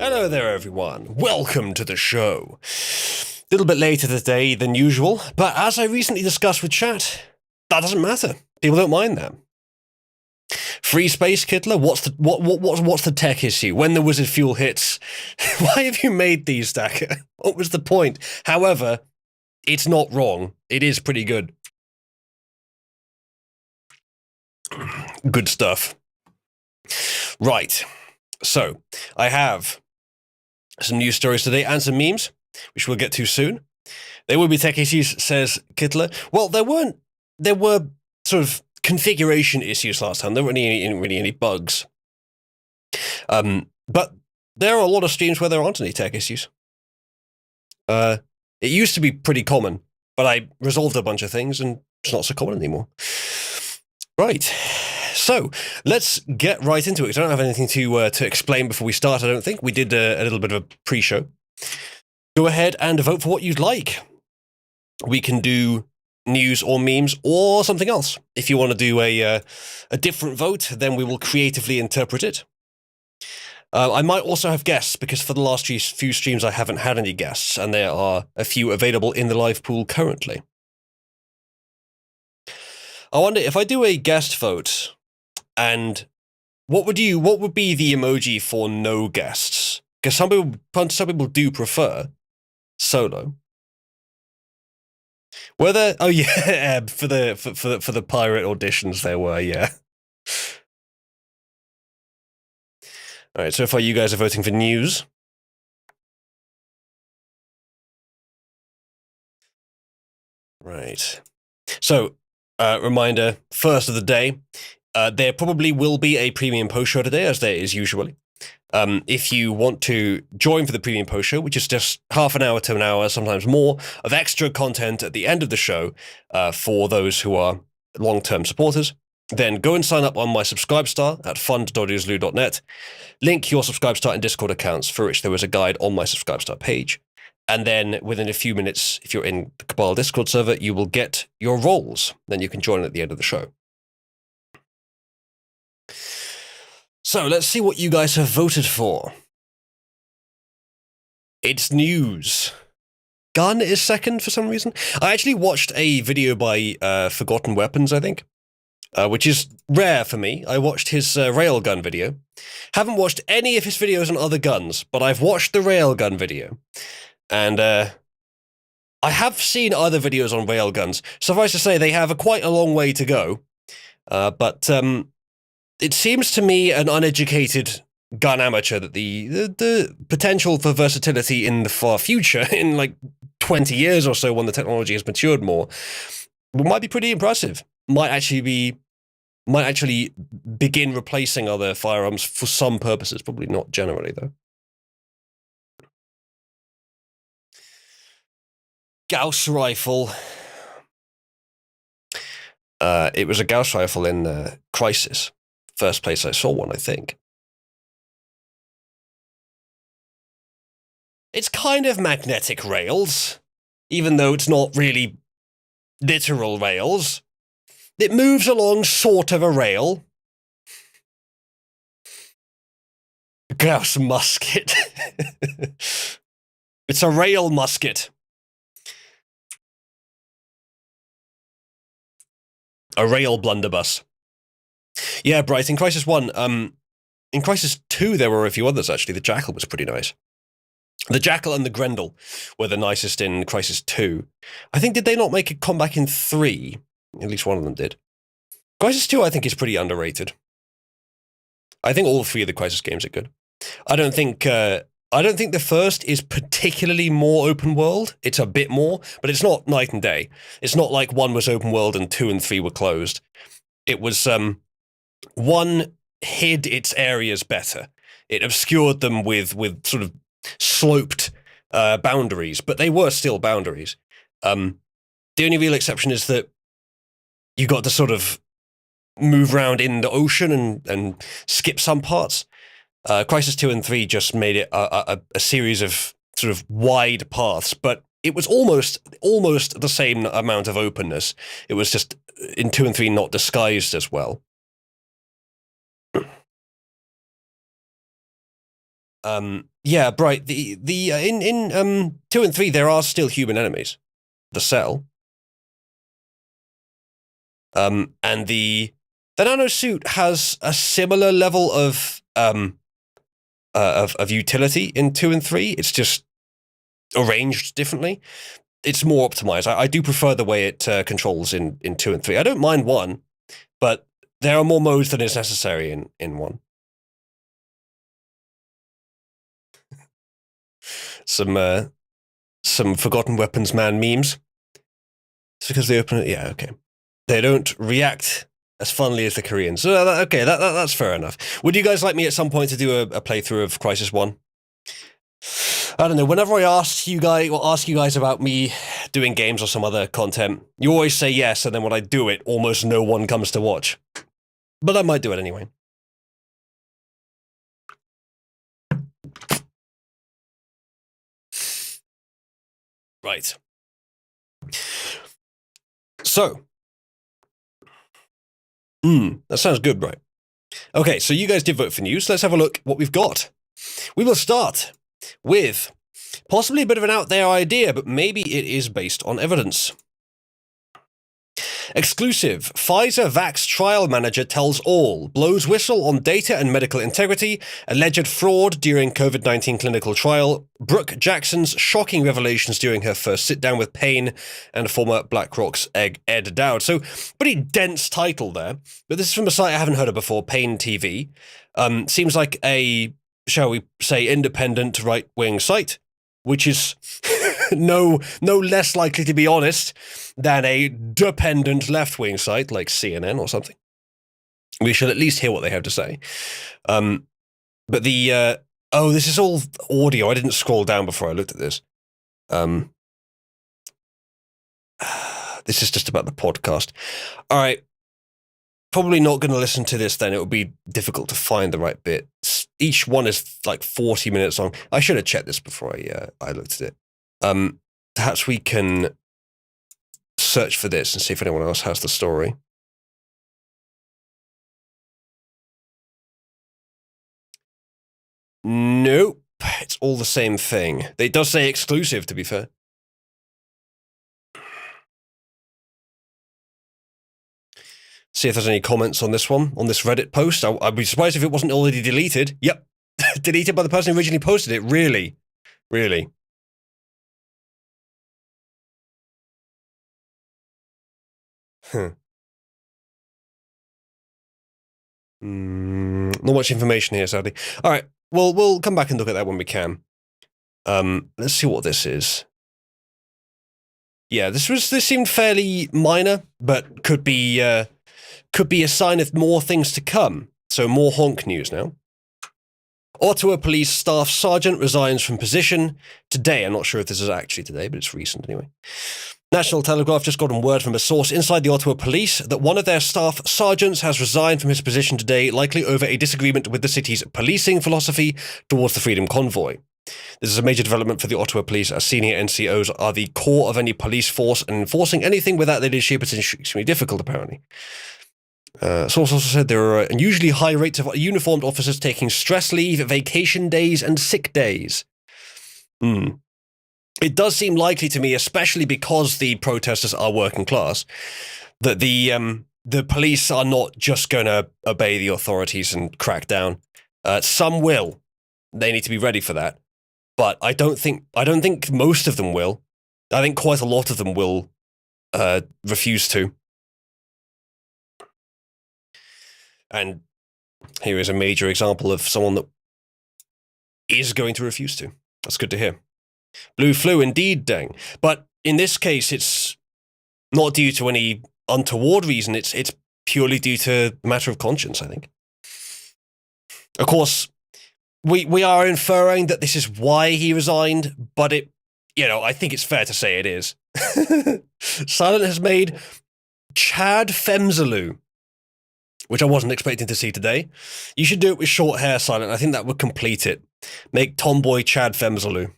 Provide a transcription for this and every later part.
Hello there, everyone. Welcome to the show. A little bit later today than usual, but as I recently discussed with chat, that doesn't matter. People don't mind that. Free space, Kittler. What's the tech issue? When the wizard fuel hits, why have you made these, Stacker? What was the point? However, it's not wrong. It is pretty good. Good stuff. Right. So I have some news stories today and some memes, which we'll get to soon. There will be tech issues, says Kittler. Well, there were sort of configuration issues last time. There weren't really any bugs. But there are a lot of streams where there aren't any tech issues. It used to be pretty common, but I resolved a bunch of things and it's not so common anymore. Right. So let's get right into it. I don't have anything to explain before we start, I don't think. We did a little bit of a pre-show. Go ahead and vote for what you'd like. We can do news or memes or something else. If you want to do a different vote, then we will creatively interpret it. I might also have guests, because for the last few streams I haven't had any guests, and there are a few available in the live pool currently. I wonder if I do a guest vote, and what would be the emoji for no guests? Because some people do prefer solo. Were there? Oh yeah, for the pirate auditions there were, yeah. All right, so far you guys are voting for news. Right. So, reminder, first of the day, there probably will be a premium post show today, as there is usually. If you want to join for the premium post show, which is just half an hour to an hour, sometimes more, of extra content at the end of the show for those who are long-term supporters, then go and sign up on my Subscribestar at fund.isloo.net. Link your Subscribestar and Discord accounts, for which there is a guide on my Subscribestar page. And then within a few minutes, if you're in the Cabal Discord server, you will get your roles. Then you can join at the end of the show. So let's see what you guys have voted for. It's news. Gun is second for some reason. I actually watched a video by Forgotten Weapons, I think, which is rare for me. I watched his railgun video. Haven't watched any of his videos on other guns, but I've watched the railgun video. And I have seen other videos on railguns. Suffice to say, they have quite a long way to go. But it seems to me, an uneducated gun amateur, that the potential for versatility in the far future, in like 20 years or so when the technology has matured more, might be pretty impressive. Might actually begin replacing other firearms for some purposes, probably not generally though. Gauss rifle. It was a Gauss rifle in Crisis. First place I saw one, I think. It's kind of magnetic rails, even though it's not really literal rails. It moves along sort of a rail. Gauss musket. It's a rail musket. A rail blunderbuss. Yeah, Bright, in Crisis 1, in Crisis 2 there were a few others actually. The Jackal was pretty nice. The Jackal and the Grendel were the nicest in Crisis 2. I think, did they not make a comeback in 3? At least one of them did. Crisis 2 I think is pretty underrated. I think all three of the Crisis games are good. I don't think the first is particularly more open world. It's a bit more, but it's not night and day. It's not like 1 was open world and 2 and 3 were closed. It was, 1 hid its areas better. It obscured them with sort of sloped boundaries, but they were still boundaries. The only real exception is that you got to sort of move around in the ocean and skip some parts. Crisis 2 and 3 just made it a series of sort of wide paths, but it was almost the same amount of openness. It was just, in 2 and 3, not disguised as well. Yeah, Bright. The in 2 and 3 there are still human enemies. The Cell. And the nanosuit has a similar level of utility in 2 and 3. It's just arranged differently. It's more optimized. I do prefer the way it controls in 2 and 3. I don't mind 1, but there are more modes than is necessary in 1. Some Forgotten Weapons Man memes. It's because they open it. Yeah, okay. They don't react as funnily as the Koreans. So okay, that's fair enough. Would you guys like me at some point to do a playthrough of Crisis 1? I don't know. Whenever I ask you guys about me doing games or some other content, you always say yes, and then when I do it, almost no one comes to watch. But I might do it anyway. Right. So. That sounds good, right? Okay, so you guys did vote for news. Let's have a look what we've got. We will start with possibly a bit of an out there idea, but maybe it is based on evidence. Exclusive. Pfizer Vax trial manager tells all. Blows whistle on data and medical integrity. Alleged fraud during COVID-19 clinical trial. Brooke Jackson's shocking revelations during her first sit-down with Payne and former BlackRock's Ed Dowd. So, pretty dense title there. But this is from a site I haven't heard of before, Payne TV. Seems like a, shall we say, independent right-wing site, which is no less likely to be honest than a dependent left-wing site like CNN or something. We should at least hear what they have to say. But the this is all audio. I didn't scroll down before I looked at this. This is just about the podcast. All right. Probably not going to listen to this then. It would be difficult to find the right bit. Each one is like 40 minutes long. I should have checked this before I looked at it. Perhaps we can search for this and see if anyone else has the story. Nope. It's all the same thing. It does say exclusive, to be fair. See if there's any comments on this one, on this Reddit post. I'd be surprised if it wasn't already deleted. Yep. Deleted by the person who originally posted it. Really? Really? Not much information here, sadly. All right. Well, we'll come back and look at that when we can. Let's see what this is. Yeah, this seemed fairly minor, but could be a sign of more things to come. So more honk news now. Ottawa Police Staff Sergeant resigns from position today. I'm not sure if this is actually today, but it's recent anyway. National Telegraph just gotten word from a source inside the Ottawa Police that one of their staff sergeants has resigned from his position today, likely over a disagreement with the city's policing philosophy towards the Freedom Convoy. This is a major development for the Ottawa Police, as senior NCOs are the core of any police force, and enforcing anything without leadership is extremely difficult, apparently. Source also said there are unusually high rates of uniformed officers taking stress leave, vacation days, and sick days. It does seem likely to me, especially because the protesters are working class, that the police are not just going to obey the authorities and crack down. Some will. They need to be ready for that. But I don't think most of them will. I think quite a lot of them will refuse to. And here is a major example of someone that is going to refuse to. That's good to hear. Blue flu, indeed, dang. But in this case, it's not due to any untoward reason. It's purely due to a matter of conscience, I think. Of course, we are inferring that this is why he resigned, but I think it's fair to say it is. Silent has made Chad Femzalou, which I wasn't expecting to see today. You should do it with short hair, Silent. I think that would complete it. Make tomboy Chad Femzalou.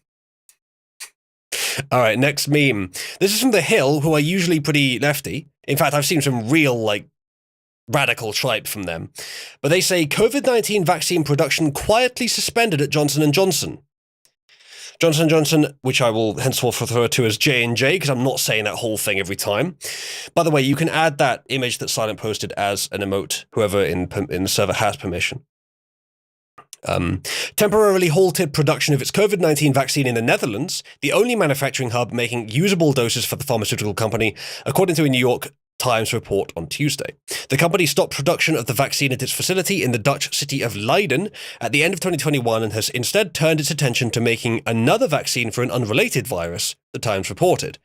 All right, next meme. This is from The Hill, who are usually pretty lefty. In fact, I've seen some real, radical tripe from them. But they say COVID-19 vaccine production quietly suspended at Johnson & Johnson. Johnson & Johnson, which I will henceforth refer to as J&J, because I'm not saying that whole thing every time. By the way, you can add that image that Silent posted as an emote, whoever in the server has permission. Temporarily halted production of its COVID-19 vaccine in the Netherlands, the only manufacturing hub making usable doses for the pharmaceutical company, according to a New York Times report on Tuesday. The company stopped production of the vaccine at its facility in the Dutch city of Leiden at the end of 2021 and has instead turned its attention to making another vaccine for an unrelated virus, the Times reported.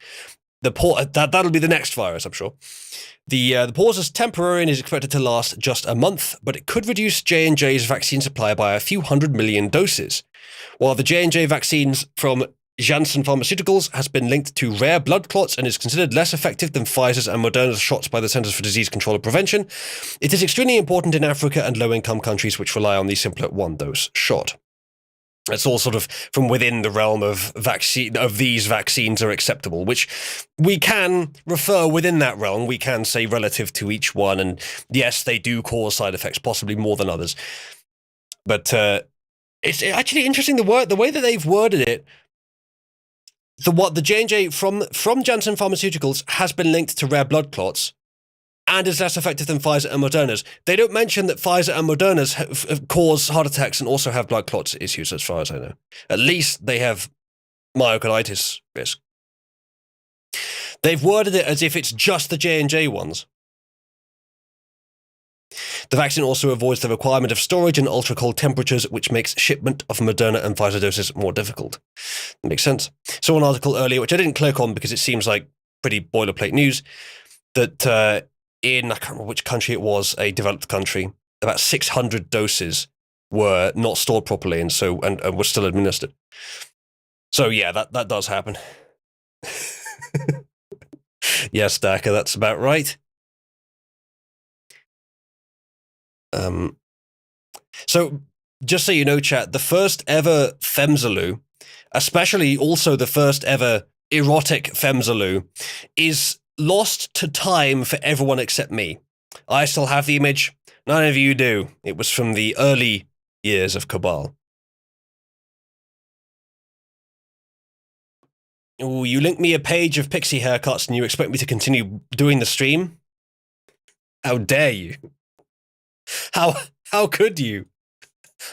That'll be the next virus, I'm sure. The pause is temporary and is expected to last just a month, but it could reduce J&J's vaccine supply by a few 100 million doses. While the J&J vaccines from Janssen Pharmaceuticals has been linked to rare blood clots and is considered less effective than Pfizer's and Moderna's shots by the Centers for Disease Control and Prevention, it is extremely important in Africa and low-income countries which rely on the simpler one-dose shot. It's all sort of from within the realm of these vaccines are acceptable, which we can refer within that realm. We can say relative to each one, and yes, they do cause side effects, possibly more than others. But it's actually interesting the way that they've worded it. The J&J from Janssen Pharmaceuticals has been linked to rare blood clots and is less effective than Pfizer and Moderna's. They don't mention that Pfizer and Moderna's cause heart attacks and also have blood clots issues, as far as I know. At least they have myocarditis risk. They've worded it as if it's just the J&J ones. The vaccine also avoids the requirement of storage in ultra-cold temperatures, which makes shipment of Moderna and Pfizer doses more difficult. That makes sense. Saw an article earlier, which I didn't click on because it seems like pretty boilerplate news, that in, I can't remember which country it was, a developed country, about 600 doses were not stored properly and were still administered. So yeah, that does happen. Yes, Daka, that's about right. So just so you know, chat, the first ever Femzaloo, especially also the first ever erotic Femzaloo, is lost to time for everyone except me. I still have the image. None of you do. It was from the early years of Cabal. Ooh, you linked me a page of pixie haircuts and you expect me to continue doing the stream? How dare you? How could you?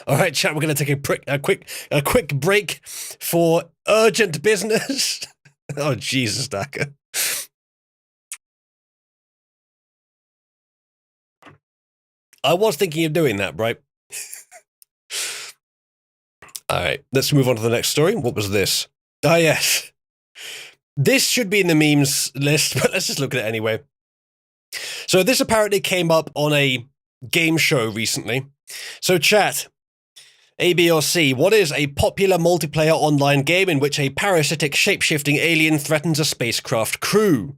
All right, chat, we're going to take a quick break for urgent business. Oh, Jesus, Daka. I was thinking of doing that, right? All right, let's move on to the next story. What was this? Ah, yes. This should be in the memes list, but let's just look at it anyway. So this apparently came up on a game show recently. So chat, A, B, or C, what is a popular multiplayer online game in which a parasitic shape-shifting alien threatens a spacecraft crew?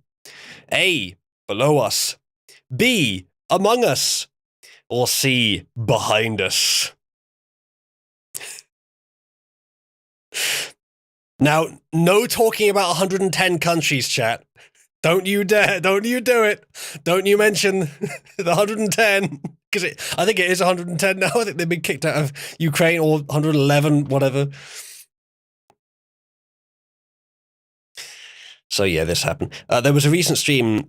A, Below Us. B, Among Us. Or C, Behind Us. Now, no talking about 110 countries, chat. Don't you dare. Don't you do it. Don't you mention the 110. Because I think it is 110 now. I think they've been kicked out of Ukraine, or 111, whatever. So yeah, this happened. There was a recent stream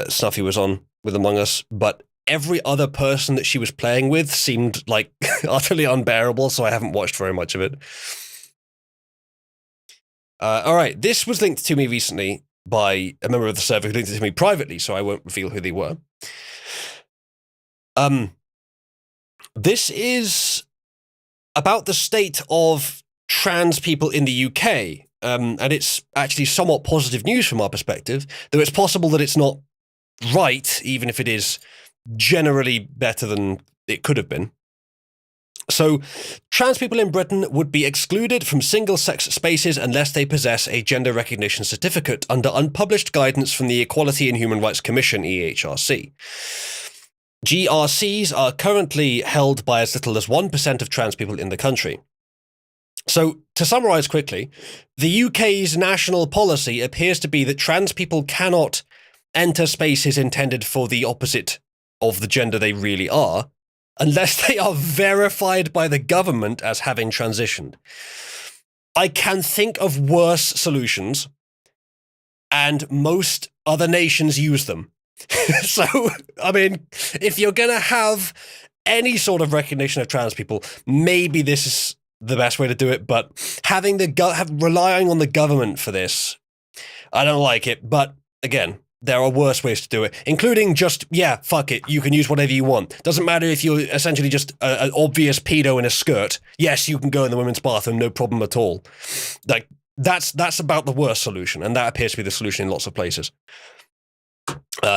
Snuffy was on with Among Us, but every other person that she was playing with seemed like utterly unbearable, so I haven't watched very much of it. All right, this was linked to me recently by a member of the server who linked it to me privately, so I won't reveal who they were. This is about the state of trans people in the UK, and it's actually somewhat positive news from our perspective, though it's possible that it's not right, even if it is generally better than it could have been. So, trans people in Britain would be excluded from single-sex spaces unless they possess a gender recognition certificate under unpublished guidance from the Equality and Human Rights Commission, EHRC. GRCs are currently held by as little as 1% of trans people in the country. So, to summarise quickly, the UK's national policy appears to be that trans people cannot enter spaces intended for the opposite of the gender they really are, unless they are verified by the government as having transitioned. I can think of worse solutions, and most other nations use them. So, I mean, if you're going to have any sort of recognition of trans people, maybe this is the best way to do it, but having relying on the government for this, I don't like it. But again, there are worse ways to do it, including just, yeah, fuck it, you can use whatever you want. Doesn't matter if you're essentially just an obvious pedo in a skirt. Yes, you can go in the women's bathroom, no problem at all. Like, that's about the worst solution, and that appears to be the solution in lots of places.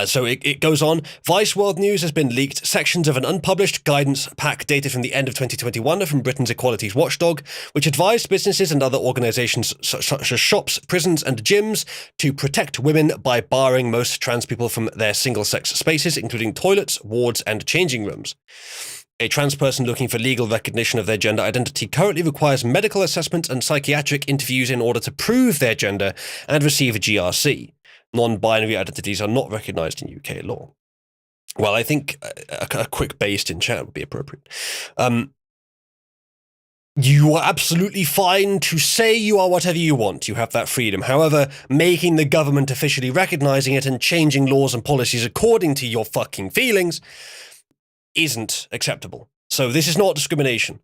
So it goes on. Vice World News has been leaked sections of an unpublished guidance pack dated from the end of 2021 from Britain's Equalities Watchdog, which advised businesses and other organisations such as shops, prisons and gyms to protect women by barring most trans people from their single-sex spaces, including toilets, wards and changing rooms. A trans person looking for legal recognition of their gender identity currently requires medical assessments and psychiatric interviews in order to prove their gender and receive a GRC. Non-binary identities are not recognised in UK law. Well, I think a quick based in chat would be appropriate. You are absolutely fine to say you are whatever you want. You have that freedom. However, making the government officially recognising it and changing laws and policies according to your fucking feelings isn't acceptable. So this is not discrimination.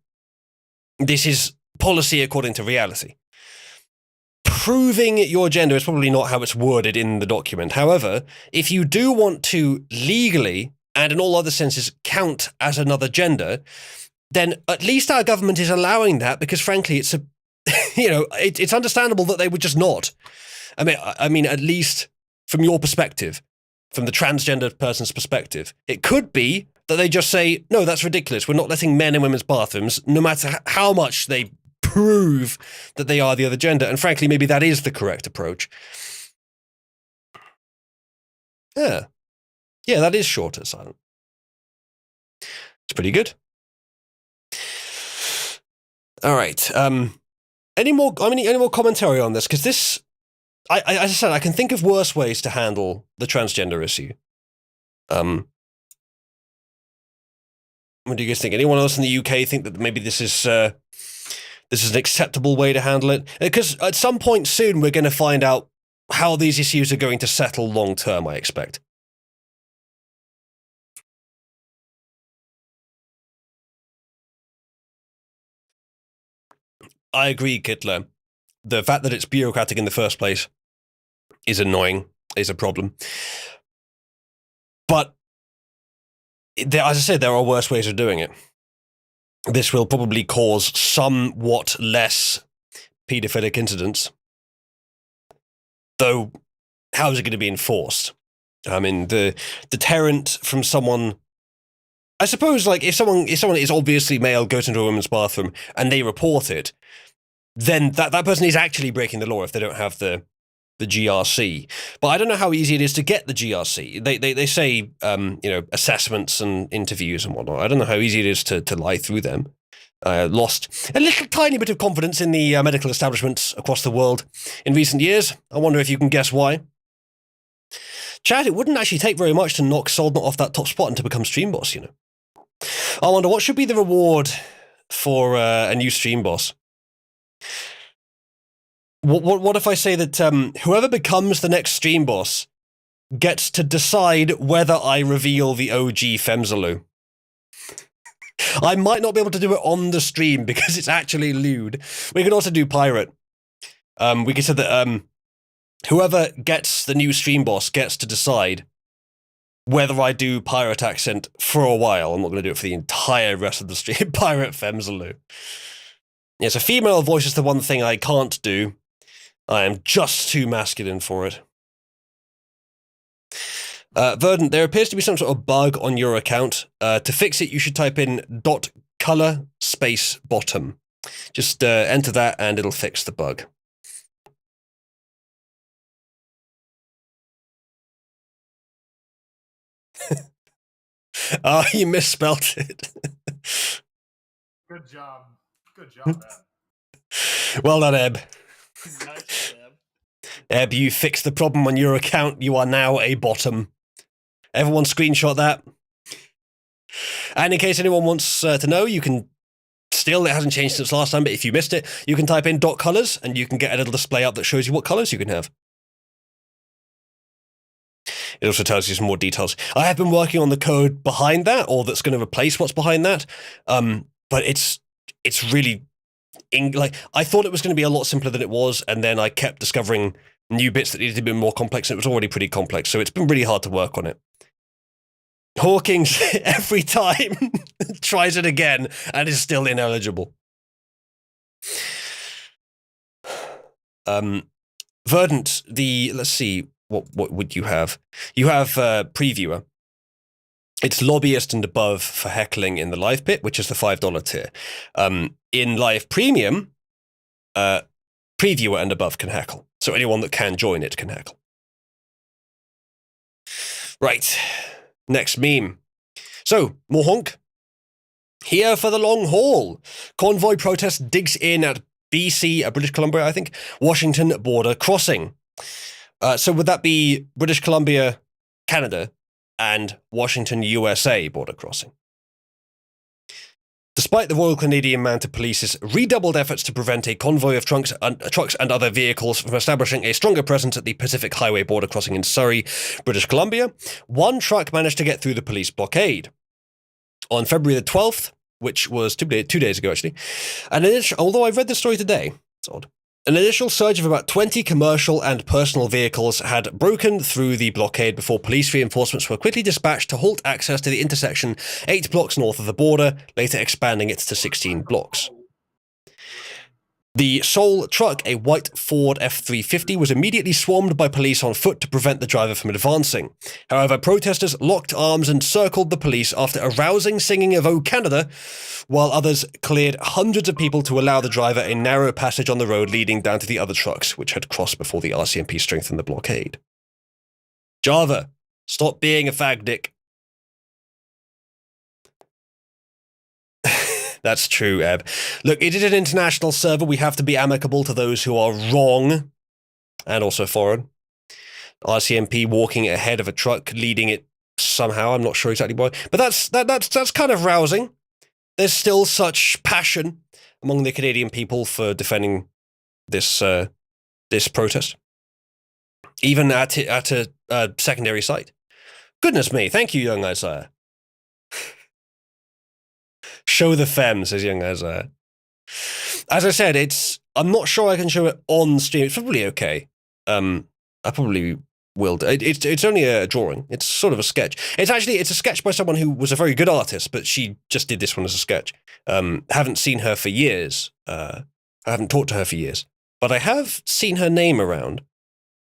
This is policy according to reality. Proving your gender is probably not how it's worded in the document. However, if you do want to legally, and in all other senses, count as another gender, then at least our government is allowing that, because frankly, it's it's understandable that they would just not. I mean, at least from your perspective, from the transgender person's perspective, it could be that they just say, no, that's ridiculous. We're not letting men in women's bathrooms, no matter how much they prove that they are the other gender. And frankly, maybe that is the correct approach. Yeah, that is shorter, Silent. It's pretty good. All right. Any more commentary on this? Because this, as I said, I can think of worse ways to handle the transgender issue. What do you guys think? Anyone else in the UK think that maybe this is an acceptable way to handle it? Because at some point soon, we're going to find out how these issues are going to settle long term, I expect. I agree, Kittler. The fact that it's bureaucratic in the first place is annoying, is a problem. But, as I said, there are worse ways of doing it. This will probably cause somewhat less paedophilic incidents. Though, how is it going to be enforced? I mean, the deterrent from someone... I suppose, like, if someone is obviously male, goes into a women's bathroom, and they report it, then that person is actually breaking the law if they don't have the GRC. But I don't know how easy it is to get the GRC. They say, assessments and interviews and whatnot. I don't know how easy it is to lie through them. Lost a little tiny bit of confidence in the medical establishments across the world in recent years. I wonder if you can guess why. Chad, it wouldn't actually take very much to knock Soldnut off that top spot and to become stream boss, you know. I wonder what should be the reward for a new stream boss. What if I say that whoever becomes the next stream boss gets to decide whether I reveal the OG Femzaloo? I might not be able to do it on the stream because it's actually lewd. We could also do pirate. We could say that whoever gets the new stream boss gets to decide whether I do pirate accent for a while. I'm not going to do it for the entire rest of the stream. Pirate Femzaloo. Yes, a female voice is the one thing I can't do. I am just too masculine for it. Verdant, there appears to be some sort of bug on your account. To fix it, you should type in .color space bottom. Just enter that and it'll fix the bug. Oh, you misspelt it. Good job. Good job, Eb. Well done, Eb. Nice, Eb. Eb, you fixed the problem on your account. You are now a bottom. Everyone screenshot that. And in case anyone wants to know, you can still, it hasn't changed since last time, but if you missed it, you can type in .colors and you can get a little display up that shows you what colors you can have. It also tells you some more details. I have been working on the code behind that, or that's going to replace what's behind that. But it's really, I thought it was going to be a lot simpler than it was, and then I kept discovering new bits that needed to be more complex, and it was already pretty complex, so it's been really hard to work on it. Hawkins, every time, tries it again, and is still ineligible. Verdant, let's see, what would you have? You have Previewer. It's lobbyist and above for heckling in the live pit, which is the $5 tier. In live premium, Previewer and above can heckle. So anyone that can join it can heckle. Right. Next meme. So, more honk. Here for the long haul. Convoy protest digs in at BC, British Columbia, I think, Washington border crossing. So would that be British Columbia, Canada, and Washington, USA border crossing? Despite the Royal Canadian Mounted Police's redoubled efforts to prevent a convoy of trucks and other vehicles from establishing a stronger presence at the Pacific Highway border crossing in Surrey, British Columbia, one truck managed to get through the police blockade. On February the 12th, which was 2 days ago actually, although I've read this story today, it's odd, an initial surge of about 20 commercial and personal vehicles had broken through the blockade before police reinforcements were quickly dispatched to halt access to the intersection 8 blocks north of the border, later expanding it to 16 blocks. The sole truck, a white Ford F-350, was immediately swarmed by police on foot to prevent the driver from advancing. However, protesters locked arms and circled the police after a rousing singing of "O Canada," while others cleared hundreds of people to allow the driver a narrow passage on the road leading down to the other trucks, which had crossed before the RCMP strengthened the blockade. Java, stop being a fag dick. That's true, Eb. Look, it is an international server. We have to be amicable to those who are wrong, and also foreign. RCMP walking ahead of a truck, leading it somehow. I'm not sure exactly why, but that's kind of rousing. There's still such passion among the Canadian people for defending this this protest, even at a secondary site. Goodness me! Thank you, young Isaiah. Show the femme, says young Isaiah. As I said, I'm not sure I can show it on stream. It's probably okay. I probably will. It's only a drawing. It's sort of a sketch. It's a sketch by someone who was a very good artist, but she just did this one as a sketch. Haven't seen her for years. I haven't talked to her for years, but I have seen her name around.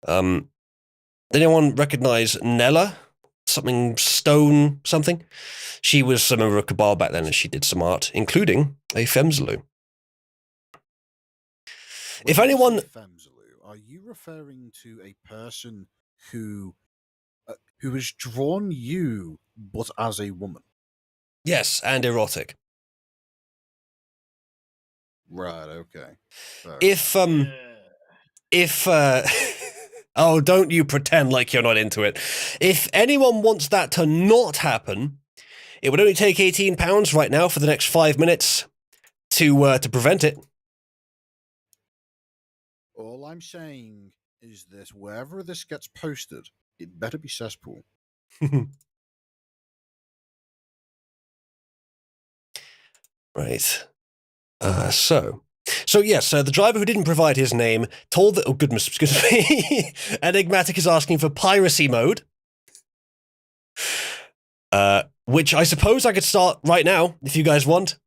Anyone recognize Nella? Something Stone something? She was a member of Cabal back then, and she did some art, including a Femzaloo. If anyone... Femzaloo, are you referring to a person who has drawn you, but as a woman? Yes, and erotic. Right, okay. If oh, don't you pretend like you're not into it. If anyone wants that to not happen, it would only take £18 right now for the next 5 minutes to prevent it. All I'm saying is that wherever this gets posted, it better be cesspool. Right. So yes, the driver who didn't provide his name told that, oh goodness, excuse me, Enigmatic is asking for piracy mode. Which I suppose I could start right now, if you guys want.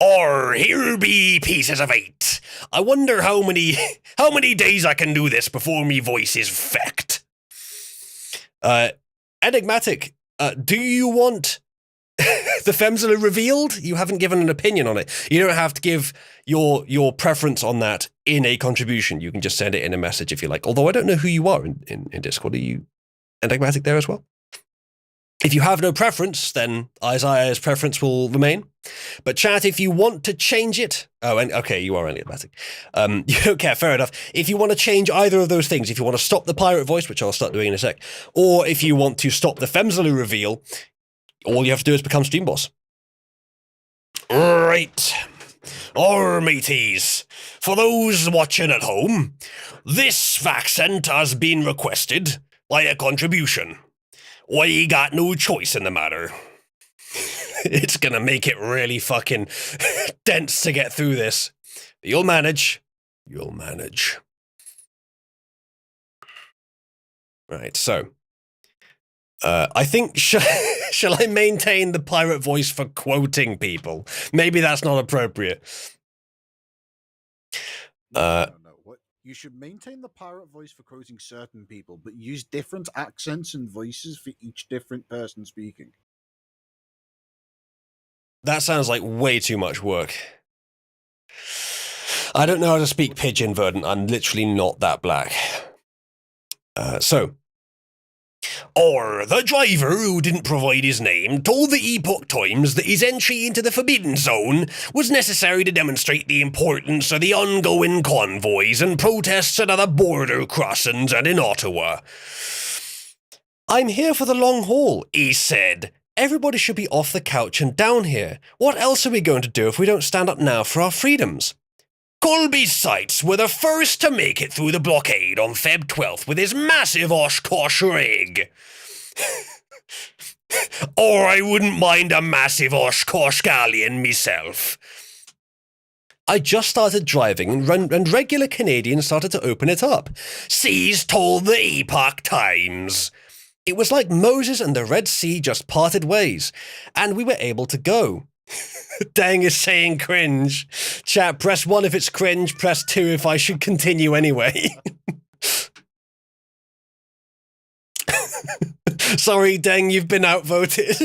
Or here be pieces of 8. I wonder how many days I can do this before me voice is fecked. Enigmatic, do you want the Femzaloo revealed? You haven't given an opinion on it. You don't have to give your preference on that in a contribution. You can just send it in a message if you like. Although I don't know who you are in Discord. Are you Enigmatic there as well? If you have no preference, then Isaiah's preference will remain. But chat, if you want to change it... Oh, and okay, you are enigmatic. You don't care, fair enough. If you want to change either of those things, if you want to stop the pirate voice, which I'll start doing in a sec, or if you want to stop the Femzaloo reveal, All you have to do is become stream boss. Right. Our mateys, for those watching at home, this vaccine has been requested by a contribution. We got no choice in the matter. It's gonna make it really fucking dense to get through this. But you'll manage. You'll manage. Right, so. I think, shall I maintain the pirate voice for quoting people? Maybe that's not appropriate. No. What? You should maintain the pirate voice for quoting certain people, but use different accents and voices for each different person speaking. That sounds like way too much work. I don't know how to speak Pidgin, Verdant. I'm literally not that black. Or the driver, who didn't provide his name, told the Epoch Times that his entry into the Forbidden Zone was necessary to demonstrate the importance of the ongoing convoys and protests at other border crossings and in Ottawa. I'm here for the long haul, he said. Everybody should be off the couch and down here. What else are we going to do if we don't stand up now for our freedoms? Colby's sights were the first to make it through the blockade on Feb 12th with his massive Oshkosh rig. Or I wouldn't mind a massive Oshkosh galleon myself. I just started driving and regular Canadians started to open it up. Seas told the Epoch Times. It was like Moses and the Red Sea just parted ways, and we were able to go. Dang is saying cringe. Chat, press 1 if it's cringe, press 2 if I should continue anyway. Sorry, Dang, you've been outvoted.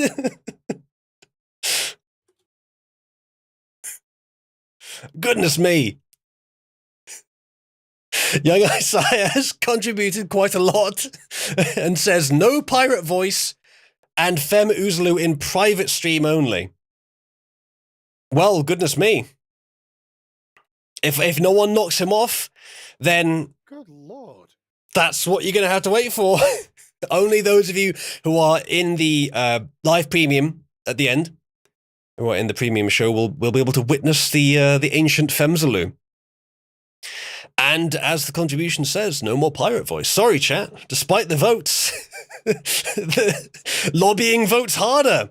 Goodness me. Young Isaiah has contributed quite a lot and says no pirate voice and Fem Oozlu in private stream only. Well, goodness me. If no one knocks him off, then Good lord. That's what you're going to have to wait for. Only those of you who are in the live premium at the end, who are in the premium show, will be able to witness the ancient Femzaloo. And as the contribution says, no more pirate voice. Sorry, chat. Despite the votes, the lobbying votes harder.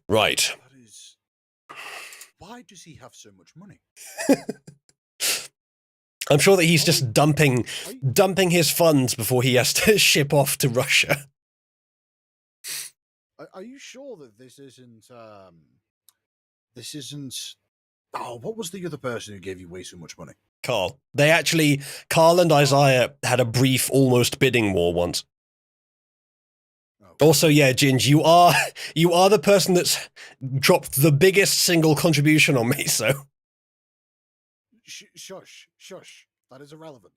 Right. Why does he have so much money? I'm sure that he's just dumping his funds before he has to ship off to Russia. Are you sure that this isn't? Oh, what was the other person who gave you way so much money? Carl. Carl and Isaiah had a brief, almost bidding war once. Also, yeah, Ginge, you are the person that's dropped the biggest single contribution on me, so. Shush. That is irrelevant.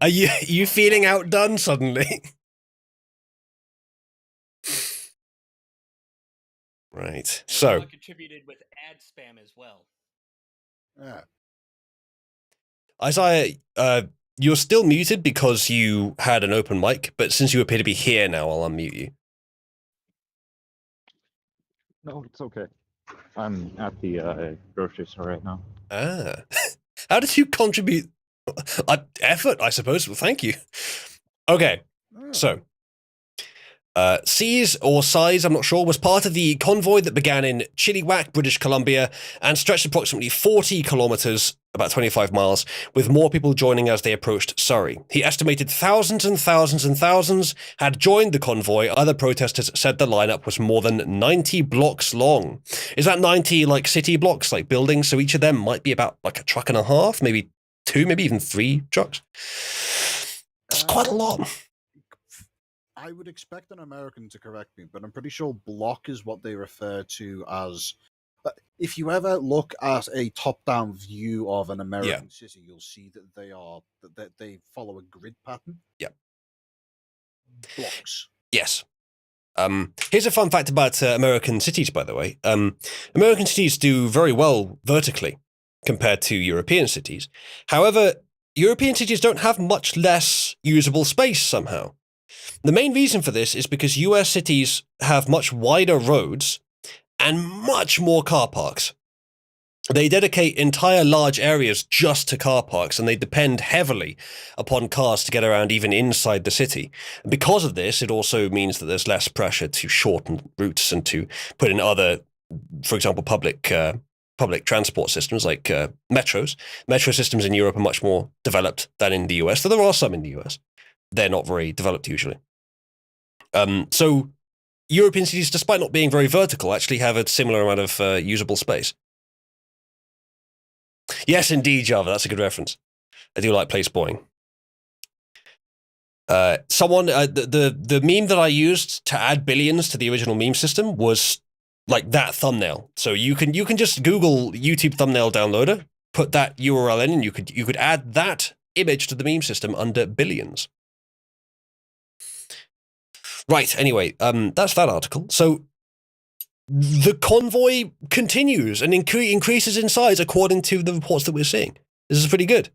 Are you feeling outdone suddenly? Right, so. Contributed with ad spam as well. Yeah. Isaiah, you're still muted because you had an open mic, but since you appear to be here now, I'll unmute you. No, it's okay. I'm at the grocery store right now. Ah. How did you contribute? Effort, I suppose. Well, thank you. Okay, so. Seas or Size, I'm not sure, was part of the convoy that began in Chilliwack, British Columbia, and stretched approximately 40 kilometers, about 25 miles, with more people joining as they approached Surrey. He estimated thousands and thousands and thousands had joined the convoy. Other protesters said the lineup was more than 90 blocks long. Is that 90 like city blocks, like buildings? So each of them might be about like a truck and a half, maybe 2, maybe even 3 trucks. That's quite a lot. I would expect an American to correct me, but I'm pretty sure block is what they refer to as. If you ever look at a top-down view of an American city, you'll see that they follow a grid pattern. Yep. Blocks. Yes. Here's a fun fact about American cities, by the way. American cities do very well vertically compared to European cities. However, European cities don't have much less usable space somehow. The main reason for this is because US cities have much wider roads and much more car parks. They dedicate entire large areas just to car parks, and they depend heavily upon cars to get around even inside the city. And because of this, it also means that there's less pressure to shorten routes and to put in other, for example, public transport systems like metros. Metro systems in Europe are much more developed than in the US, though there are some in the US. They're not very developed usually. So European cities, despite not being very vertical, actually have a similar amount of usable space. Yes, indeed, Java. That's a good reference. I do like place boying. The meme that I used to add billions to the original meme system was like that thumbnail. So you can just Google YouTube thumbnail downloader, put that URL in, and you could add that image to the meme system under billions. Right. Anyway, that's that article. So the convoy continues and increases in size according to the reports that we're seeing. This is pretty good.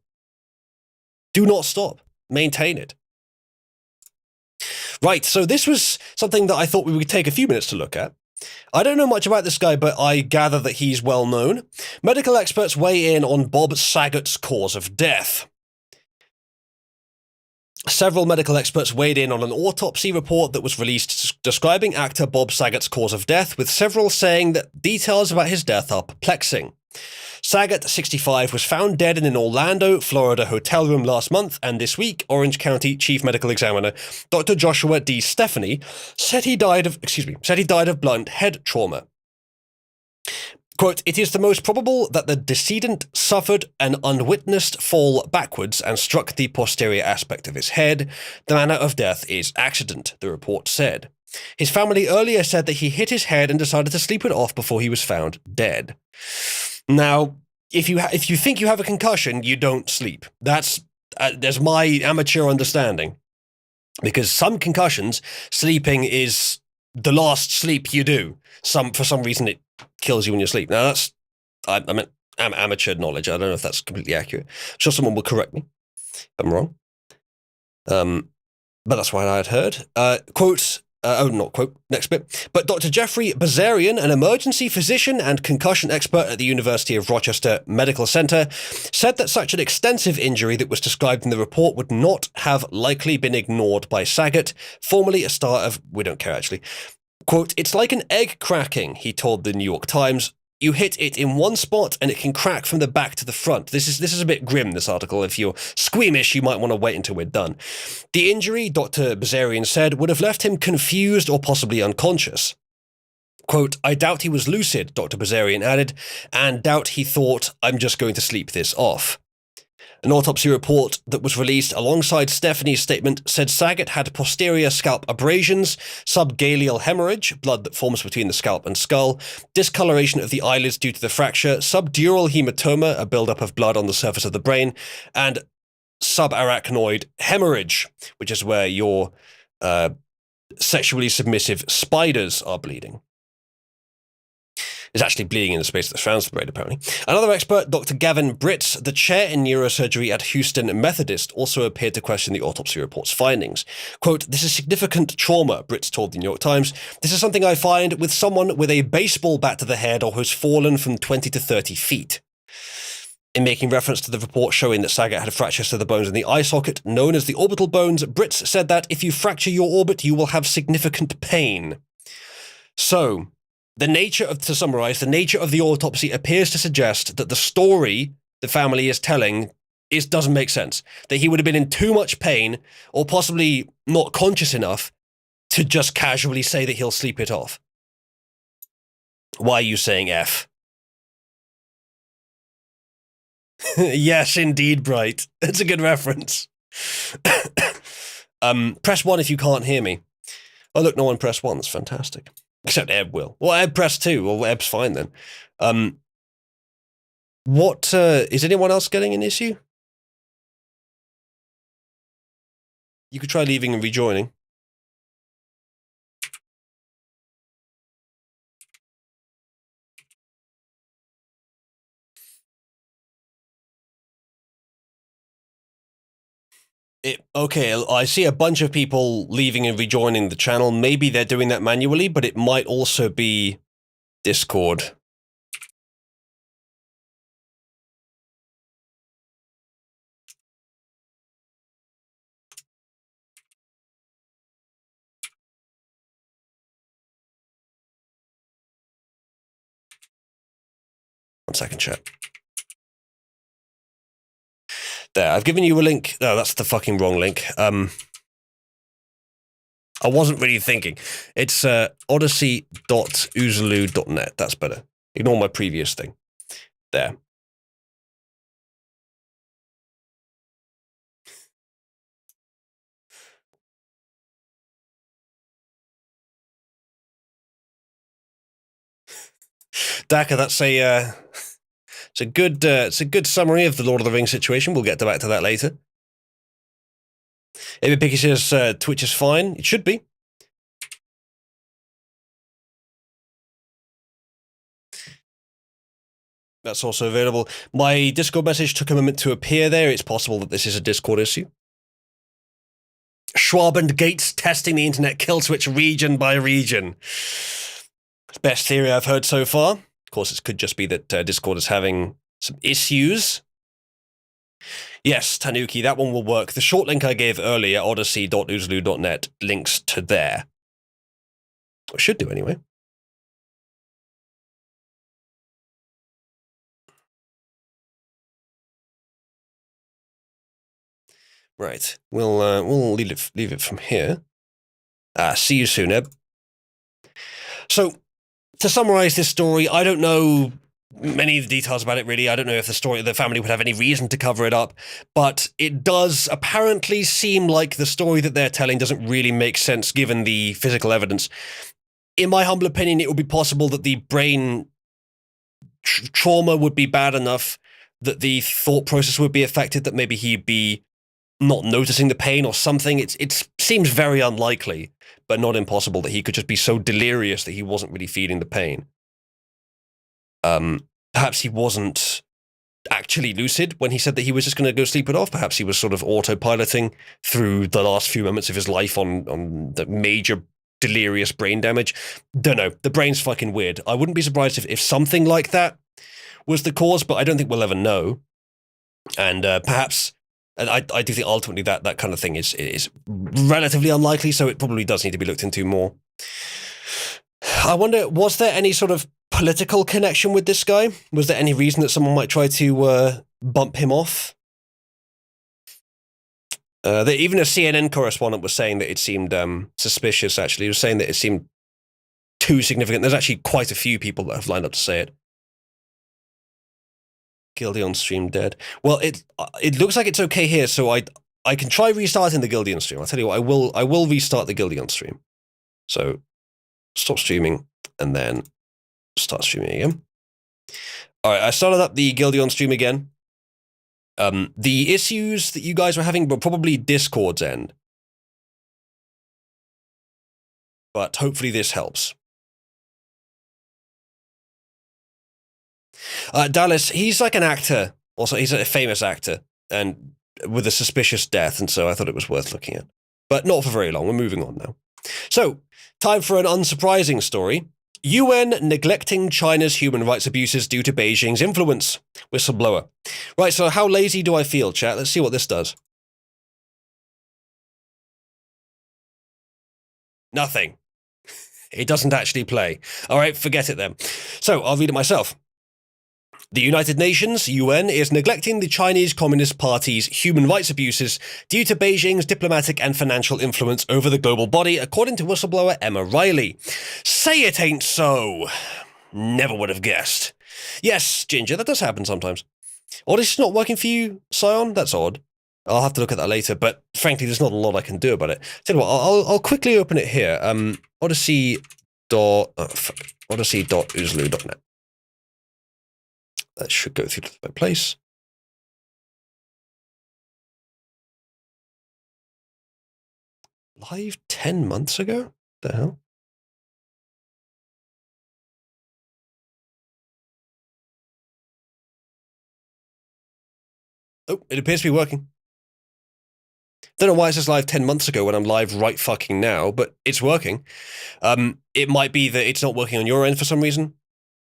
Do not stop. Maintain it. Right, so this was something that I thought we would take a few minutes to look at. I don't know much about this guy, but I gather that he's well known. Medical experts weigh in on Bob Saget's cause of death. Several medical experts weighed in on an autopsy report that was released describing actor Bob Saget's cause of death, with several saying that details about his death are perplexing. Saget, 65, was found dead in an Orlando, Florida hotel room last month, and this week, Orange County Chief Medical Examiner Dr. Joshua D. Stephanie said he died of blunt head trauma. Quote, "It is the most probable that the decedent suffered an unwitnessed fall backwards and struck the posterior aspect of his head. The manner of death is accident," the report said. His family earlier said that he hit his head and decided to sleep it off before he was found dead. Now, if you think you have a concussion, you don't sleep. That's my amateur understanding. Because some concussions, sleeping is the last sleep you do. For some reason, it kills you when you sleep. Now, that's amateur knowledge. I don't know if that's completely accurate. I'm sure someone will correct me if I'm wrong. But that's what I had heard. Next bit. But Dr. Jeffrey Bazarian, an emergency physician and concussion expert at the University of Rochester Medical Center, said that such an extensive injury that was described in the report would not have likely been ignored by Saget, formerly a star of... We don't care, actually. Quote, "It's like an egg cracking," he told the New York Times. "You hit it in one spot and it can crack from the back to the front." This is a bit grim, this article. If you're squeamish, you might want to wait until we're done. The injury, Dr. Bazarian said, would have left him confused or possibly unconscious. Quote, "I doubt he was lucid," Dr. Bazarian added, "and doubt he thought, I'm just going to sleep this off." An autopsy report that was released alongside Stephanie's statement said Saget had posterior scalp abrasions, subgaleal hemorrhage, blood that forms between the scalp and skull, discoloration of the eyelids due to the fracture, subdural hematoma, a buildup of blood on the surface of the brain, and subarachnoid hemorrhage, which is where your sexually submissive spiders are bleeding. Is actually bleeding in the space that surrounds the brain, apparently. Another expert, Dr. Gavin Britz, the chair in neurosurgery at Houston Methodist, also appeared to question the autopsy report's findings. Quote, "This is significant trauma," Britz told the New York Times. "This is something I find with someone with a baseball bat to the head or who's fallen from 20 to 30 feet. In making reference to the report showing that Saget had fractures to the bones in the eye socket, known as the orbital bones, Britz said that if you fracture your orbit, you will have significant pain. So... to summarize, the nature of the autopsy appears to suggest that the story the family is telling doesn't make sense. That he would have been in too much pain, or possibly not conscious enough, to just casually say that he'll sleep it off. Why are you saying F? Yes, indeed, Bright. It's a good reference. Press 1 if you can't hear me. Oh, look, no one pressed 1. That's fantastic. Except Eb will. Well, Eb pressed 2. Well, Eb's fine then. Is anyone else getting an issue? You could try leaving and rejoining. Okay, I see a bunch of people leaving and rejoining the channel. Maybe they're doing that manually, but it might also be Discord. One second, chat. There, I've given you a link. No, that's the fucking wrong link. I wasn't really thinking. It's odyssey.oozaloo.net. That's better. Ignore my previous thing. There. Daka, that's it's a good summary of the Lord of the Rings situation. We'll get back to that later. Maybe Picky says Twitch is fine. It should be. That's also available. My Discord message took a moment to appear there. It's possible that this is a Discord issue. Schwab and Gates testing the internet kill switch region by region. Best theory I've heard so far. Of course, it could just be that Discord is having some issues. Yes, Tanuki, that one will work. The short link I gave earlier, odyssey.oozaloo.net, links to there. It should do anyway. Right, we'll leave it from here. See you soon, Eb. So, to summarize this story, I don't know many of the details about it, really. I don't know if the family would have any reason to cover it up, but it does apparently seem like the story that they're telling doesn't really make sense given the physical evidence. In my humble opinion, it would be possible that the brain trauma would be bad enough that the thought process would be affected, that maybe he'd be not noticing the pain or something. It seems very unlikely, but not impossible that he could just be so delirious that he wasn't really feeling the pain. Perhaps he wasn't actually lucid when he said that he was just going to go sleep it off. Perhaps he was sort of autopiloting through the last few moments of his life on the major delirious brain damage. Don't know. The brain's fucking weird. I wouldn't be surprised if something like that was the cause, but I don't think we'll ever know. And perhaps, and I do think ultimately that kind of thing is relatively unlikely, so it probably does need to be looked into more. I wonder, was there any sort of political connection with this guy? Was there any reason that someone might try to bump him off? Even a CNN correspondent was saying that it seemed suspicious, actually. He was saying that it seemed too significant. There's actually quite a few people that have lined up to say it. Guilty on stream dead. Well, it looks like it's okay here, so I can try restarting the Guilty on stream. I'll tell you what, I will restart the Guilty on stream. So, stop streaming, and then start streaming again. Alright, I started up the Guilty on stream again. The issues that you guys were having were probably Discord's end. But hopefully this helps. Dallas, he's like an actor. Also, he's a famous actor, and with a suspicious death, and so I thought it was worth looking at. But not for very long. We're moving on now. So, time for an unsurprising story. UN neglecting China's human rights abuses due to Beijing's influence. Whistleblower. Right, so how lazy do I feel, chat? Let's see what this does. Nothing. It doesn't actually play. All right, forget it then. So, I'll read it myself. The United Nations, UN, is neglecting the Chinese Communist Party's human rights abuses due to Beijing's diplomatic and financial influence over the global body, according to whistleblower Emma Riley. Say it ain't so. Never would have guessed. Yes, Ginger, that does happen sometimes. Odyssey's not working for you, Scion? That's odd. I'll have to look at that later, but frankly, there's not a lot I can do about it. Tell you what, I'll quickly open it here. Odyssey.oozaloo.net. That should go through to the right place. Live 10 months ago? The hell? Oh, it appears to be working. Don't know why it says live 10 months ago when I'm live right fucking now, but it's working. It might be that it's not working on your end for some reason,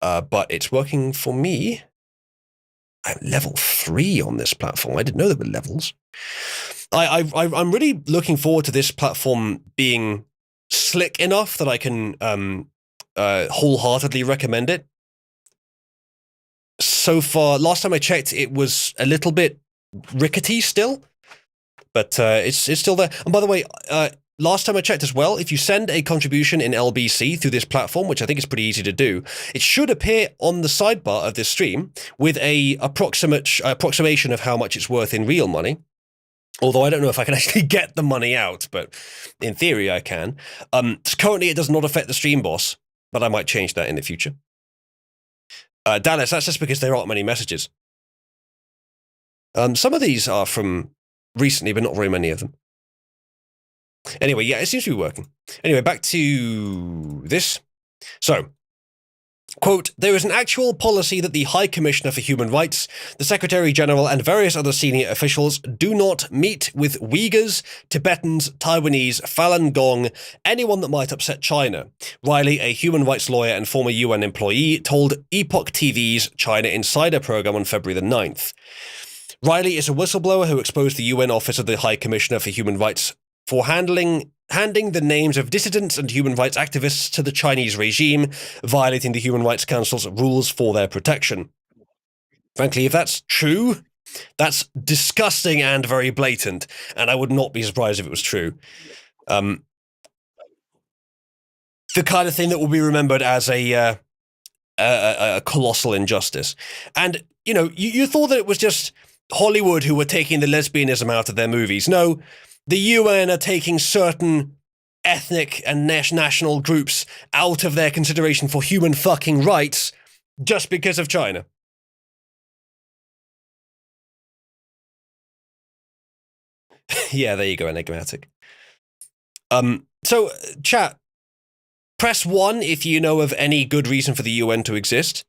but it's working for me. I'm level 3 on this platform. I didn't know there were levels. I'm really looking forward to this platform being slick enough that I can wholeheartedly recommend it. So far, last time I checked, it was a little bit rickety still, but it's still there. And by the way, last time I checked as well, if you send a contribution in LBC through this platform, which I think is pretty easy to do, it should appear on the sidebar of this stream with a approximation of how much it's worth in real money. Although I don't know if I can actually get the money out, but in theory I can. Currently it does not affect the stream boss, but I might change that in the future. Dallas, that's just because there aren't many messages. Some of these are from recently, but not very many of them. Anyway, yeah, it seems to be working. Anyway, back to this. So, quote, there is an actual policy that the High Commissioner for Human Rights, the Secretary General, and various other senior officials do not meet with Uyghurs, Tibetans, Taiwanese, Falun Gong, anyone that might upset China. Riley, a human rights lawyer and former UN employee, told Epoch TV's China Insider program on February the 9th. Riley is a whistleblower who exposed the UN Office of the High Commissioner for Human Rights for handing the names of dissidents and human rights activists to the Chinese regime, violating the Human Rights Council's rules for their protection. Frankly, if that's true, that's disgusting and very blatant, and I would not be surprised if it was true. The kind of thing that will be remembered as a colossal injustice. And, you know, you thought that it was just Hollywood who were taking the lesbianism out of their movies. No, the UN are taking certain ethnic and national groups out of their consideration for human fucking rights just because of China. Yeah, there you go, enigmatic. So, chat, press 1 if you know of any good reason for the UN to exist.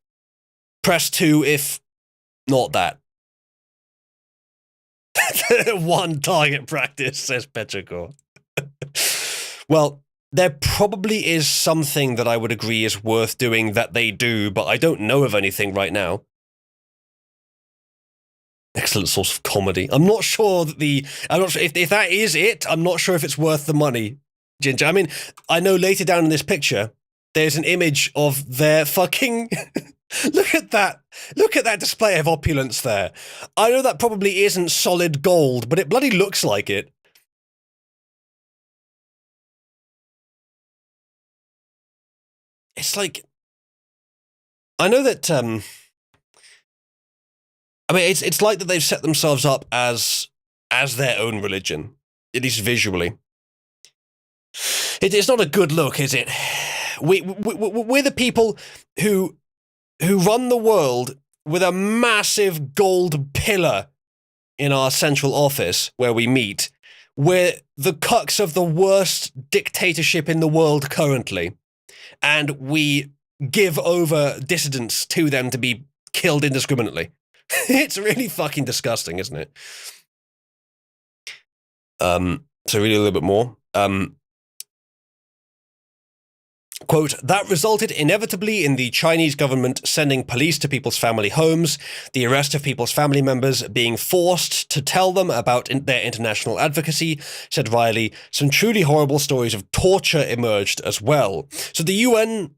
Press 2 if not that. One target practice, says Petrichor. Well, there probably is something that I would agree is worth doing that they do, but I don't know of anything right now. Excellent source of comedy. I'm not sure that I'm not sure if that is it. I'm not sure if it's worth the money, Ginger. I mean, I know later down in this picture, there's an image of their fucking. Look at that. Look at that display of opulence there. I know that probably isn't solid gold, but it bloody looks like it. It's like, I know that, I mean, it's like that they've set themselves up as their own religion, at least visually. It's not a good look, is it? We're the people who run the world with a massive gold pillar in our central office where we meet. We're the cucks of the worst dictatorship in the world currently. And we give over dissidents to them to be killed indiscriminately. It's really fucking disgusting, isn't it? So read a little bit more. Quote, that resulted inevitably in the Chinese government sending police to people's family homes, the arrest of people's family members, being forced to tell them about their international advocacy, said Riley. Some truly horrible stories of torture emerged as well. So the UN,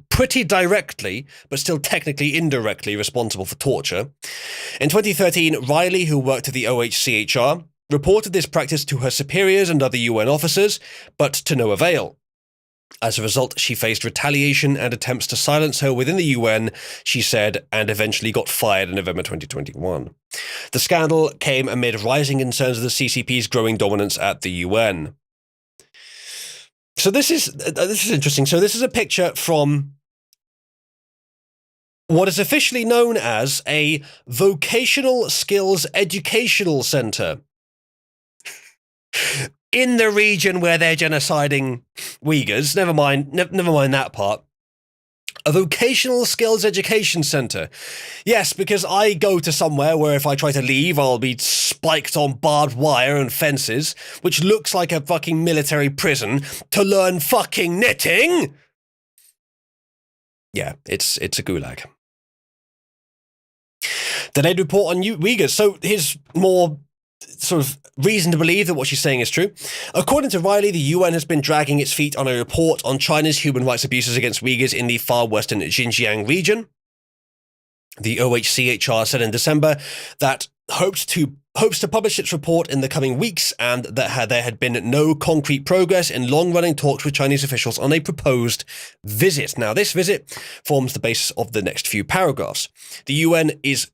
pretty directly, but still technically indirectly responsible for torture. In 2013, Riley, who worked at the OHCHR, reported this practice to her superiors and other UN officers, but to no avail. As a result, she faced retaliation and attempts to silence her within the UN, she said, and eventually got fired in November 2021. The scandal came amid rising concerns of the CCP's growing dominance at the UN. So this is interesting. So this is a picture from what is officially known as a vocational skills educational center in the region where they're genociding Uyghurs. Never mind that part. A vocational skills education center. Yes, because I go to somewhere where if I try to leave, I'll be spiked on barbed wire and fences, which looks like a fucking military prison, to learn fucking knitting. Yeah, it's a gulag. Delayed report on Uyghurs. So here's more sort of reason to believe that what she's saying is true. According to Riley, the UN has been dragging its feet on a report on China's human rights abuses against Uyghurs in the far western Xinjiang region. The OHCHR said in December that hopes to publish its report in the coming weeks, and that there had been no concrete progress in long-running talks with Chinese officials on a proposed visit. Now, this visit forms the basis of the next few paragraphs. The UN is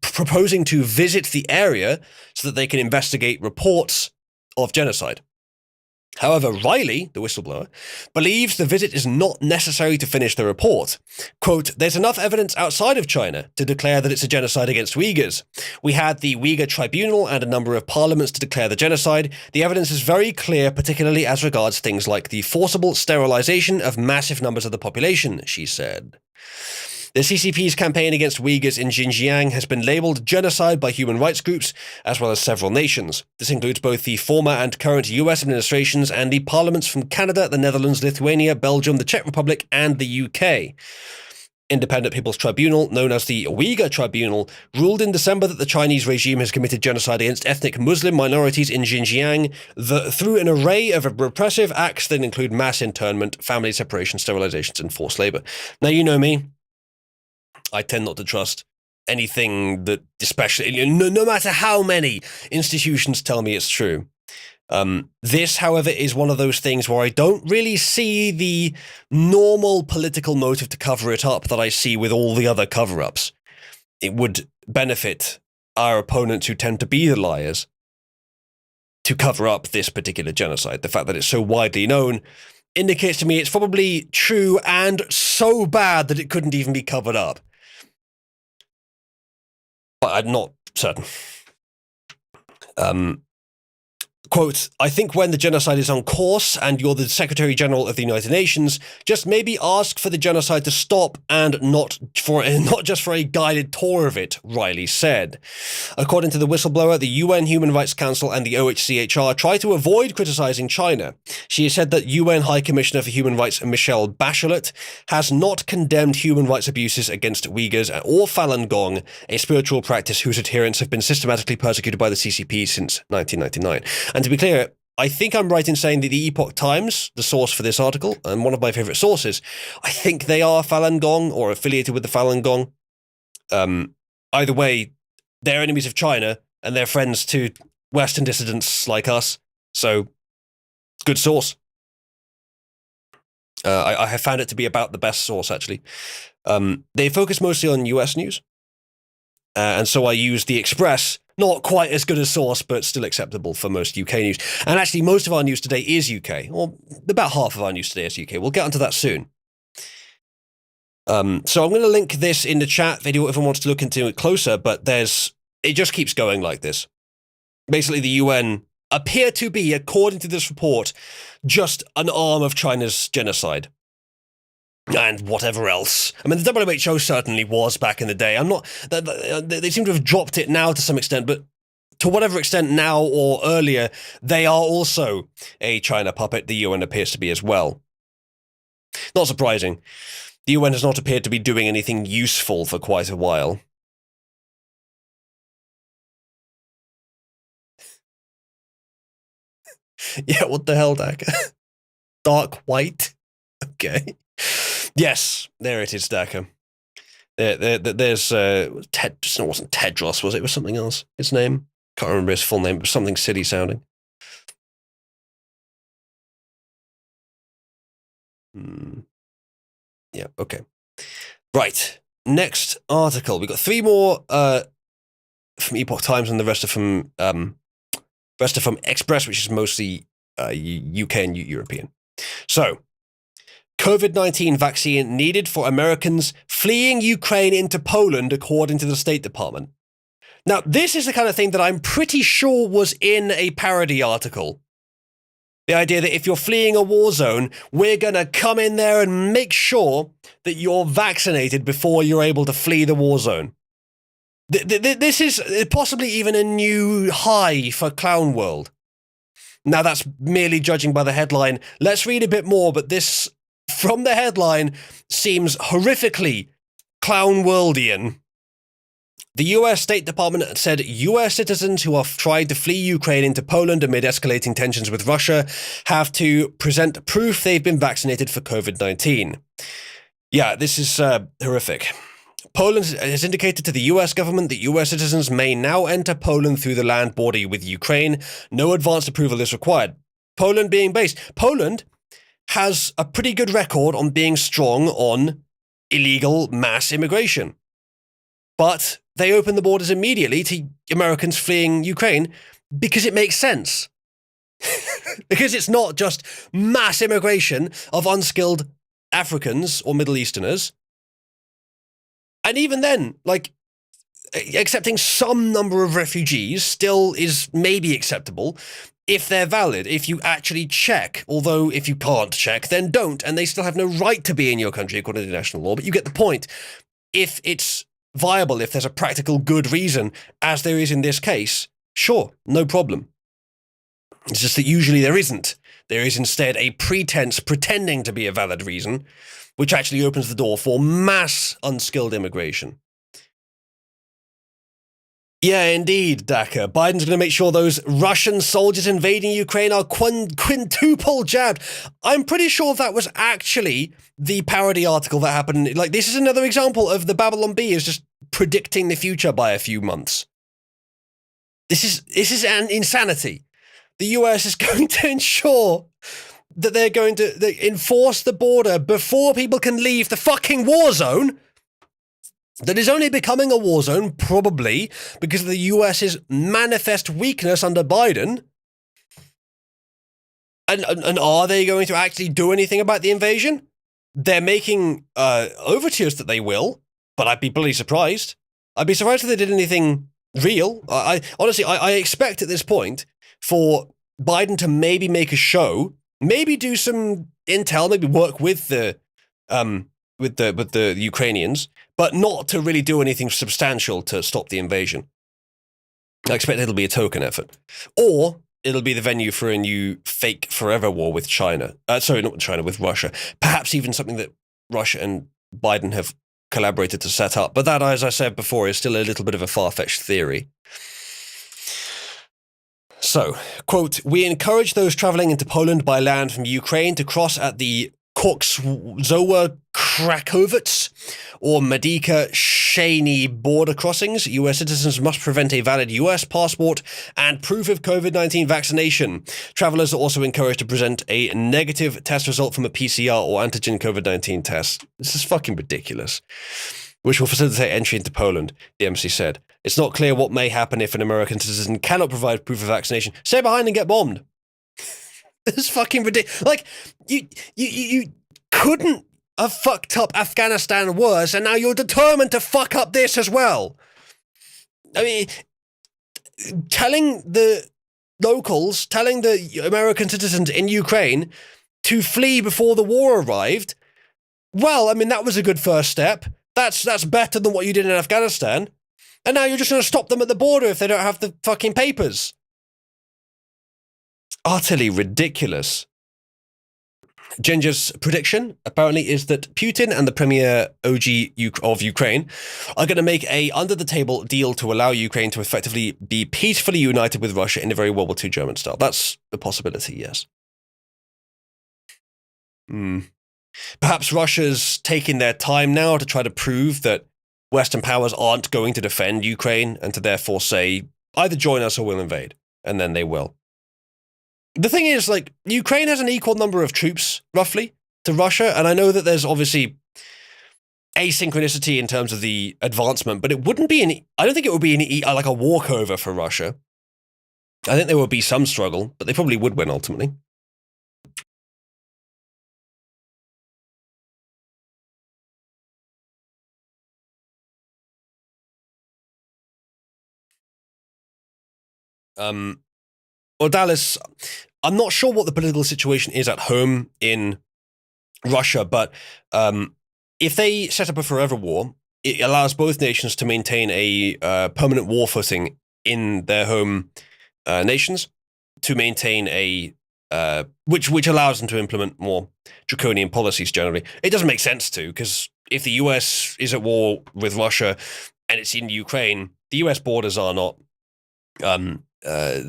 proposing to visit the area so that they can investigate reports of genocide. However, Riley, the whistleblower, believes the visit is not necessary to finish the report. Quote, there's enough evidence outside of China to declare that it's a genocide against Uyghurs. We had the Uyghur Tribunal and a number of parliaments to declare the genocide. The evidence is very clear, particularly as regards things like the forcible sterilization of massive numbers of the population, she said. The CCP's campaign against Uyghurs in Xinjiang has been labelled genocide by human rights groups, as well as several nations. This includes both the former and current US administrations and the parliaments from Canada, the Netherlands, Lithuania, Belgium, the Czech Republic, and the UK. Independent People's Tribunal, known as the Uyghur Tribunal, ruled in December that the Chinese regime has committed genocide against ethnic Muslim minorities in Xinjiang through an array of repressive acts that include mass internment, family separation, sterilizations, and forced labor. Now, you know me. I tend not to trust anything that, especially, no matter how many institutions tell me it's true. This, however, is one of those things where I don't really see the normal political motive to cover it up that I see with all the other cover-ups. It would benefit our opponents who tend to be the liars to cover up this particular genocide. The fact that it's so widely known indicates to me it's probably true and so bad that it couldn't even be covered up. But I'm not certain. Quote, I think when the genocide is on course and you're the Secretary General of the United Nations, just maybe ask for the genocide to stop and not just for a guided tour of it, Riley said. According to the whistleblower, the UN Human Rights Council and the OHCHR try to avoid criticizing China. She said that UN High Commissioner for Human Rights Michelle Bachelet has not condemned human rights abuses against Uyghurs or Falun Gong, a spiritual practice whose adherents have been systematically persecuted by the CCP since 1999. And to be clear, I think I'm right in saying that the Epoch Times, the source for this article, and one of my favourite sources, I think they are Falun Gong or affiliated with the Falun Gong. Either way, they're enemies of China and they're friends to Western dissidents like us. So, good source. I have found it to be about the best source, actually. They focus mostly on US news. And so I use the Express, not quite as good a source, but still acceptable for most UK news. And actually, most of our news today is UK, or about half of our news today is UK. We'll get onto that soon. So I'm going to link this in the chat if anyone wants to look into it closer, but it just keeps going like this. Basically, the UN appear to be, according to this report, just an arm of China's genocide. And whatever else. I mean, the WHO certainly was back in the day. They seem to have dropped it now to some extent, but to whatever extent now or earlier, they are also a China puppet. The UN appears to be as well. Not surprising. The UN has not appeared to be doing anything useful for quite a while. Yeah, what the hell, Daka? Dark white? Okay. Yes, there it is, Daka. There's Ted. It wasn't Tedros, was it? It was something else. His name, can't remember his full name. It was something silly sounding. Yeah. Okay. Right. Next article. We've got 3 more from Epoch Times, and the rest are from Express, which is mostly UK and European. So. COVID-19 vaccine needed for Americans fleeing Ukraine into Poland, according to the State Department. Now, this is the kind of thing that I'm pretty sure was in a parody article The idea that if you're fleeing a war zone, we're going to come in there and make sure that you're vaccinated before you're able to flee the war zone. This is possibly even a new high for Clown World. Now, that's merely judging by the headline. Let's read a bit more, but this, from the headline, seems horrifically Clown Worldian. The US State Department said US citizens who have tried to flee Ukraine into Poland amid escalating tensions with Russia have to present proof they've been vaccinated for COVID-19. Yeah, this is horrific. Poland has indicated to the US government that US citizens may now enter Poland through the land border with Ukraine. No advanced approval is required. Poland being based. Poland has a pretty good record on being strong on illegal mass immigration. But they open the borders immediately to Americans fleeing Ukraine because it makes sense. Because it's not just mass immigration of unskilled Africans or Middle Easterners. And even then, like, accepting some number of refugees still is maybe acceptable if they're valid, if you actually check. Although if you can't check, then don't, and they still have no right to be in your country according to international law. But you get the point. If it's viable, if there's a practical good reason, as there is in this case, sure, no problem. It's just that usually there isn't. There is instead a pretense pretending to be a valid reason, which actually opens the door for mass unskilled immigration. Yeah, indeed, Daka. Biden's going to make sure those Russian soldiers invading Ukraine are quintuple jabbed. I'm pretty sure that was actually the parody article that happened. Like, this is another example of the Babylon Bee is just predicting the future by a few months. This is an insanity. The US is going to ensure that they're going to enforce the border before people can leave the fucking war zone. That is only becoming a war zone, probably, because of the US's manifest weakness under Biden. And are they going to actually do anything about the invasion? They're making overtures that they will, but I'd be bloody surprised. I'd be surprised if they did anything real. Honestly, I expect at this point for Biden to maybe make a show, maybe do some intel, maybe work with the Ukrainians, but not to really do anything substantial to stop the invasion. I expect it'll be a token effort. Or it'll be the venue for a new fake forever war with China. Sorry, not with China, with Russia. Perhaps even something that Russia and Biden have collaborated to set up. But that, as I said before, is still a little bit of a far-fetched theory. So, quote, we encourage those traveling into Poland by land from Ukraine to cross at the Korczzowa Krakowicz or Medyka Szejny border crossings. US citizens must present a valid US passport and proof of COVID-19 vaccination. Travelers are also encouraged to present a negative test result from a PCR or antigen COVID-19 test. This is fucking ridiculous. Which will facilitate entry into Poland, the embassy said. It's not clear what may happen if an American citizen cannot provide proof of vaccination. Stay behind and get bombed. This is fucking ridiculous. Like, you couldn't have fucked up Afghanistan worse, and now you're determined to fuck up this as well. I mean, telling the locals, telling the American citizens in Ukraine to flee before the war arrived, well, I mean, that was a good first step. That's better than what you did in Afghanistan. And now you're just going to stop them at the border if they don't have the fucking papers. Utterly ridiculous. Ginger's prediction, apparently, is that Putin and the premier OG of Ukraine are going to make a under-the-table deal to allow Ukraine to effectively be peacefully united with Russia in a very World War II German style. That's a possibility, yes. Perhaps Russia's taking their time now to try to prove that Western powers aren't going to defend Ukraine and to therefore say, either join us or we'll invade. And then they will. The thing is, like, Ukraine has an equal number of troops, roughly, to Russia, and I know that there's obviously asynchronicity in terms of the advancement, but it wouldn't be I don't think it would be like a walkover for Russia. I think there would be some struggle, but they probably would win ultimately. Or Dallas, I'm not sure what the political situation is at home in Russia, but if they set up a forever war, it allows both nations to maintain a permanent war footing in their home nations, to maintain a which allows them to implement more draconian policies generally. It doesn't make sense to, because if the US is at war with Russia and it's in Ukraine, the US borders are not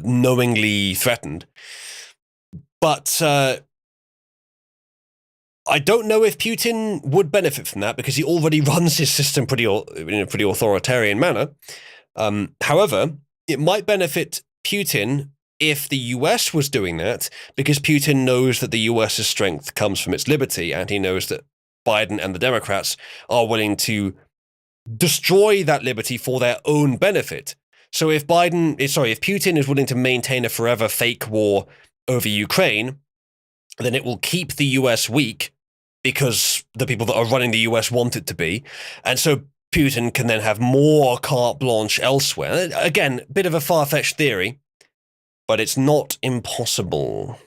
knowingly threatened. But I don't know if Putin would benefit from that, because he already runs his system in a pretty authoritarian manner. However, it might benefit Putin if the US was doing that, because Putin knows that the US's strength comes from its liberty, and he knows that Biden and the Democrats are willing to destroy that liberty for their own benefit. So if Putin is willing to maintain a forever fake war over Ukraine, then it will keep the US weak, because the people that are running the US want it to be. And so Putin can then have more carte blanche elsewhere. Again, a bit of a far-fetched theory, but it's not impossible.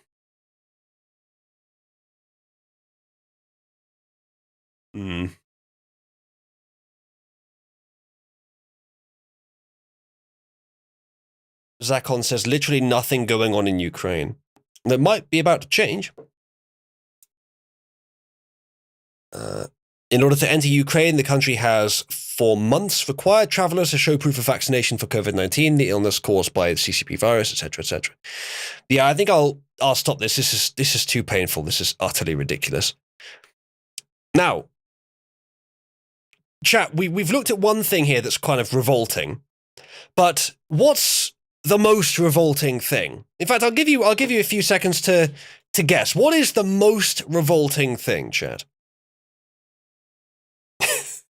Zakon says literally nothing going on in Ukraine. That might be about to change. In order to enter Ukraine, the country has 4 months required travelers to show proof of vaccination for COVID-19, the illness caused by the CCP virus, etc., etc. Yeah, I think I'll stop this. This is too painful. This is utterly ridiculous. Now, chat, we've looked at one thing here that's kind of revolting, but what's the most revolting thing? In fact, I'll give you a few seconds to guess. What is the most revolting thing, chat?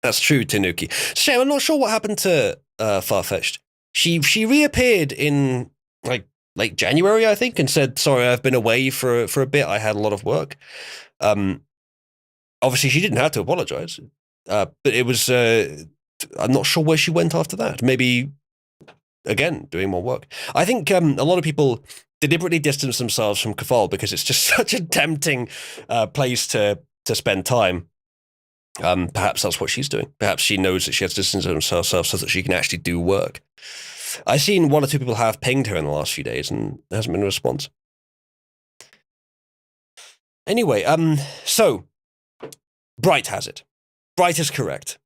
That's true, Tanuki. Shame, I'm not sure what happened to Farfetched. She reappeared in like late January, I think, and said, "Sorry, I've been away for a bit. I had a lot of work." Obviously, she didn't have to apologize, but it was. I'm not sure where she went after that. Maybe again doing more work. I think a lot of people deliberately distance themselves from Cabal because it's just such a tempting place to spend time. Perhaps that's what she's doing. Perhaps she knows that she has to distance herself so that she can actually do work. I've seen 1 or 2 people have pinged her in the last few days, and there hasn't been a response. Anyway, so Bright has it. Bright is correct.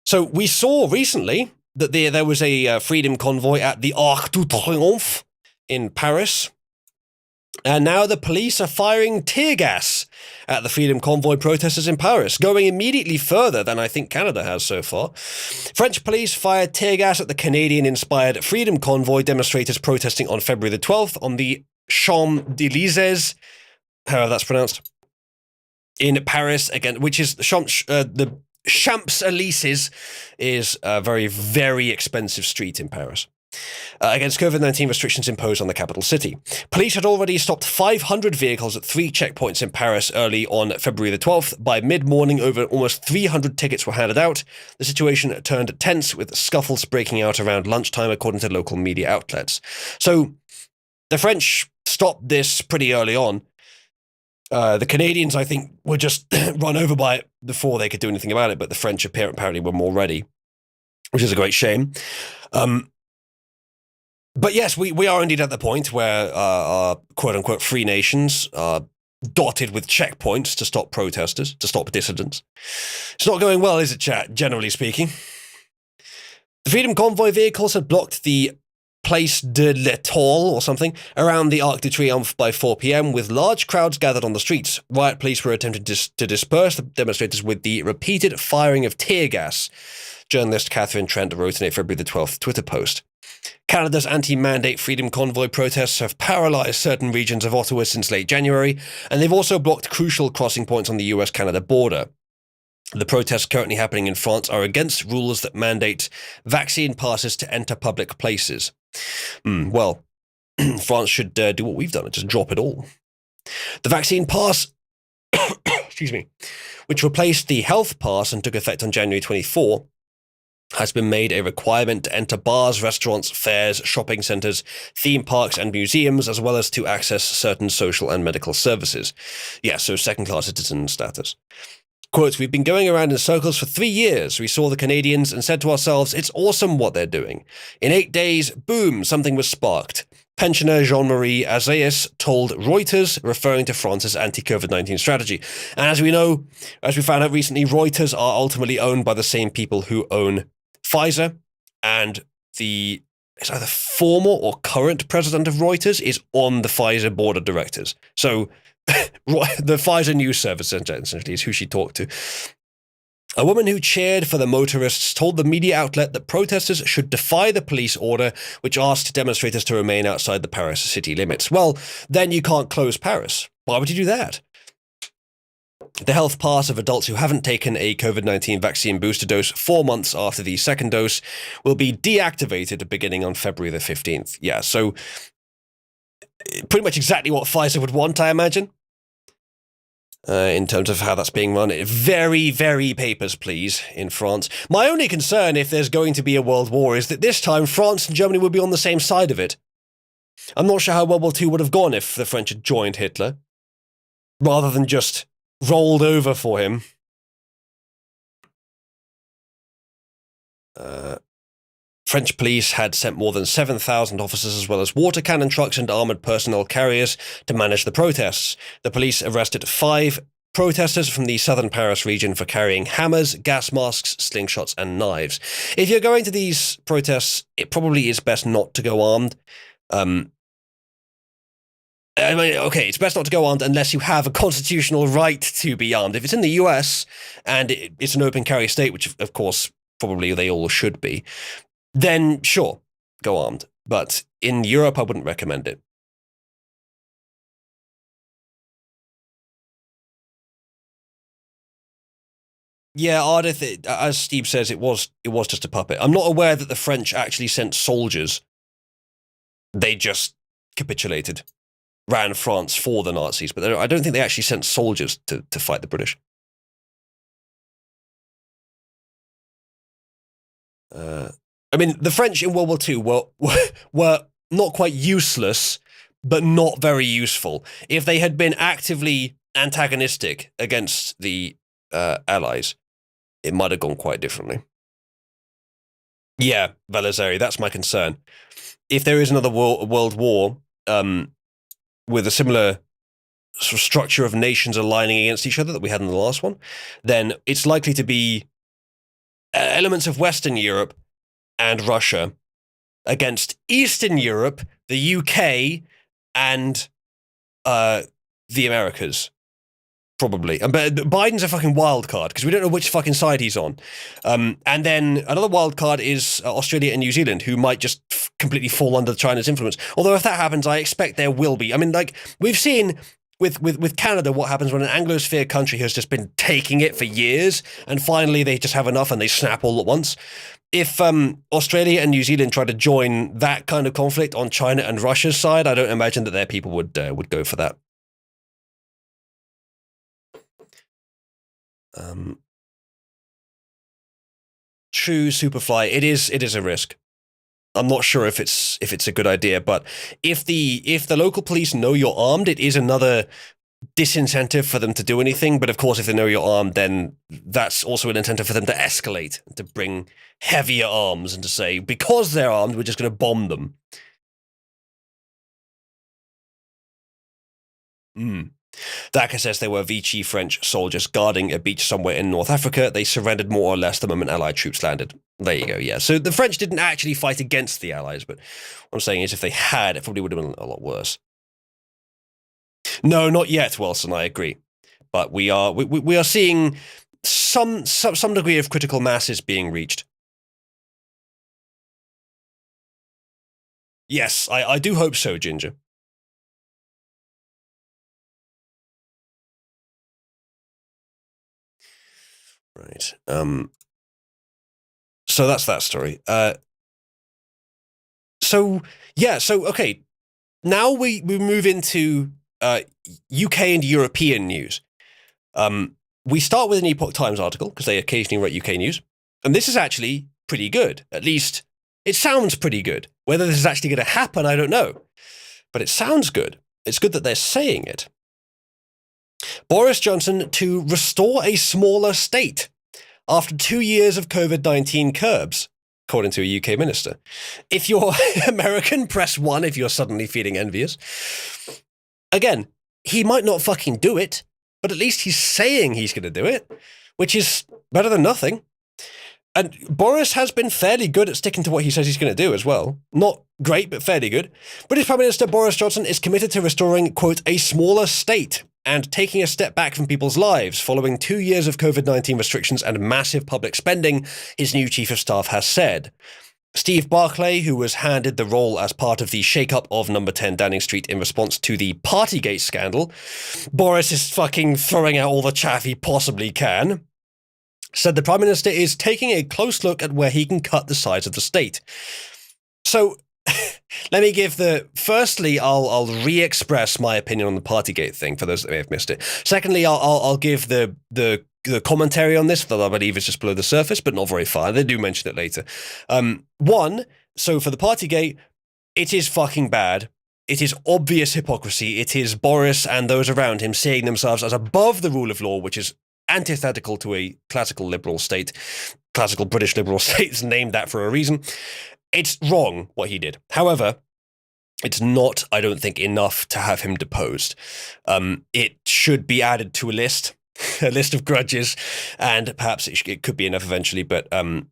So we saw recently that there was a freedom convoy at the Arc de Triomphe in Paris. And now the police are firing tear gas at the Freedom Convoy protesters in Paris, going immediately further than I think Canada has so far. French police fired tear gas at the Canadian-inspired Freedom Convoy demonstrators protesting on February the 12th on the Champs-Élysées, however that's pronounced, in Paris, again, which is the Champs-Élysées is a very, very expensive street in Paris. Against COVID-19 restrictions imposed on the capital city. Police had already stopped 500 vehicles at 3 checkpoints in Paris early on February the 12th. By mid-morning, over almost 300 tickets were handed out. The situation turned tense, with scuffles breaking out around lunchtime, according to local media outlets. So the French stopped this pretty early on. The Canadians, I think, were just run over by it before they could do anything about it, but the French apparently were more ready, which is a great shame. But yes, we are indeed at the point where our quote-unquote free nations are dotted with checkpoints to stop protesters, to stop dissidents. It's not going well, is it, chat, generally speaking? The Freedom Convoy vehicles had blocked the Place de l'Étoile or something around the Arc de Triomphe by 4 p.m. with large crowds gathered on the streets. Riot police were attempting to disperse the demonstrators with the repeated firing of tear gas, journalist Catherine Trent wrote in a February the 12th Twitter post. Canada's anti-mandate Freedom Convoy protests have paralysed certain regions of Ottawa since late January, and they've also blocked crucial crossing points on the US-Canada border. The protests currently happening in France are against rules that mandate vaccine passes to enter public places. Well, France should do what we've done and just drop it all. The vaccine pass, excuse me, which replaced the health pass and took effect on January 24, has been made a requirement to enter bars, restaurants, fairs, shopping centres, theme parks and museums, as well as to access certain social and medical services. Yeah, so second-class citizen status. Quote, we've been going around in circles for 3 years. We saw the Canadians and said to ourselves, it's awesome what they're doing. In 8 days, boom, something was sparked. Pensioner Jean-Marie Azéas told Reuters, referring to France's anti-COVID-19 strategy. And as we know, as we found out recently, Reuters are ultimately owned by the same people who own Pfizer, and it's either former or current president of Reuters is on the Pfizer board of directors. So the Pfizer news service essentially is who she talked to. A woman who cheered for the motorists told the media outlet that protesters should defy the police order, which asked demonstrators to remain outside the Paris city limits. Well, then you can't close Paris. Why would you do that? The health pass of adults who haven't taken a COVID-19 vaccine booster dose 4 months after the second dose will be deactivated beginning on February the 15th. Yeah, so pretty much exactly what Pfizer would want, I imagine, in terms of how that's being run. Very, very papers, please, in France. My only concern, if there's going to be a world war, is that this time France and Germany would be on the same side of it. I'm not sure how World War II would have gone if the French had joined Hitler, rather than just rolled over for him. French police had sent more than 7,000 officers as well as water cannon trucks and armoured personnel carriers to manage the protests. The police arrested 5 protesters from the southern Paris region for carrying hammers, gas masks, slingshots and knives. If you're going to these protests, it probably is best not to go armed. Okay, it's best not to go armed unless you have a constitutional right to be armed. If it's in the US and it's an open carry state, which of course probably they all should be, then sure, go armed. But in Europe, I wouldn't recommend it. Yeah, Ardith, as Steve says, it was just a puppet. I'm not aware that the French actually sent soldiers. They just capitulated, ran France for the Nazis, but I don't think they actually sent soldiers to fight the British. I mean, the French in World War II were not quite useless, but not very useful. If they had been actively antagonistic against the Allies, it might have gone quite differently. Yeah, Valazari, that's my concern. If there is another world war with a similar sort of structure of nations aligning against each other that we had in the last one, then it's likely to be elements of Western Europe and Russia against Eastern Europe, the UK, and the Americas, probably. But Biden's a fucking wild card because we don't know which fucking side he's on. And then another wild card is Australia and New Zealand, who might just completely fall under China's influence. Although if that happens, I expect there will be. I mean, like, we've seen with Canada what happens when an Anglosphere country has just been taking it for years, and finally they just have enough and they snap all at once. If Australia and New Zealand try to join that kind of conflict on China and Russia's side, I don't imagine that their people would go for that. True, Superfly. It is a risk. I'm not sure if it's a good idea, but if the local police know you're armed, it is another disincentive for them to do anything. But of course, if they know you're armed, then that's also an incentive for them to escalate, to bring heavier arms and to say, because they're armed, we're just going to bomb them. Daka says there were Vichy French soldiers guarding a beach somewhere in North Africa. They surrendered more or less the moment Allied troops landed. There you go, yeah. So the French didn't actually fight against the Allies, but what I'm saying is if they had, it probably would have been a lot worse. No, not yet, Wilson, I agree. But we are seeing some degree of critical masses being reached. Yes, I do hope so, Ginger. Right. So that's that story. Okay. Now we move into UK and European news. We start with an Epoch Times article because they occasionally write UK news, and this is actually pretty good. At least it sounds pretty good. Whether this is actually going to happen, I don't know. But it sounds good. It's good that they're saying it. Boris Johnson to restore a smaller state after 2 years of COVID-19 curbs, according to a UK minister. If you're American, press 1 if you're suddenly feeling envious. Again, he might not fucking do it, but at least he's saying he's going to do it, which is better than nothing. And Boris has been fairly good at sticking to what he says he's going to do as well. Not great, but fairly good. British Prime Minister Boris Johnson is committed to restoring, quote, a smaller state and taking a step back from people's lives following 2 years of COVID-19 restrictions and massive public spending, his new chief of staff has said. Steve Barclay, who was handed the role as part of the shake-up of number 10 Downing Street in response to the Partygate scandal, Boris is fucking throwing out all the chaff he possibly can, said the Prime Minister is taking a close look at where he can cut the size of the state. So, let me give firstly, I'll re-express my opinion on the Partygate thing for those that may have missed it. Secondly, I'll give the commentary on this that I believe is just below the surface, but not very far. They do mention it later. One, so for the Partygate, it is fucking bad. It is obvious hypocrisy. It is Boris and those around him seeing themselves as above the rule of law, which is antithetical to a classical liberal state. Classical British liberal states named that for a reason. It's wrong what he did. However, it's not, I don't think, enough to have him deposed. It should be added to a list of grudges, and perhaps it could be enough eventually. But I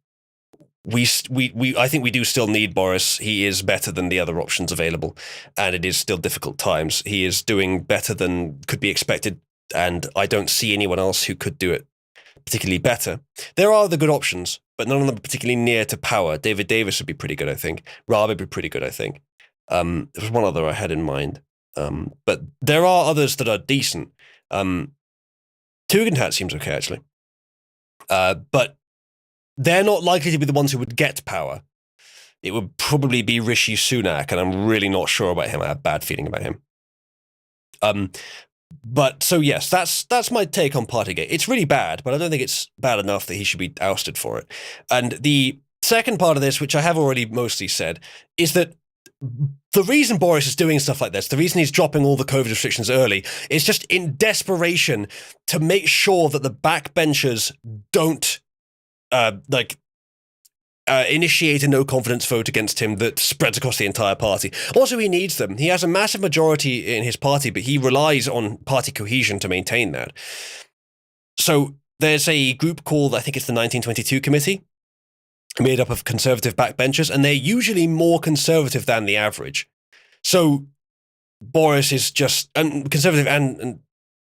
think we do still need Boris. He is better than the other options available, and it is still difficult times. He is doing better than could be expected, and I don't see anyone else who could do it particularly better. There are the good options, but none of them are particularly near to power. David Davis would be pretty good, I think. Raab would be pretty good, I think. There was one other I had in mind. But there are others that are decent. Tugendhat seems okay, actually. But they're not likely to be the ones who would get power. It would probably be Rishi Sunak, and I'm really not sure about him. I have a bad feeling about him. But so yes, that's my take on Partygate. It's really bad, but I don't think it's bad enough that he should be ousted for it. And the second part of this, which I have already mostly said, is that the reason Boris is doing stuff like this, the reason he's dropping all the COVID restrictions early, is just in desperation to make sure that the backbenchers don't initiate a no-confidence vote against him that spreads across the entire party. Also, he needs them. He has a massive majority in his party, but he relies on party cohesion to maintain that. So there's a group called, I think it's the 1922 Committee, made up of conservative backbenchers, and they're usually more conservative than the average. So Boris is just conservative and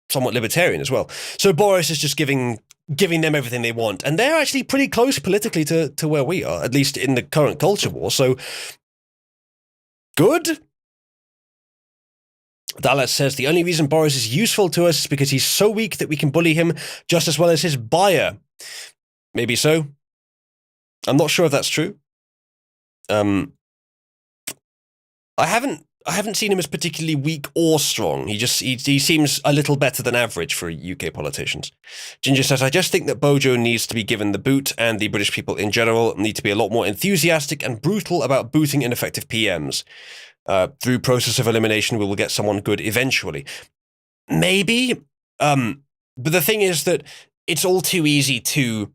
somewhat libertarian as well. So Boris is just giving them everything they want, and they're actually pretty close politically to where we are, at least in the current culture war. So good. Dallas says the only reason Boris is useful to us is because he's so weak that we can bully him just as well as his buyer. Maybe so. I'm not sure if that's true. I haven't seen him as particularly weak or strong. He seems a little better than average for UK politicians. Ginger says, I just think that Bojo needs to be given the boot, and the British people in general need to be a lot more enthusiastic and brutal about booting ineffective PMs. Through process of elimination, we will get someone good eventually. Maybe. But the thing is that it's all too easy to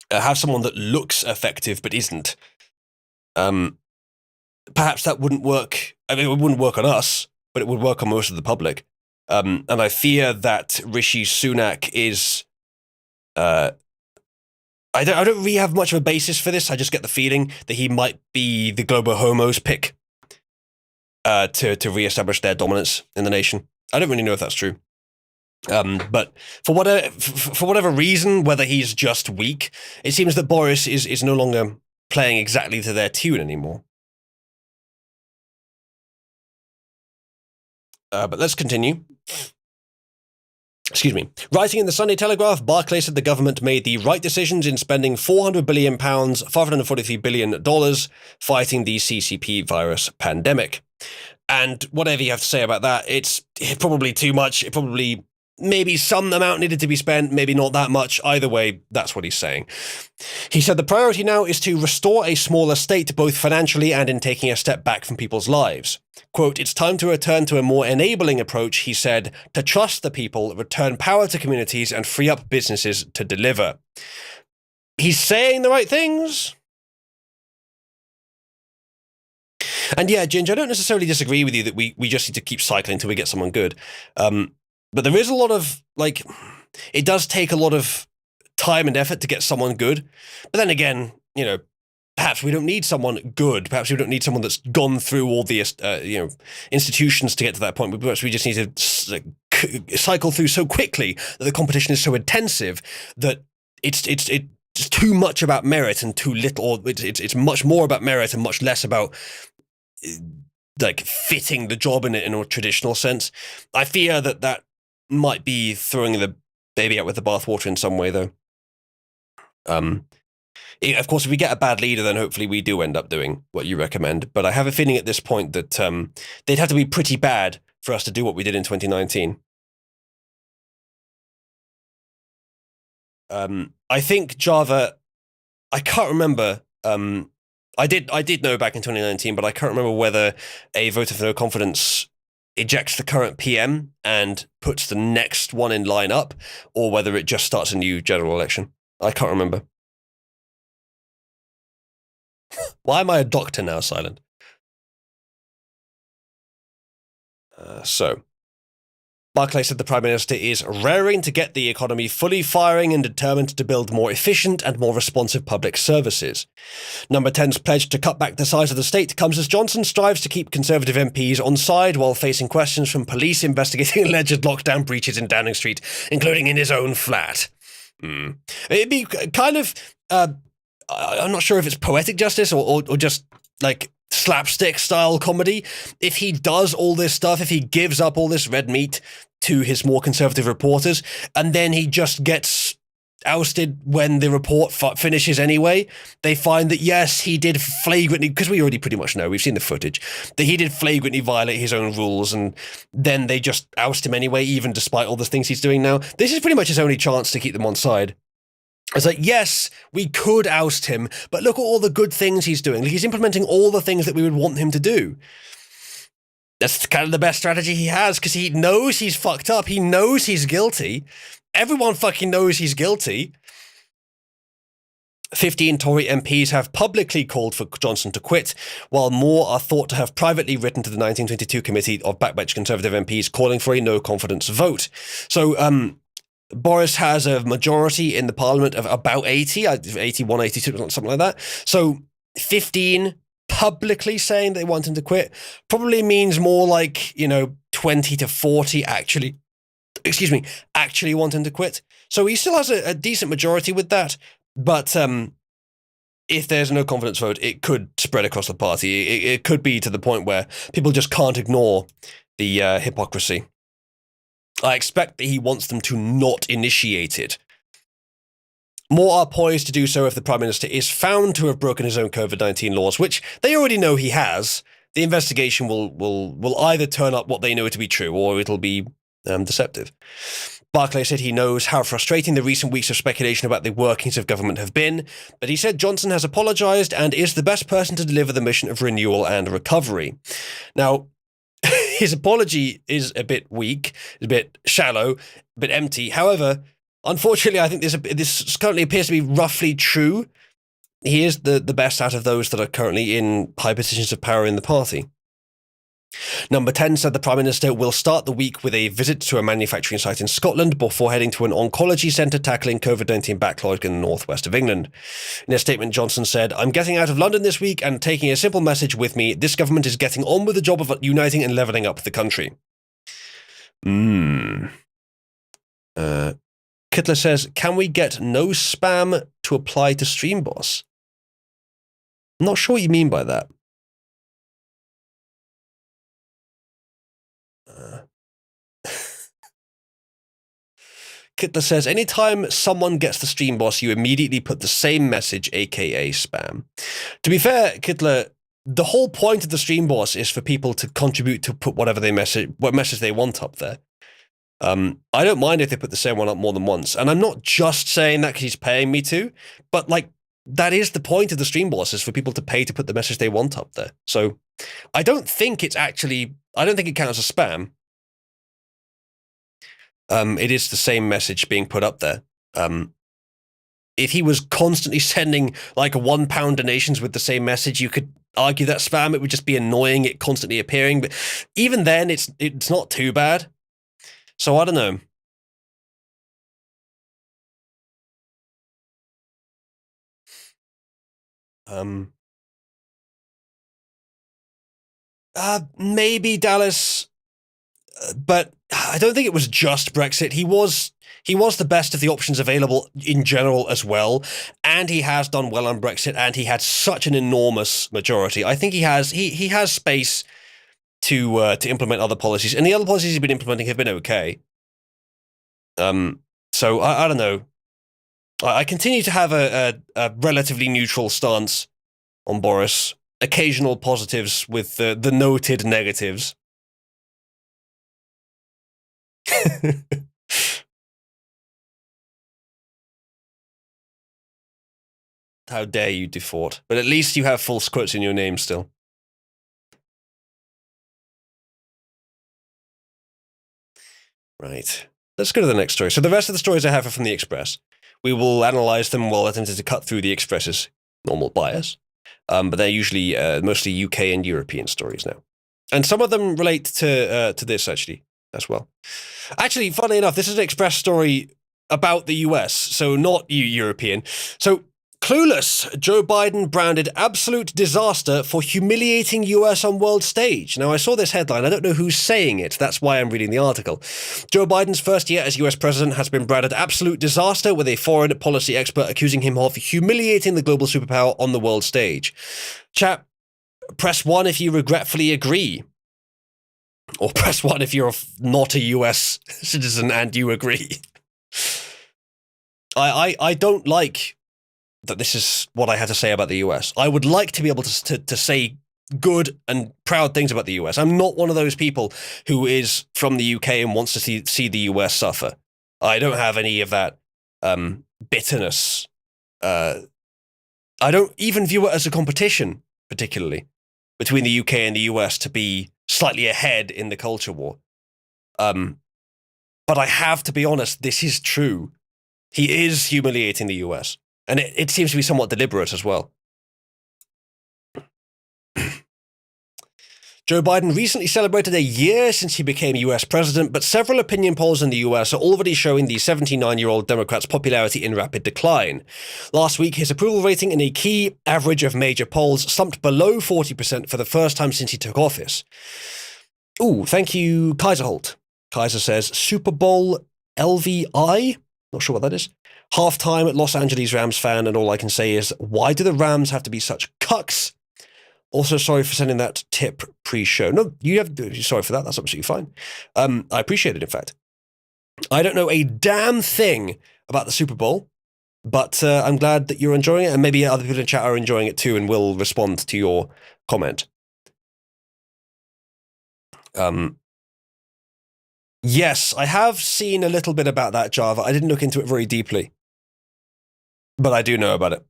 have someone that looks effective but isn't. Perhaps that wouldn't work. I mean, it wouldn't work on us, but it would work on most of the public. And I fear that Rishi Sunak is... I don't really have much of a basis for this. I just get the feeling that he might be the Global Homos pick to reestablish their dominance in the nation. I don't really know if that's true. But for whatever reason, whether he's just weak, it seems that Boris is no longer playing exactly to their tune anymore. But let's continue. Excuse me. Writing in the Sunday Telegraph, Barclay said the government made the right decisions in spending £400 billion, $543 billion, fighting the CCP virus pandemic. And whatever you have to say about that, it's probably too much. It probably maybe some amount needed to be spent, maybe not that much. Either way, that's what he's saying. He said the priority now is to restore a smaller state, both financially and in taking a step back from people's lives. Quote, it's time to return to a more enabling approach, he said, to trust the people, return power to communities, and free up businesses to deliver. He's saying the right things. And yeah, Ginger, I don't necessarily disagree with you that we just need to keep cycling until we get someone good. But there is a lot of, like, it does take a lot of time and effort to get someone good. But then again, you know, perhaps we don't need someone good. Perhaps we don't need someone that's gone through all the, institutions to get to that point. Perhaps we just need to cycle through so quickly that the competition is so intensive that it's too much about merit and too little, or it's much more about merit and much less about like fitting the job in a traditional sense. I fear that might be throwing the baby out with the bathwater in some way, though. Of course, if we get a bad leader, then hopefully we do end up doing what you recommend. But I have a feeling at this point that they'd have to be pretty bad for us to do what we did in 2019. I think Java, I can't remember. I did know back in 2019, but I can't remember whether a vote of no confidence ejects the current PM and puts the next one in line up, or whether it just starts a new general election. I can't remember. Why am I a doctor now, Silent? Barclay said the Prime Minister is raring to get the economy fully firing and determined to build more efficient and more responsive public services. Number 10's pledge to cut back the size of the state comes as Johnson strives to keep Conservative MPs on side while facing questions from police investigating alleged lockdown breaches in Downing Street, including in his own flat. It'd be kind of, I'm not sure if it's poetic justice or just like slapstick style comedy. If he does all this stuff, if he gives up all this red meat to his more conservative reporters, and then he just gets ousted when the report finishes anyway, they find that yes, he did flagrantly, because we already pretty much know, we've seen the footage, that he did flagrantly violate his own rules, and then they just oust him anyway, even despite all the things he's doing now. This is pretty much his only chance to keep them on side. It's like, yes, we could oust him, but look at all the good things he's doing. He's implementing all the things that we would want him to do. That's kind of the best strategy he has, because he knows he's fucked up. He knows he's guilty. Everyone fucking knows he's guilty. 15 Tory MPs have publicly called for Johnson to quit, while more are thought to have privately written to the 1922 committee of backbench Conservative MPs calling for a no-confidence vote. So, Boris has a majority in the parliament of about 81, 82, something like that. So 15 publicly saying they want him to quit probably means more like, 20 to 40 actually want him to quit. So he still has a decent majority with that. But if there's no confidence vote, it could spread across the party. It could be to the point where people just can't ignore the hypocrisy. I expect that he wants them to not initiate it. More are poised to do so if the Prime Minister is found to have broken his own COVID-19 laws, which they already know he has. The investigation will either turn up what they know to be true, or it'll be deceptive. Barclay said he knows how frustrating the recent weeks of speculation about the workings of government have been, but he said Johnson has apologised and is the best person to deliver the mission of renewal and recovery. Now, his apology is a bit weak, a bit shallow, a bit empty. However, unfortunately, I think this currently appears to be roughly true. He is the best out of those that are currently in high positions of power in the party. Number 10 said the Prime Minister will start the week with a visit to a manufacturing site in Scotland before heading to an oncology centre tackling COVID-19 backlog in the northwest of England. In a statement, Johnson said, "I'm getting out of London this week and taking a simple message with me. This government is getting on with the job of uniting and levelling up the country." Kittler says, "Can we get no spam to apply to StreamBoss?" I'm not sure what you mean by that. Kittler says, "Anytime someone gets the StreamBoss, you immediately put the same message, aka spam." To be fair, Kittler, the whole point of the StreamBoss is for people to contribute to put what message they want up there. I don't mind if they put the same one up more than once. And I'm not just saying that because he's paying me to, but like, that is the point of the stream boss, is for people to pay to put the message they want up there. So I don't think it counts as spam. It is the same message being put up there. If he was constantly sending like £1 donations with the same message, you could argue that spam. It would just be annoying, it constantly appearing. But even then, it's not too bad. So I don't know. Maybe Dallas, but I don't think it was just Brexit. He was the best of the options available in general as well, and he has done well on Brexit, and he had such an enormous majority. I think he has space to implement other policies, and the other policies he's been implementing have been okay. So I don't know. I continue to have a relatively neutral stance on Boris. Occasional positives with the noted negatives. How dare you, Defort? But at least you have false quotes in your name still. Right. Let's go to the next story. So the rest of the stories I have are from the Express. We will analyze them while attempting to cut through the Express's normal bias. But they're usually mostly UK and European stories now. And some of them relate to this, actually, as well. Actually, funnily enough, this is an Express story about the US, so not European. So, clueless, Joe Biden branded absolute disaster for humiliating US on world stage. Now, I saw this headline. I don't know who's saying it. That's why I'm reading the article. Joe Biden's first year as US president has been branded absolute disaster, with a foreign policy expert accusing him of humiliating the global superpower on the world stage. Chat, press 1 if you regretfully agree. Or press 1 if you're not a US citizen and you agree. I don't like that this is what I had to say about the US. I would like to be able to say good and proud things about the US. I'm not one of those people who is from the UK and wants to see the US suffer. I don't have any of that bitterness. I don't even view it as a competition, particularly, between the UK and the US to be slightly ahead in the culture war. But I have to be honest, this is true. He is humiliating the US. And it seems to be somewhat deliberate as well. Joe Biden recently celebrated a year since he became US president, but several opinion polls in the US are already showing the 79-year-old Democrat's popularity in rapid decline. Last week, his approval rating in a key average of major polls slumped below 40% for the first time since he took office. Ooh, thank you, Kaiser Holt. Kaiser says, Super Bowl LVI? Not sure what that is. Halftime Los Angeles Rams fan, and all I can say is, why do the Rams have to be such cucks? Also, sorry for sending that tip pre-show. No, sorry for that. That's absolutely fine. I appreciate it, in fact. I don't know a damn thing about the Super Bowl, but I'm glad that you're enjoying it, and maybe other people in chat are enjoying it too and will respond to your comment. Yes, I have seen a little bit about that, Java. I didn't look into it very deeply, but I do know about it.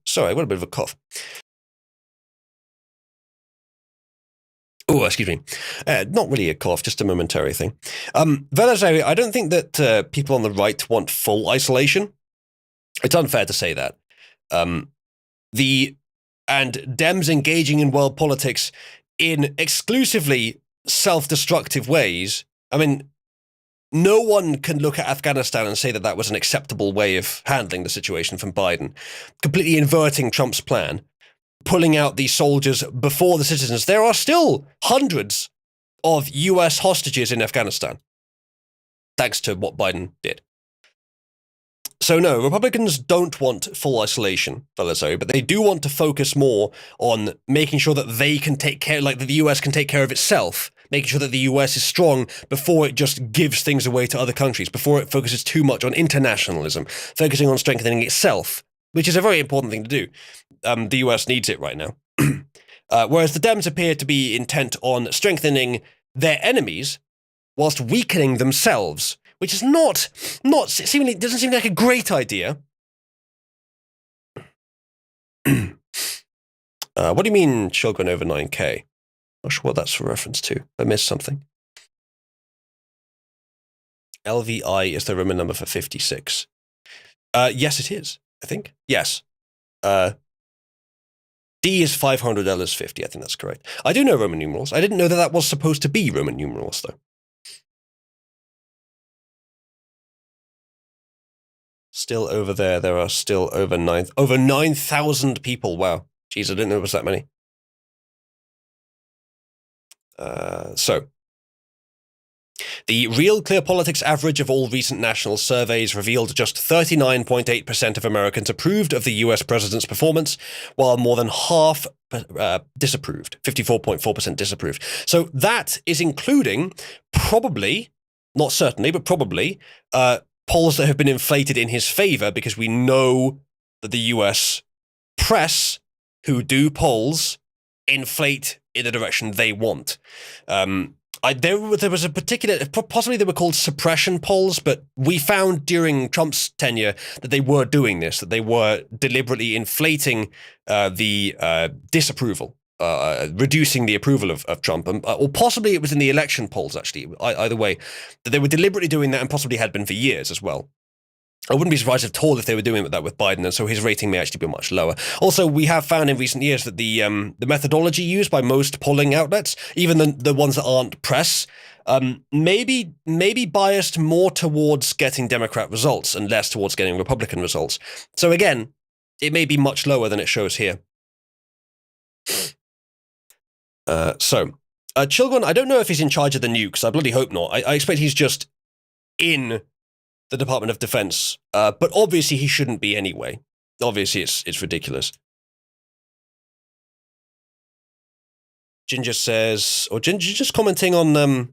Sorry, I got a bit of a cough. Oh, excuse me. Not really a cough, just a momentary thing. Velazari, I don't think that people on the right want full isolation. It's unfair to say that. And Dems engaging in world politics in exclusively self-destructive ways. I mean, no one can look at Afghanistan and say that that was an acceptable way of handling the situation from Biden. Completely inverting Trump's plan, pulling out the soldiers before the citizens. There are still hundreds of US hostages in Afghanistan, thanks to what Biden did. So no, Republicans don't want full isolation, Velazzo, but they do want to focus more on making sure that they can take care, like that the US can take care of itself, making sure that the US is strong before it just gives things away to other countries, before it focuses too much on internationalism, focusing on strengthening itself, which is a very important thing to do. The US needs it right now. whereas the Dems appear to be intent on strengthening their enemies whilst weakening themselves, which is not seemingly doesn't seem like a great idea. What do you mean children over 9K? Not sure what that's a reference to. I missed something. LVI is the Roman number for 56. Yes, it is, I think. Yes. D is 500, L is 50. I think that's correct. I do know Roman numerals. I didn't know that that was supposed to be Roman numerals, though. Still over there are still over 9,000 people. Wow. Jeez, I didn't know it was that many. So, the Real Clear Politics average of all recent national surveys revealed just 39.8% of Americans approved of the US president's performance, while more than half disapproved, 54.4% disapproved. So that is including probably, not certainly, but probably, polls that have been inflated in his favor, because we know that the US press, who do polls, inflate in the direction they want. There was a particular, possibly they were called suppression polls, but we found during Trump's tenure that they were doing this, that they were deliberately inflating the disapproval, reducing the approval of Trump, or possibly it was in the election polls, actually, either way, that they were deliberately doing that and possibly had been for years as well. I wouldn't be surprised at all if they were doing that with Biden, and so his rating may actually be much lower. Also, we have found in recent years that the methodology used by most polling outlets, even the ones that aren't press, maybe biased more towards getting Democrat results and less towards getting Republican results. So again, it may be much lower than it shows here. Chilgon, I don't know if he's in charge of the nukes. I bloody hope not. I expect he's just in the Department of Defense, but obviously he shouldn't be anyway. Obviously it's ridiculous. Ginger says, or Ginger just commenting on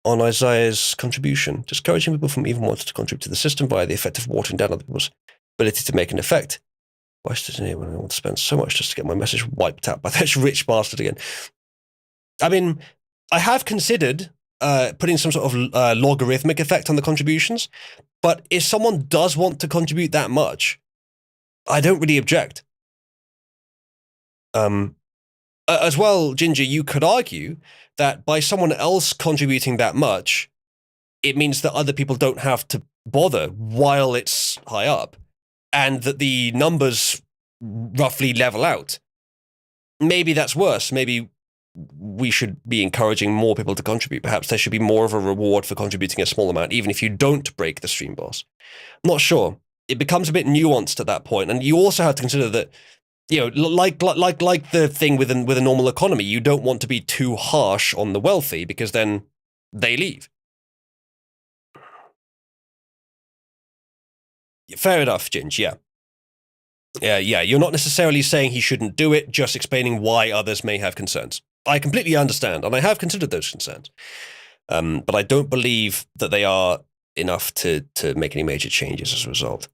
Isaiah's contribution, discouraging people from even wanting to contribute to the system via the effect of watering down other people's ability to make an effect. Why does anyone want to spend so much just to get my message wiped out by that rich bastard again? I mean, I have considered putting some sort of logarithmic effect on the contributions, but if someone does want to contribute that much, I don't really object. As well, Ginger, you could argue that by someone else contributing that much, it means that other people don't have to bother while it's high up, and that the numbers roughly level out. Maybe that's worse. Maybe we should be encouraging more people to contribute. Perhaps there should be more of a reward for contributing a small amount, even if you don't break the stream boss. I'm not sure. It becomes a bit nuanced at that point, and you also have to consider that, you know, like the thing with a normal economy, you don't want to be too harsh on the wealthy because then they leave. Fair enough, Ginge. Yeah. You're not necessarily saying he shouldn't do it, just explaining why others may have concerns. I completely understand, and I have considered those concerns. But I don't believe that they are enough to make any major changes as a result.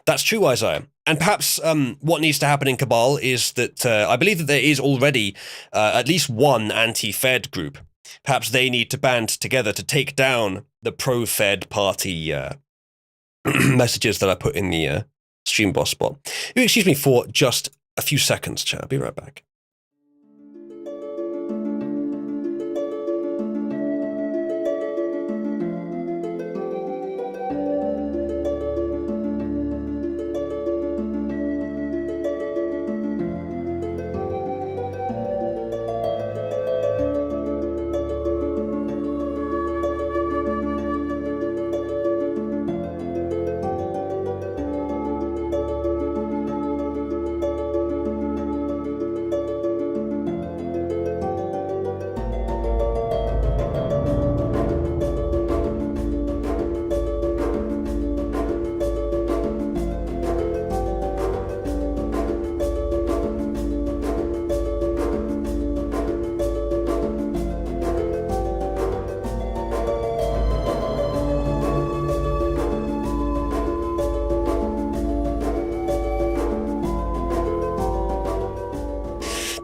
That's true, Isaiah. And perhaps what needs to happen in Cabal is that I believe that there is already at least one anti-Fed group. Perhaps they need to band together to take down the pro-Fed party messages that I put in the stream boss spot. Excuse me for just a few seconds, chat. I'll be right back.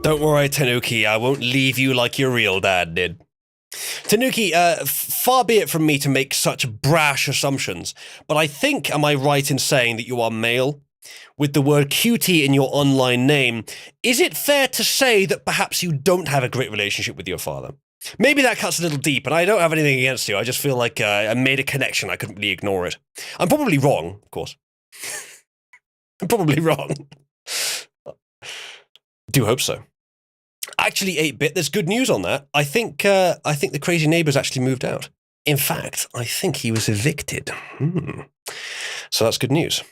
Don't worry, Tanuki, I won't leave you like your real dad did. Tanuki, far be it from me to make such brash assumptions, but I think, am I right in saying that you are male? With the word cutie in your online name, is it fair to say that perhaps you don't have a great relationship with your father? Maybe that cuts a little deep, and I don't have anything against you. I just feel like I made a connection. I couldn't really ignore it. I'm probably wrong, of course. I'm probably wrong. Do hope so. Actually, 8-bit, there's good news on that. I think the crazy neighbor's actually moved out. In fact, I think he was evicted. So that's good news.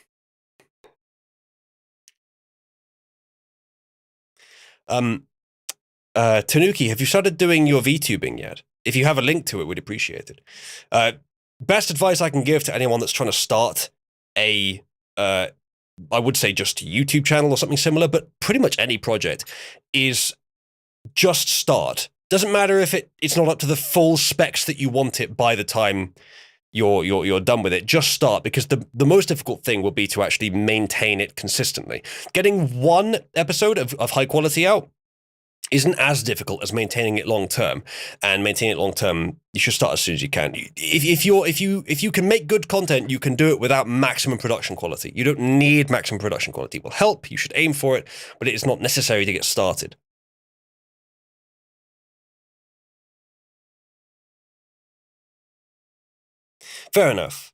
Tanuki, have you started doing your VTubing yet? If you have a link to it, we'd appreciate it. Best advice I can give to anyone that's trying to start a, I would say just a YouTube channel or something similar, but pretty much any project, is just start. Doesn't matter if it's not up to the full specs that you want it by the time you're done with it. Just start, because the most difficult thing will be to actually maintain it consistently. Getting one episode of high quality out isn't as difficult as maintaining it long term. And maintaining it long term, you should start as soon as you can. If you can make good content, you can do it without maximum production quality. You don't need maximum production quality. It will help. You should aim for it, but it is not necessary to get started. Fair enough,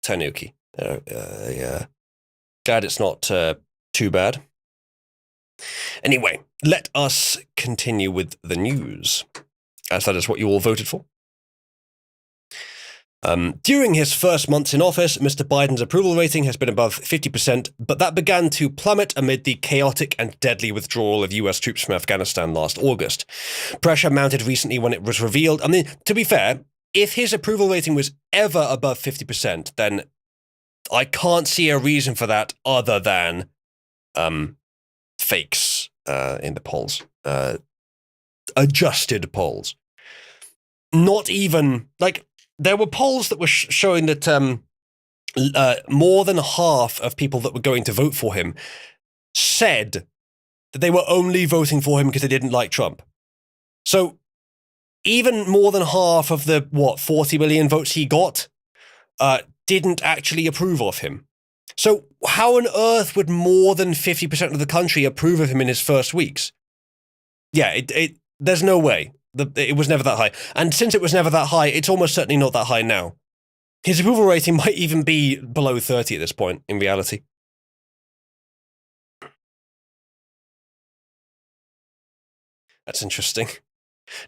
Tanuki. Yeah. Glad it's not too bad. Anyway, let us continue with the news, as that is what you all voted for. During his first months in office, Mr. Biden's approval rating has been above 50%, but that began to plummet amid the chaotic and deadly withdrawal of US troops from Afghanistan last August. Pressure mounted recently when it was revealed. I mean, to be fair, if his approval rating was ever above 50%, then I can't see a reason for that other than fakes in the polls. Adjusted polls. Not even, like, there were polls that were showing that more than half of people that were going to vote for him said that they were only voting for him because they didn't like Trump. So even more than half of the, 40 million votes he got didn't actually approve of him. So how on earth would more than 50% of the country approve of him in his first weeks? Yeah, there's no way. It was never that high. And since it was never that high, it's almost certainly not that high now. His approval rating might even be below 30 at this point, in reality. That's interesting.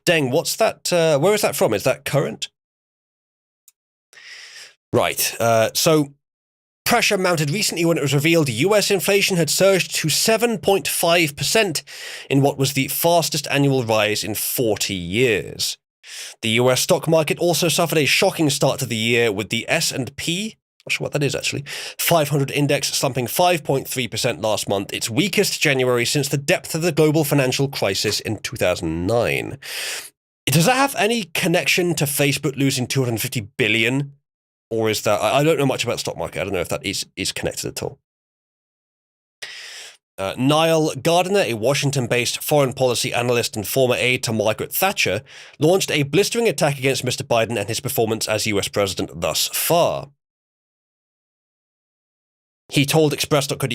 Deng, what's that? Where is that from? Is that current? Right. So pressure mounted recently when it was revealed US inflation had surged to 7.5% in what was the fastest annual rise in 40 years. The US stock market also suffered a shocking start to the year, with the S&P, not sure what that is actually, 500 index slumping 5.3% last month, its weakest January since the depth of the global financial crisis in 2009. Does that have any connection to Facebook losing 250 billion? Or is that, I don't know much about the stock market. I don't know if that is connected at all. Niall Gardiner, a Washington-based foreign policy analyst and former aide to Margaret Thatcher, launched a blistering attack against Mr. Biden and his performance as US president thus far. He told Express.co.uk,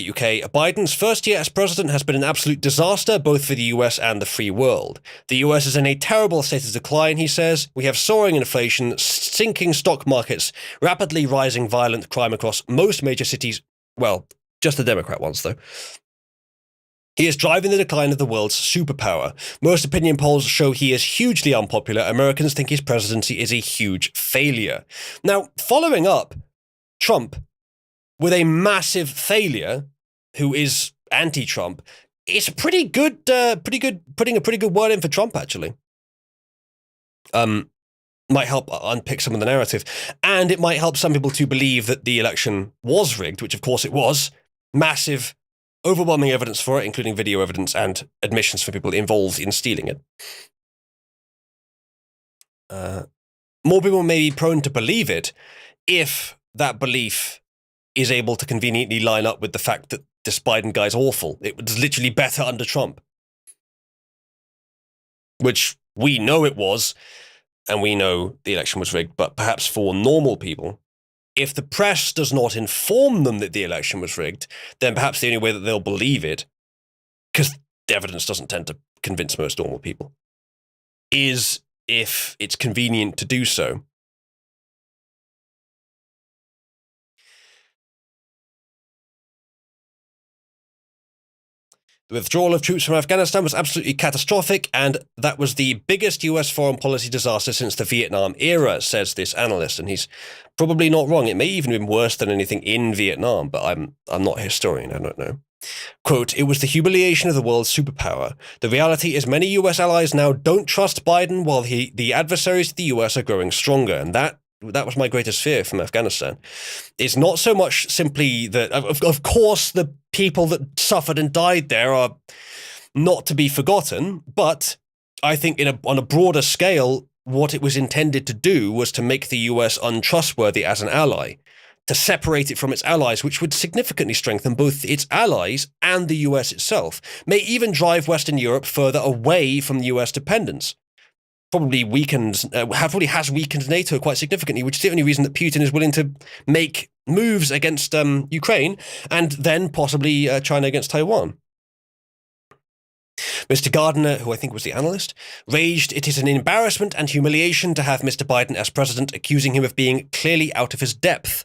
Biden's first year as president has been an absolute disaster, both for the US and the free world. The US is in a terrible state of decline, he says. We have soaring inflation, sinking stock markets, rapidly rising violent crime across most major cities. Well, just the Democrat ones, though. He is driving the decline of the world's superpower. Most opinion polls show he is hugely unpopular. Americans think his presidency is a huge failure. Now, following up, Trump, with a massive failure, who is anti-Trump, it's pretty good, putting a pretty good word in for Trump, actually. Might help unpick some of the narrative. And it might help some people to believe that the election was rigged, which of course it was. Massive, overwhelming evidence for it, including video evidence and admissions for people involved in stealing it. More people may be prone to believe it if that belief is able to conveniently line up with the fact that this Biden guy's awful. It was literally better under Trump. which we know it was, and we know the election was rigged, but perhaps for normal people, if the press does not inform them that the election was rigged, then perhaps the only way that they'll believe it, because the evidence doesn't tend to convince most normal people, is if it's convenient to do so. The withdrawal of troops from Afghanistan was absolutely catastrophic, and that was the biggest US foreign policy disaster since the Vietnam era, says this analyst, and he's probably not wrong. It may even have been worse than anything in Vietnam, but I'm not a historian, I don't know. Quote, "It was the humiliation of the world's superpower. The reality is many US allies now don't trust Biden, while the adversaries of the US are growing stronger," and that was my greatest fear from Afghanistan. It's not so much simply that, of course, the people that suffered and died there are not to be forgotten, but I think on a broader scale, what it was intended to do was to make the US untrustworthy as an ally, to separate it from its allies, which would significantly strengthen both its allies and the US itself, may even drive Western Europe further away from US dependence. Probably has weakened NATO quite significantly, which is the only reason that Putin is willing to make moves against Ukraine and then possibly China against Taiwan. Mr. Gardner, who I think was the analyst, raged, "It is an embarrassment and humiliation to have Mr. Biden as president," accusing him of being clearly out of his depth.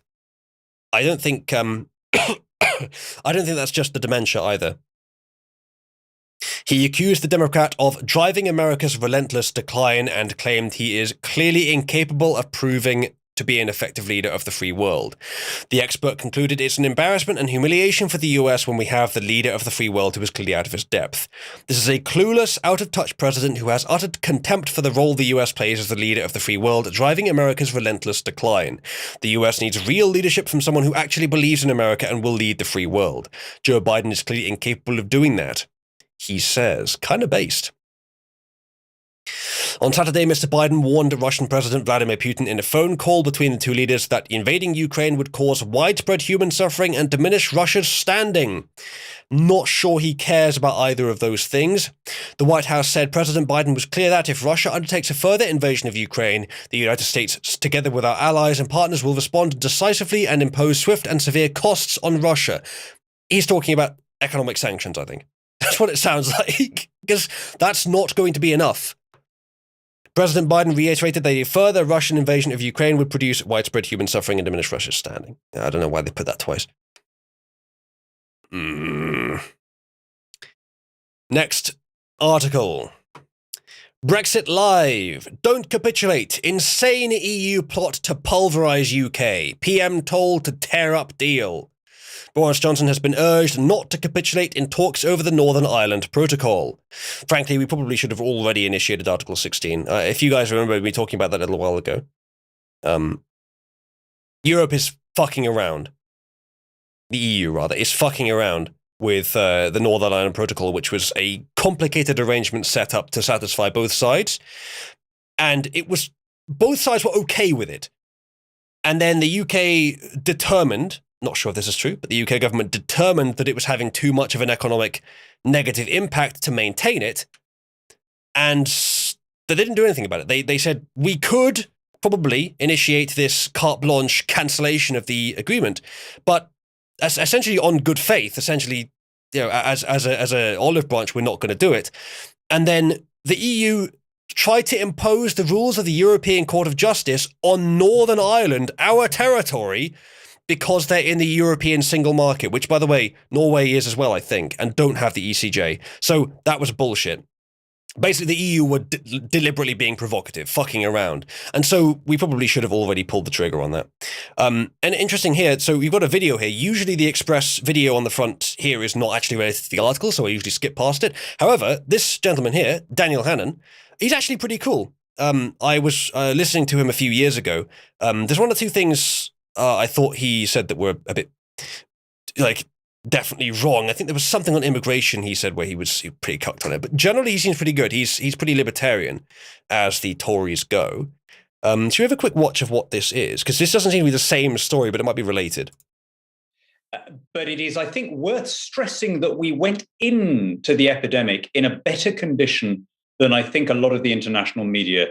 I don't think that's just the dementia either. He accused the Democrat of driving America's relentless decline and claimed he is clearly incapable of proving to be an effective leader of the free world. The expert concluded, "It's an embarrassment and humiliation for the US when we have the leader of the free world who is clearly out of his depth. This is a clueless, out-of-touch president who has uttered contempt for the role the US plays as the leader of the free world, driving America's relentless decline. The US needs real leadership from someone who actually believes in America and will lead the free world. Joe Biden is clearly incapable of doing that," he says. Kind of based. On Saturday, Mr. Biden warned Russian President Vladimir Putin in a phone call between the two leaders that invading Ukraine would cause widespread human suffering and diminish Russia's standing. Not sure he cares about either of those things. The White House said President Biden was clear that if Russia undertakes a further invasion of Ukraine, the United States, together with our allies and partners, will respond decisively and impose swift and severe costs on Russia. He's talking about economic sanctions, I think. That's what it sounds like, because that's not going to be enough. President Biden reiterated that a further Russian invasion of Ukraine would produce widespread human suffering and diminish Russia's standing. I don't know why they put that twice. Next article. Brexit Live. Don't capitulate. Insane EU plot to pulverize UK. PM told to tear up deal. Boris Johnson has been urged not to capitulate in talks over the Northern Ireland Protocol. Frankly, we probably should have already initiated Article 16. If you guys remember me talking about that a little while ago, Europe is fucking around. The EU, rather, is fucking around with the Northern Ireland Protocol, which was a complicated arrangement set up to satisfy both sides. And both sides were okay with it. And then the UK determined, not sure if this is true, but the UK government determined that it was having too much of an economic negative impact to maintain it, and they didn't do anything about it. They said, we could probably initiate this carte blanche cancellation of the agreement, but essentially on good faith, essentially, as a olive branch, we're not going to do it. And then the EU tried to impose the rules of the European Court of Justice on Northern Ireland, our territory, because they're in the European single market, which, by the way, Norway is as well, I think, and don't have the ECJ. So that was bullshit. Basically, the EU were deliberately being provocative, fucking around. And so we probably should have already pulled the trigger on that. And interesting here, so we've got a video here. Usually the Express video on the front here is not actually related to the article, so I usually skip past it. However, this gentleman here, Daniel Hannan, he's actually pretty cool. I was listening to him a few years ago. There's one or two things I thought he said that were a bit, definitely wrong. I think there was something on immigration he said where he was pretty cucked on it. But generally, he seems pretty good. He's pretty libertarian, as the Tories go. Should we have a quick watch of what this is? Because this doesn't seem to be the same story, but it might be related. But it is, I think, worth stressing that we went into the epidemic in a better condition than I think a lot of the international media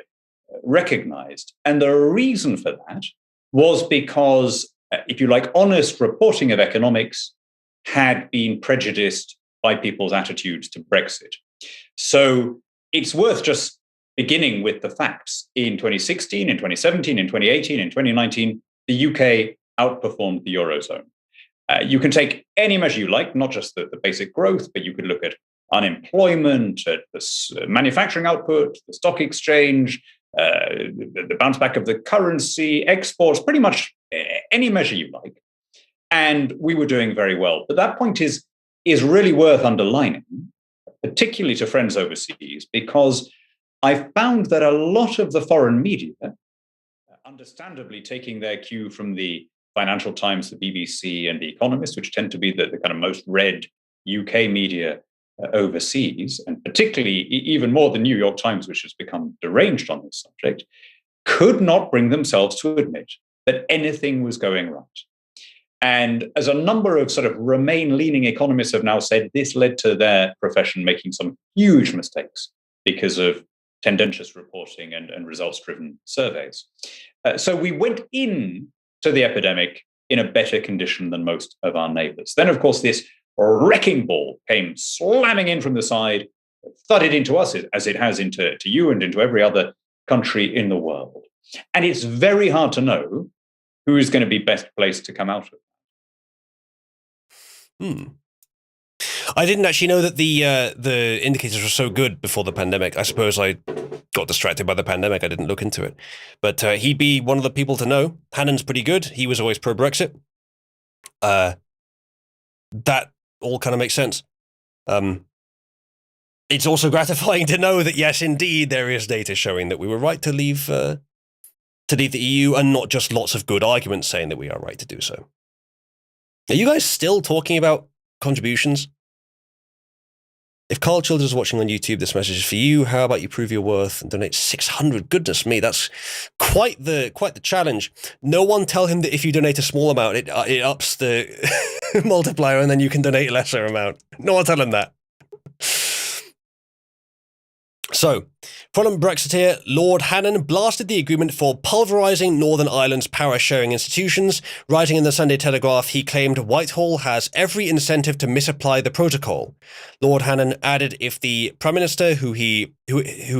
recognized. And the reason for that was because, if you like, honest reporting of economics had been prejudiced by people's attitudes to Brexit. So it's worth just beginning with the facts. In 2016, in 2017, in 2018, in 2019, the UK outperformed the Eurozone. You can take any measure you like, not just the basic growth, but you could look at unemployment, at the manufacturing output, the stock exchange, the bounce back of the currency, exports, pretty much any measure you like. And we were doing very well. But that point is really worth underlining, particularly to friends overseas, because I found that a lot of the foreign media, understandably taking their cue from the Financial Times, the BBC, and The Economist, which tend to be the kind of most read UK media overseas, and particularly even more the New York Times, which has become deranged on this subject, could not bring themselves to admit that anything was going right. And as a number of sort of Remain-leaning economists have now said, this led to their profession making some huge mistakes because of tendentious reporting and results-driven surveys. So we went in to the epidemic in a better condition than most of our neighbors. Then, of course, this wrecking ball came slamming in from the side, thudded into us as it has into you and into every other country in the world. And it's very hard to know who is going to be best placed to come out of it. I didn't actually know that the indicators were so good before the pandemic. I suppose I got distracted by the pandemic. I didn't look into it. But he'd be one of the people to know. Hannon's pretty good. He was always pro-Brexit. That all kind of makes sense. It's also gratifying to know that, yes, indeed, there is data showing that we were right to leave the EU, and not just lots of good arguments saying that we are right to do so. Are you guys still talking about contributions? If Carl Childers is watching on YouTube, this message is for you. How about you prove your worth and donate 600? Goodness me, that's quite the challenge. No one tell him that if you donate a small amount, it ups the multiplier, and then you can donate a lesser amount. No one tell him that. So, from Brexiteer, Lord Hannon blasted the agreement for pulverising Northern Ireland's power-sharing institutions. Writing in the Sunday Telegraph, he claimed Whitehall has every incentive to misapply the protocol. Lord Hannon added if the Prime Minister, who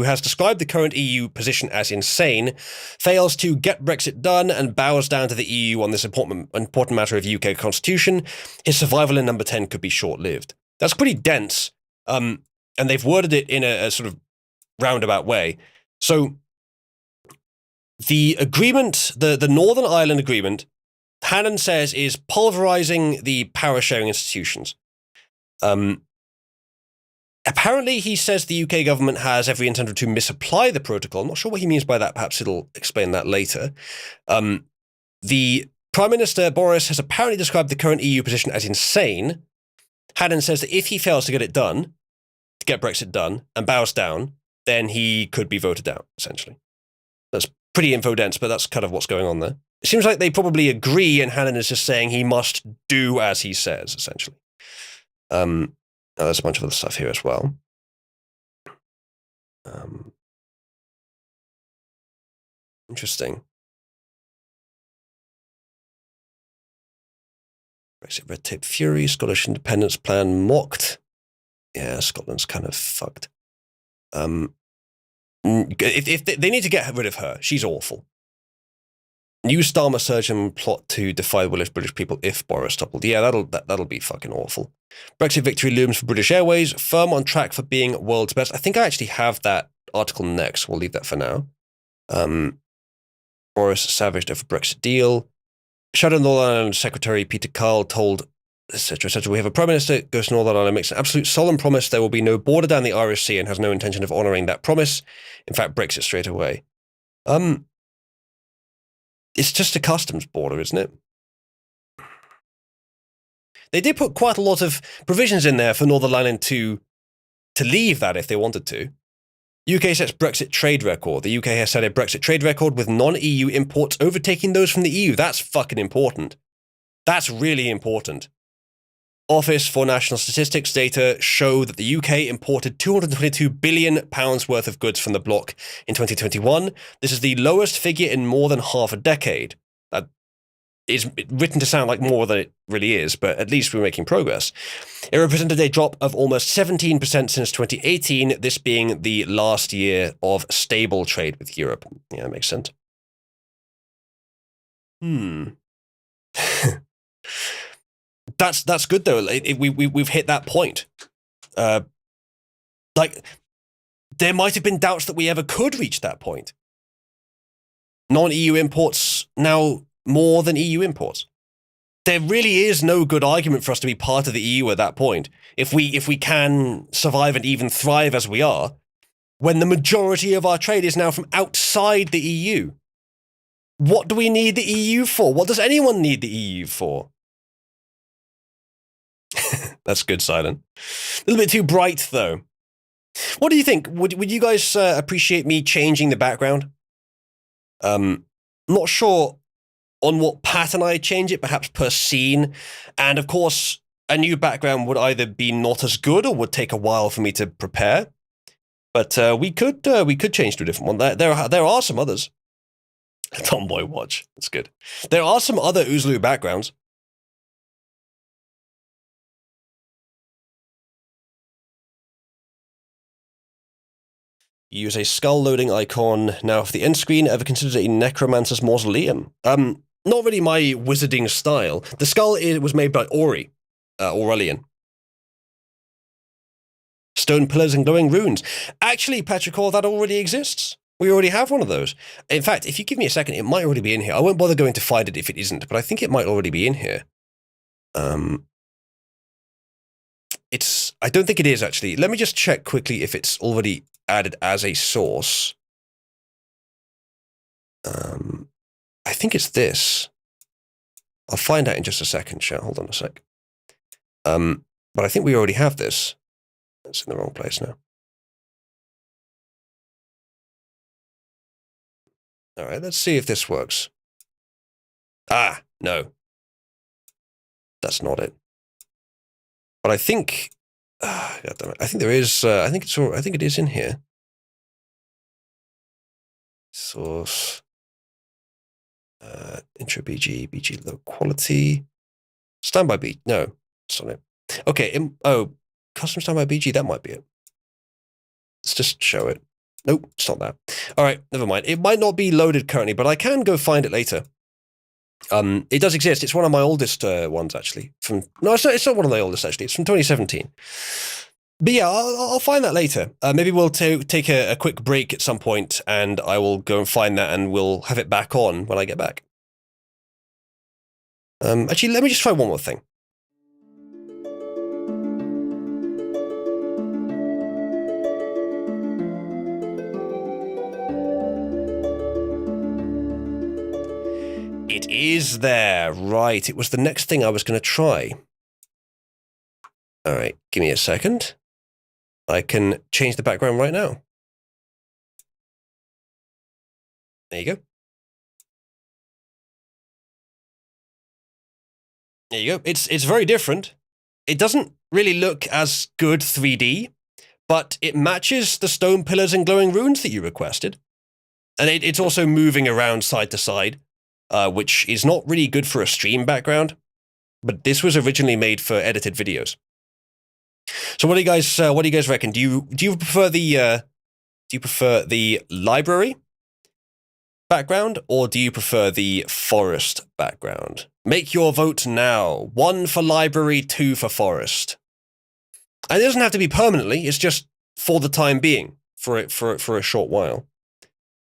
has described the current EU position as insane, fails to get Brexit done and bows down to the EU on this important matter of UK constitution, his survival in number 10 could be short-lived. That's pretty dense, and they've worded it in a sort of roundabout way. So the agreement, the Northern Ireland agreement, Hannon says is pulverizing the power sharing institutions. Apparently he says the UK government has every incentive to misapply the protocol. I'm not sure what he means by that. Perhaps it'll explain that later. The Prime Minister Boris has apparently described the current EU position as insane. Hannon says that if he fails to get it done, to get Brexit done, and bows down, then he could be voted out, essentially. That's pretty info-dense, but that's kind of what's going on there. It seems like they probably agree, and Hannon is just saying he must do as he says, essentially. Now there's a bunch of other stuff here as well. Interesting. Brexit red tape fury, Scottish independence plan mocked. Yeah, Scotland's kind of fucked. If they need to get rid of her, she's awful. New Starmer surgeon plot to defy the will of British people if Boris toppled. Yeah, that'll be fucking awful. Brexit victory looms for British Airways, firm on track for being world's best. I think I actually have that article next. We'll leave that for now. Boris savaged over Brexit deal. Shadow Northern Ireland Secretary Peter Carl told etc., etc. We have a Prime Minister, goes to Northern Ireland, makes an absolute solemn promise there will be no border down the Irish Sea and has no intention of honouring that promise. In fact, breaks it straight away. It's just a customs border, isn't it? They did put quite a lot of provisions in there for Northern Ireland to leave that if they wanted to. UK sets Brexit trade record. The UK has set a Brexit trade record with non-EU imports overtaking those from the EU. That's fucking important. That's really important. Office for National Statistics data show that the UK imported £222 billion worth of goods from the bloc in 2021. This is the lowest figure in more than half a decade. That is written to sound like more than it really is, but at least we're making progress. It represented a drop of almost 17% since 2018, this being the last year of stable trade with Europe. Yeah, that makes sense. That's good though. We've hit that point. Like, there might have been doubts that we ever could reach that point. Non-EU imports now more than EU imports. There really is no good argument for us to be part of the EU at that point. If we can survive and even thrive as we are, when the majority of our trade is now from outside the EU. What do we need the EU for? What does anyone need the EU for? That's good, Silent. A little bit too bright, though. What do you think? Would you guys appreciate me changing the background? Not sure on what pattern I change it, perhaps per scene. And of course, a new background would either be not as good or would take a while for me to prepare. But we could change to a different one. There are some others. Tomboy watch. That's good. There are some other Oozloo backgrounds. Use a skull loading icon. Now, if the end screen ever considered a necromancer's mausoleum. Not really my wizarding style. The skull was made by Aurelian. Stone pillars and glowing runes. Actually, Petrichor, that already exists. We already have one of those. In fact, if you give me a second, it might already be in here. I won't bother going to find it if it isn't, but I think it might already be in here. I don't think it is, actually. Let me just check quickly if it's already added as a source. I think it's this. I'll find out in just a second, Shall. Hold on a sec. But I think we already have this. It's in the wrong place now. All right, let's see if this works. Ah, no. That's not it. But I think, God damn it, I think there is. I think it is in here. Source. Intro BG low quality. Standby BG. No, it's not it. Okay. Custom standby BG. That might be it. Let's just show it. Nope, it's not that. All right, never mind. It might not be loaded currently, but I can go find it later. It does exist. It's one of my oldest ones, actually. It's not one of my oldest, actually. It's from 2017. But yeah, I'll find that later. Maybe we'll take a quick break at some point, and I will go and find that, and we'll have it back on when I get back. Actually, let me just try one more thing. It is there. Right. It was the next thing I was going to try. All right. Give me a second. I can change the background right now. There you go. There you go. It's very different. It doesn't really look as good 3D, but it matches the stone pillars and glowing runes that you requested. And it's also moving around side to side. Which is not really good for a stream background, but this was originally made for edited videos. So what do you guys reckon? Do you prefer the library background, or do you prefer the forest background? Make your vote now. 1 for library, 2 for forest. And it doesn't have to be permanently. It's just for the time being, for a short while.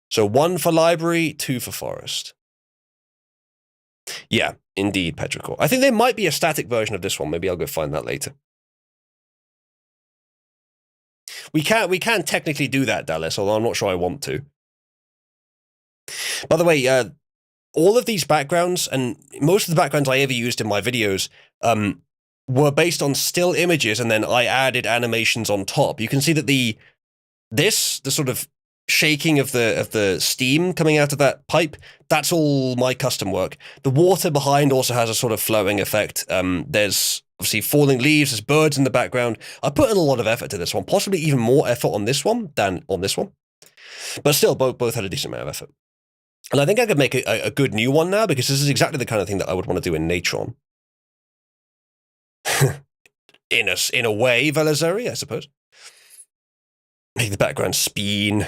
So 1 for library, 2 for forest. Yeah, indeed, Petrichor. I think there might be a static version of this one. Maybe I'll go find that later. We can technically do that, Dallas, although I'm not sure I want to. By the way, all of these backgrounds, and most of the backgrounds I ever used in my videos, were based on still images, and then I added animations on top. You can see that the sort of shaking of the steam coming out of that pipe, that's all my custom work. The water behind also has a sort of flowing effect. There's obviously falling leaves, there's birds in the background. I put in a lot of effort to this one, possibly even more effort on this one than on this one. But still, both had a decent amount of effort. And I think I could make a good new one now, because this is exactly the kind of thing that I would want to do in Natron. in a way, Velazari, I suppose. Make the background speen.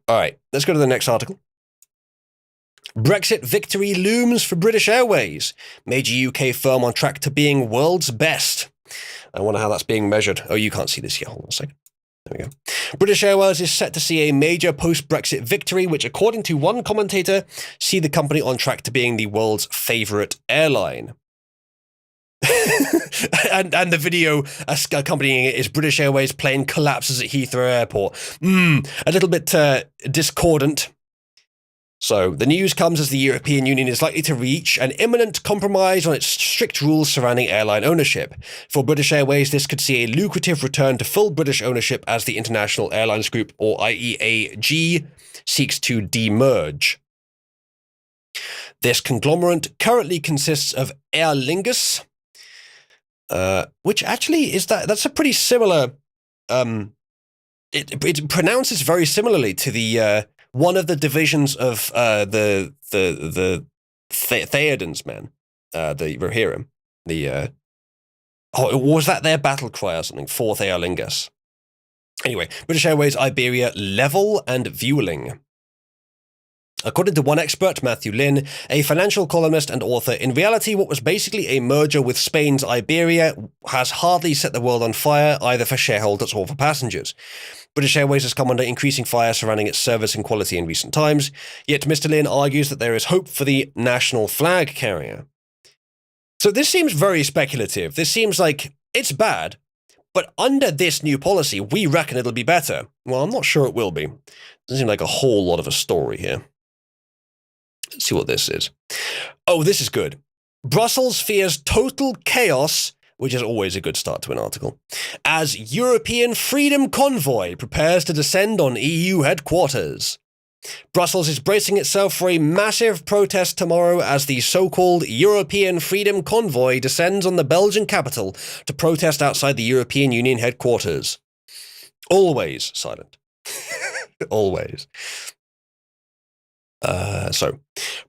All right, let's go to the next article. Brexit victory looms for British Airways. Major UK firm on track to being world's best. I wonder how that's being measured. Oh, you can't see this yet. Hold on a second. There we go. British Airways is set to see a major post-Brexit victory, which, according to one commentator, see the company on track to being the world's favourite airline. and the video accompanying it is British Airways plane collapses at Heathrow Airport. A little bit discordant. So, the news comes as the European Union is likely to reach an imminent compromise on its strict rules surrounding airline ownership. For British Airways, this could see a lucrative return to full British ownership as the International Airlines Group, or IEAG, seeks to demerge. This conglomerate currently consists of Aer Lingus, which actually is that's a pretty similar. It pronounces very similarly to the one of the divisions of the Theoden's men, the Rohirrim. Was that their battle cry or something? 4th Aer Lingus. Anyway, British Airways, Iberia, Level, and Vueling. According to one expert, Matthew Lynn, a financial columnist and author, in reality, what was basically a merger with Spain's Iberia has hardly set the world on fire, either for shareholders or for passengers. British Airways has come under increasing fire surrounding its service and quality in recent times, yet Mr. Lynn argues that there is hope for the national flag carrier. So this seems very speculative. This seems like it's bad, but under this new policy, we reckon it'll be better. Well, I'm not sure it will be. Doesn't seem like a whole lot of a story here. Let's see what this is. Oh, this is good. Brussels fears total chaos, which is always a good start to an article, as European Freedom Convoy prepares to descend on EU headquarters. Brussels is bracing itself for a massive protest tomorrow as the so-called European Freedom Convoy descends on the Belgian capital to protest outside the European Union headquarters. Always silent. Always. So,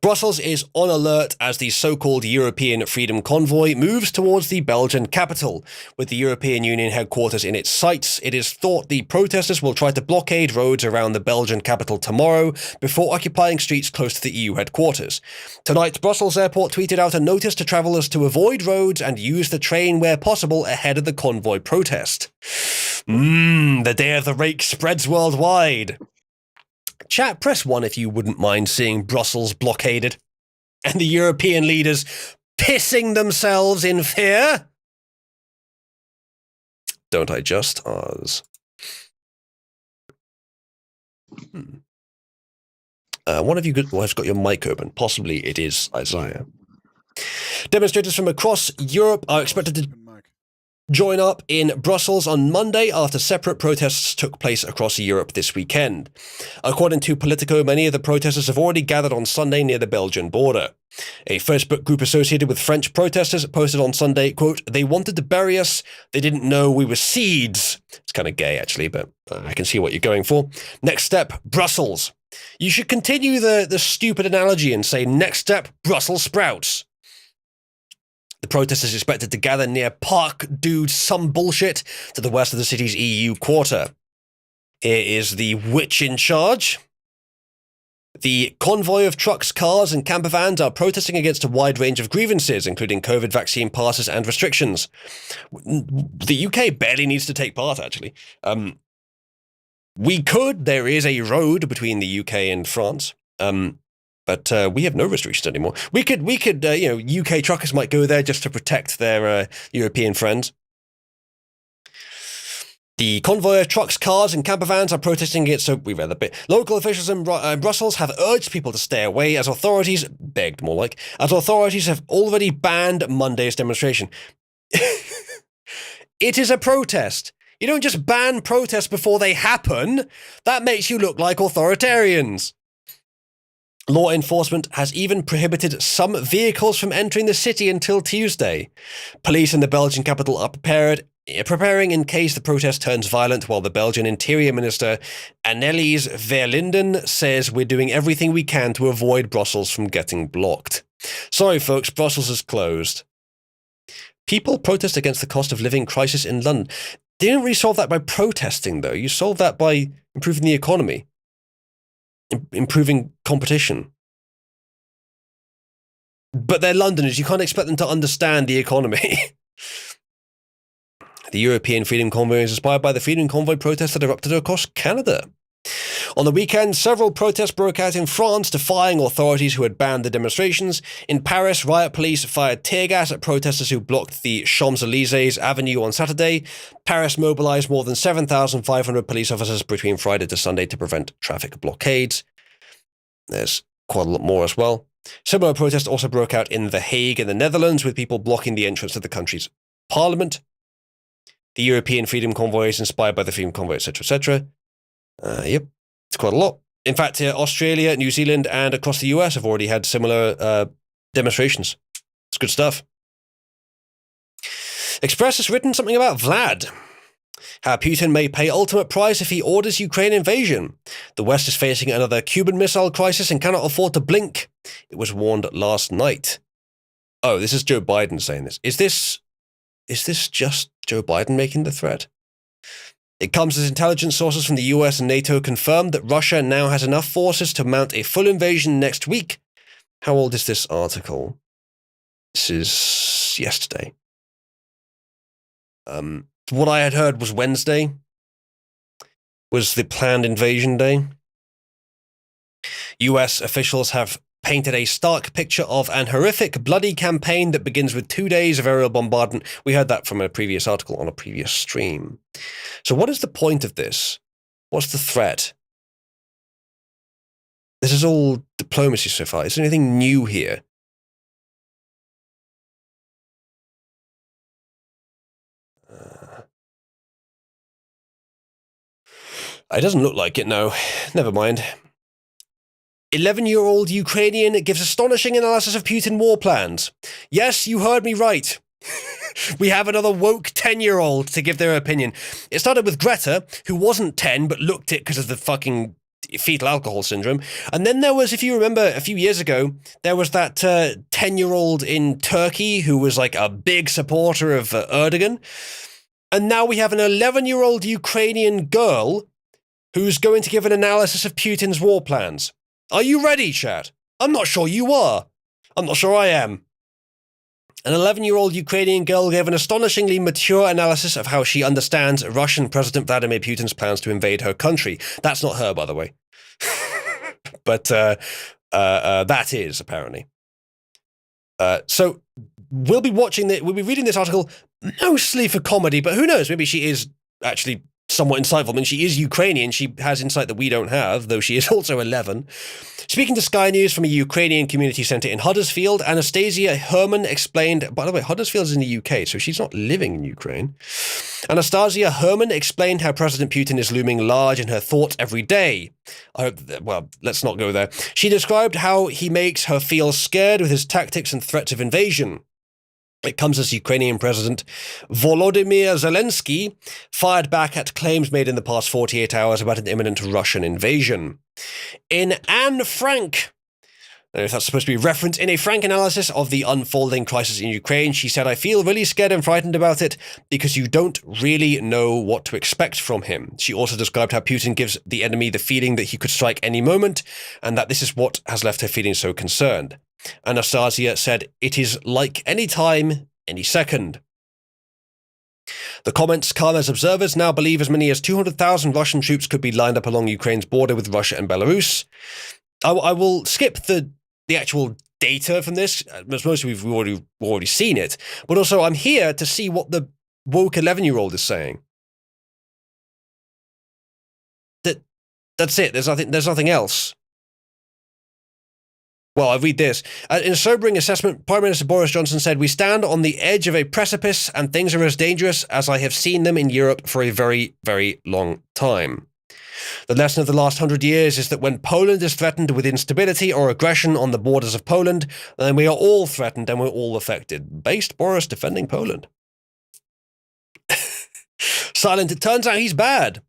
Brussels is on alert as the so-called European Freedom Convoy moves towards the Belgian capital. With the European Union headquarters in its sights, it is thought the protesters will try to blockade roads around the Belgian capital tomorrow before occupying streets close to the EU headquarters. Tonight, Brussels Airport tweeted out a notice to travellers to avoid roads and use the train where possible ahead of the convoy protest. The day of the rake spreads worldwide. Chat, press 1 if you wouldn't mind seeing Brussels blockaded and the European leaders pissing themselves in fear. Don't I just, Oz? One of you has got your mic open. Possibly it is Isaiah. Demonstrators from across Europe are expected to join up in Brussels on Monday after separate protests took place across Europe this weekend. According to Politico, many of the protesters have already gathered on Sunday near the Belgian border. A Facebook group associated with French protesters posted on Sunday, quote, "They wanted to bury us. They didn't know we were seeds." It's kind of gay, actually, but I can see what you're going for. Next step, Brussels. You should continue the stupid analogy and say, next step, Brussels sprouts. The protesters expected to gather near Parc du Some Bullshit to the west of the city's EU quarter. Here is the witch in charge. The convoy of trucks, cars, and camper vans are protesting against a wide range of grievances, including COVID vaccine passes and restrictions. The UK barely needs to take part, actually. There is a road between the UK and France. But we have no restrictions anymore. We could, UK truckers might go there just to protect their European friends. The convoy of trucks, cars, and camper vans are protesting against, so we read a bit. Local officials in Brussels have urged people to stay away as authorities have already banned Monday's demonstration. It is a protest. You don't just ban protests before they happen. That makes you look like authoritarians. Law enforcement has even prohibited some vehicles from entering the city until Tuesday. Police in the Belgian capital are preparing in case the protest turns violent, while the Belgian Interior Minister Annelies Verlinden says we're doing everything we can to avoid Brussels from getting blocked. Sorry, folks, Brussels is closed. People protest against the cost of living crisis in London. They didn't really solve that by protesting, though. You solve that by improving the economy, improving competition. But they're Londoners. You can't expect them to understand the economy. The European Freedom Convoy is inspired by the Freedom Convoy protests that erupted across Canada. On the weekend, several protests broke out in France, defying authorities who had banned the demonstrations. In Paris, riot police fired tear gas at protesters who blocked the Champs-Élysées Avenue on Saturday. Paris mobilized more than 7,500 police officers between Friday to Sunday to prevent traffic blockades. There's quite a lot more as well. Similar protests also broke out in The Hague in the Netherlands, with people blocking the entrance to the country's parliament. The European Freedom Convoy is inspired by the Freedom Convoy, etc., etc. Yep, it's quite a lot. In fact, Australia, New Zealand, and across the US have already had similar demonstrations. It's good stuff. Express has written something about Vlad. How Putin may pay ultimate price if he orders Ukraine invasion. The West is facing another Cuban missile crisis and cannot afford to blink. It was warned last night. Oh, this is Joe Biden saying this. Is this just Joe Biden making the threat? It comes as intelligence sources from the US and NATO confirmed that Russia now has enough forces to mount a full invasion next week. How old is this article? This is yesterday. What I had heard was Wednesday was the planned invasion day. US officials have painted a stark picture of an horrific, bloody campaign that begins with 2 days of aerial bombardment. We heard that from a previous article on a previous stream. So what is the point of this? What's the threat? This is all diplomacy so far. Is there anything new here? It doesn't look like it, no. Never mind. 11-year-old Ukrainian gives astonishing analysis of Putin war plans. Yes, you heard me right. We have another woke 10-year-old to give their opinion. It started with Greta, who wasn't 10 but looked it because of the fucking fetal alcohol syndrome. And then there was, if you remember, a few years ago, there was that 10-year-old in Turkey who was like a big supporter of Erdogan. And now we have an 11-year-old Ukrainian girl who's going to give an analysis of Putin's war plans. Are you ready, chat? I'm not sure you are. I'm not sure I am. An 11-year-old Ukrainian girl gave an astonishingly mature analysis of how she understands Russian President Vladimir Putin's plans to invade her country. That's not her, by the way. But that is, apparently. So we'll be reading this article mostly for comedy, but who knows? Maybe she is actually somewhat insightful. I mean, she is Ukrainian. She has insight that we don't have, though she is also 11. Speaking to Sky News from a Ukrainian community centre in Huddersfield, Anastasia Herman explained, by the way, Huddersfield is in the UK, so she's not living in Ukraine. Anastasia Herman explained how President Putin is looming large in her thoughts every day. Well, let's not go there. She described how he makes her feel scared with his tactics and threats of invasion. It comes as Ukrainian President Volodymyr Zelensky fired back at claims made in the past 48 hours about an imminent Russian invasion. In Anne Frank, I don't know if that's supposed to be a reference, in a frank analysis of the unfolding crisis in Ukraine, she said, I feel really scared and frightened about it because you don't really know what to expect from him. She also described how Putin gives the enemy the feeling that he could strike any moment, and that this is what has left her feeling so concerned. Anastasia said, it is like any time, any second. The comments come as observers now believe as many as 200,000 Russian troops could be lined up along Ukraine's border with Russia and Belarus. I will skip the actual data from this, as mostly we've already seen it, but also I'm here to see what the woke 11-year-old is saying. That's it. There's nothing else. Well, I read this. In a sobering assessment, Prime Minister Boris Johnson said, we stand on the edge of a precipice and things are as dangerous as I have seen them in Europe for a very, very long time. The lesson of the last 100 years is that when Poland is threatened with instability or aggression on the borders of Poland, then we are all threatened and we're all affected. Based Boris defending Poland. Silent, it turns out he's bad.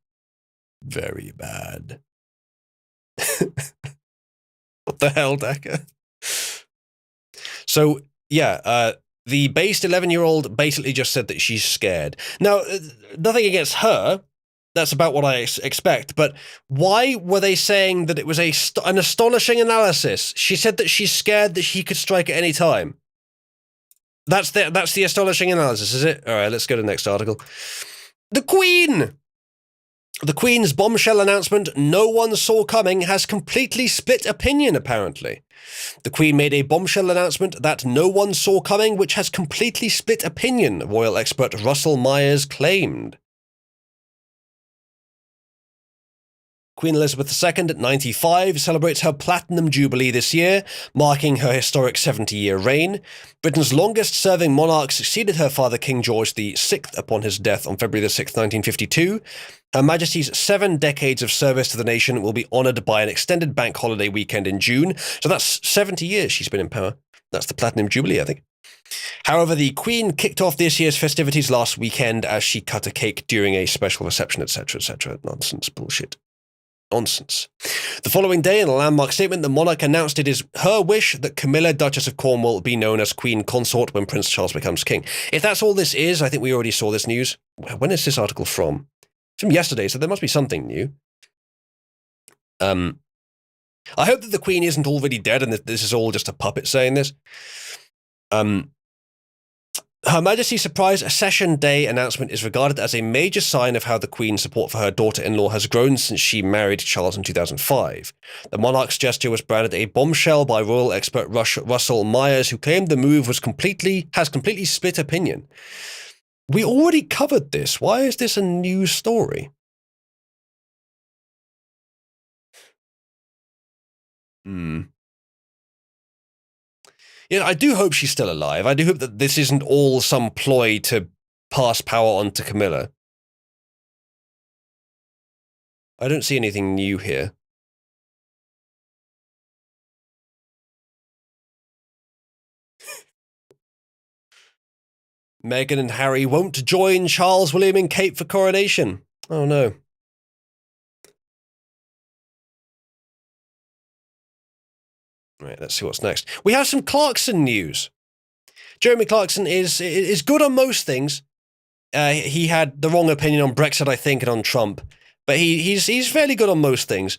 Very bad. What the hell, Decker? So, yeah, the based 11-year-old basically just said that she's scared. Now, nothing against her. That's about what I expect. But why were they saying that it was an astonishing analysis? She said that she's scared that she could strike at any time. That's the astonishing analysis, is it? All right, let's go to the next article. The Queen! The Queen's bombshell announcement no one saw coming has completely split opinion, apparently. The Queen made a bombshell announcement that no one saw coming, which has completely split opinion, royal expert Russell Myers claimed. Queen Elizabeth II, at 95, celebrates her Platinum Jubilee this year, marking her historic 70-year reign. Britain's longest-serving monarch succeeded her father King George VI upon his death on February 6, 1952. Her Majesty's 7 decades of service to the nation will be honoured by an extended bank holiday weekend in June. So that's 70 years she's been in power. That's the Platinum Jubilee, I think. However, the Queen kicked off this year's festivities last weekend as she cut a cake during a special reception, etc., etc. Nonsense, bullshit. Nonsense. The following day, in a landmark statement, the monarch announced it is her wish that Camilla, Duchess of Cornwall, be known as Queen Consort when Prince Charles becomes king. If that's all this is, I think we already saw this news. When is this article from? It's from yesterday, so there must be something new. I hope that the Queen isn't already dead and that this is all just a puppet saying this. Her Majesty's surprise Session Day announcement is regarded as a major sign of how the Queen's support for her daughter-in-law has grown since she married Charles in 2005. The monarch's gesture was branded a bombshell by royal expert Russell Myers, who claimed the move has completely split opinion. We already covered this. Why is this a new story? Yeah, I do hope she's still alive. I do hope that this isn't all some ploy to pass power on to Camilla. I don't see anything new here. Meghan and Harry won't join Charles, William and Kate for coronation. Oh no. Right, let's see what's next. We have some Clarkson news. Jeremy Clarkson is good on most things. He had the wrong opinion on Brexit, I think, and on Trump. But he's fairly good on most things.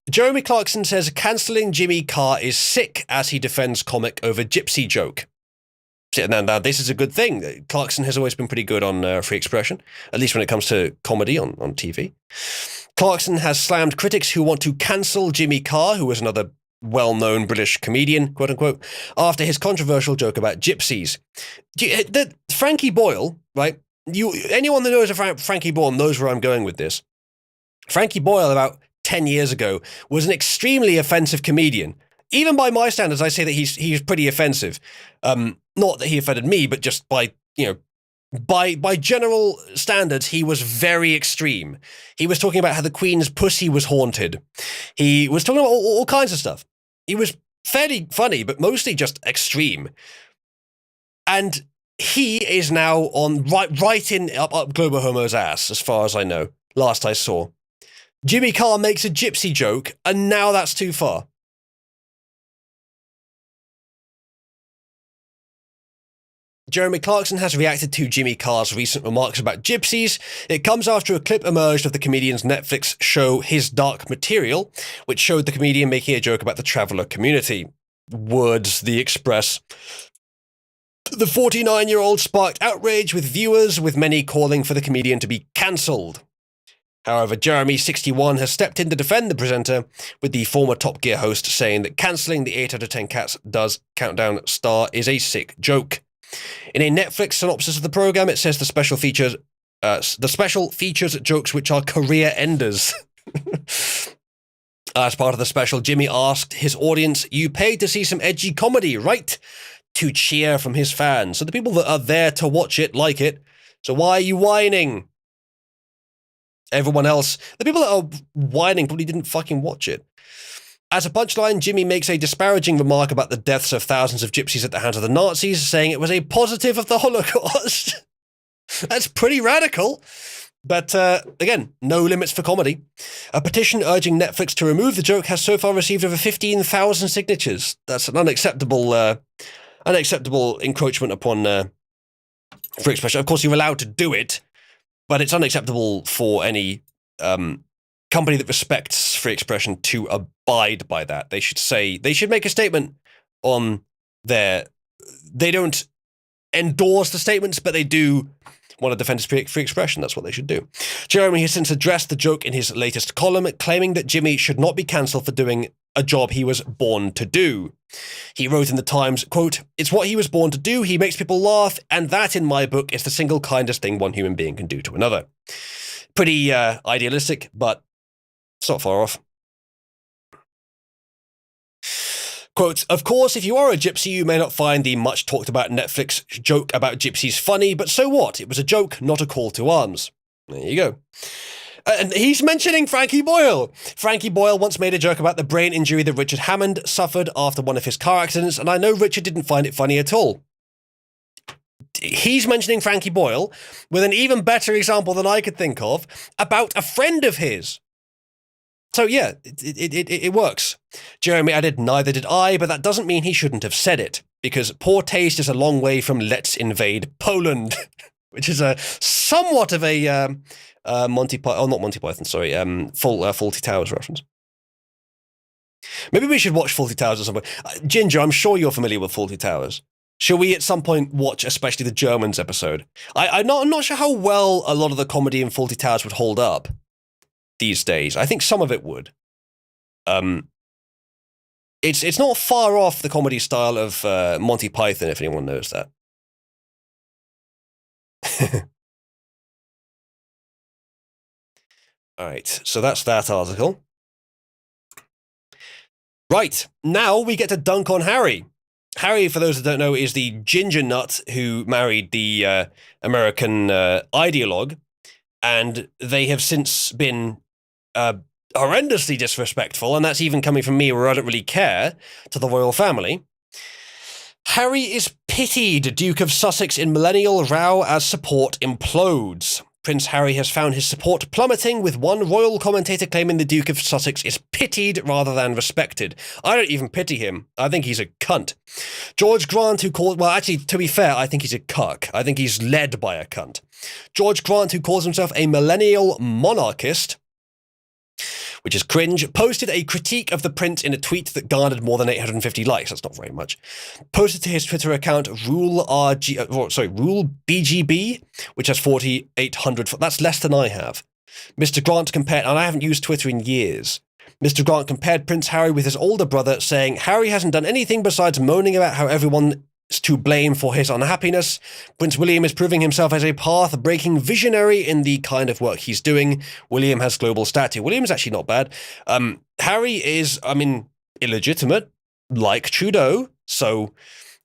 Jeremy Clarkson says cancelling Jimmy Carr is sick as he defends comic over gypsy joke. Now, this is a good thing. Clarkson has always been pretty good on free expression, at least when it comes to comedy on TV. Clarkson has slammed critics who want to cancel Jimmy Carr, who was another well-known British comedian, quote-unquote, after his controversial joke about gypsies. Frankie Boyle, right? Anyone that knows of Frankie Boyle knows where I'm going with this. Frankie Boyle, about 10 years ago, was an extremely offensive comedian. Even by my standards, I say that he's pretty offensive. Not that he offended me, but just by general standards, he was very extreme. He was talking about how the Queen's pussy was haunted. He was talking about all kinds of stuff. He was fairly funny, but mostly just extreme. And he is now on right in up Global Homo's ass, as far as I know. Last I saw. Jimmy Carr makes a gypsy joke, and now that's too far. Jeremy Clarkson has reacted to Jimmy Carr's recent remarks about gypsies. It comes after a clip emerged of the comedian's Netflix show His Dark Material, which showed the comedian making a joke about the traveller community. Words, The Express. The 49-year-old sparked outrage with viewers, with many calling for the comedian to be cancelled. However, Jeremy, 61, has stepped in to defend the presenter, with the former Top Gear host saying that cancelling the 8 out of 10 Cats Does Countdown star is a sick joke. In a Netflix synopsis of the program, it says the special features jokes which are career enders. As part of the special, Jimmy asked his audience, "You paid to see some edgy comedy, right?" To cheer from his fans. So the people that are there to watch it like it. So why are you whining? Everyone else, the people that are whining probably didn't fucking watch it. As a punchline, Jimmy makes a disparaging remark about the deaths of thousands of gypsies at the hands of the Nazis, saying it was a positive of the Holocaust. That's pretty radical. But again, no limits for comedy. A petition urging Netflix to remove the joke has so far received over 15,000 signatures. That's an unacceptable encroachment upon free expression. Of course, you're allowed to do it, but it's unacceptable for any company that respects free expression to abide by that. They should make a statement on they don't endorse the statements, but they do want to defend free expression. That's what they should do. Jeremy has since addressed the joke in his latest column, claiming that Jimmy should not be cancelled for doing a job he was born to do. He wrote in the Times, quote, "It's what he was born to do. He makes people laugh, and that, in my book, is the single kindest thing one human being can do to another." Pretty idealistic, but it's not far off. Quote, "Of course, if you are a gypsy, you may not find the much talked about Netflix joke about gypsies funny, but so what? It was a joke, not a call to arms." There you go. And he's mentioning Frankie Boyle. Frankie Boyle once made a joke about the brain injury that Richard Hammond suffered after one of his car accidents, and I know Richard didn't find it funny at all. He's mentioning Frankie Boyle with an even better example than I could think of about a friend of his. So yeah, it works. Jeremy added, "Neither did I, but that doesn't mean he shouldn't have said it, because poor taste is a long way from let's invade Poland," which is a somewhat of a Monty Python, not Monty Python, sorry, Fawlty Towers reference. Maybe we should watch Fawlty Towers at some point. Ginger, I'm sure you're familiar with Fawlty Towers. Shall we at some point watch, especially the Germans episode? I'm not sure how well a lot of the comedy in Fawlty Towers would hold up these days. I think some of it would. It's not far off the comedy style of Monty Python, if anyone knows that. All right, so that's that article. Right, now we get to dunk on Harry. Harry, for those that don't know, is the ginger nut who married the American ideologue, and they have since been horrendously disrespectful, and that's even coming from me, where I don't really care, to the royal family. Harry is pitied, Duke of Sussex in millennial row as support implodes. Prince Harry has found his support plummeting, with one royal commentator claiming the Duke of Sussex is pitied rather than respected. I don't even pity him. I think he's a cunt. George Grant, who called... Well, actually, to be fair, I think he's a cuck. I think he's led by a cunt. George Grant, who calls himself a millennial monarchist, which is cringe, posted a critique of the prince in a tweet that garnered more than 850 likes. That's not very much. Posted to his Twitter account, Rule BGB, which has 4,800. That's less than I have. Mr. Grant compared, and I haven't used Twitter in years. Mr. Grant compared Prince Harry with his older brother, saying Harry hasn't done anything besides moaning about how everyone to blame for his unhappiness. Prince William is proving himself as a path-breaking visionary in the kind of work he's doing. William has global stature. William's actually not bad. Harry is, illegitimate, like Trudeau, so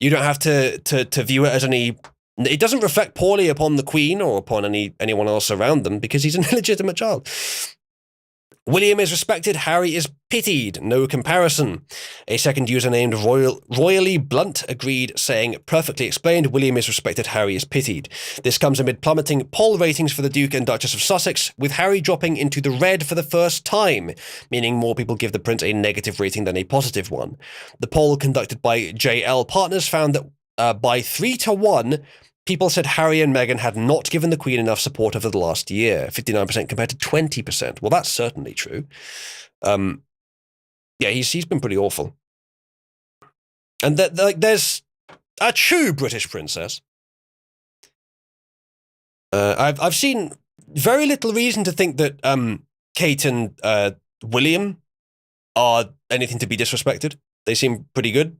you don't have to view it as any... It doesn't reflect poorly upon the Queen or upon anyone else around them, because he's an illegitimate child. William is respected, Harry is pitied, no comparison. A second user named Royally Blunt agreed, saying, perfectly explained, William is respected, Harry is pitied. This comes amid plummeting poll ratings for the Duke and Duchess of Sussex, with Harry dropping into the red for the first time, meaning more people give the prince a negative rating than a positive one. The poll conducted by JL Partners found that by 3-1, people said Harry and Meghan had not given the Queen enough support over the last year, 59% compared to 20%. Well, that's certainly true. Yeah, he's been pretty awful. And there's a true British princess. I've seen very little reason to think that Kate and William are anything to be disrespected. They seem pretty good.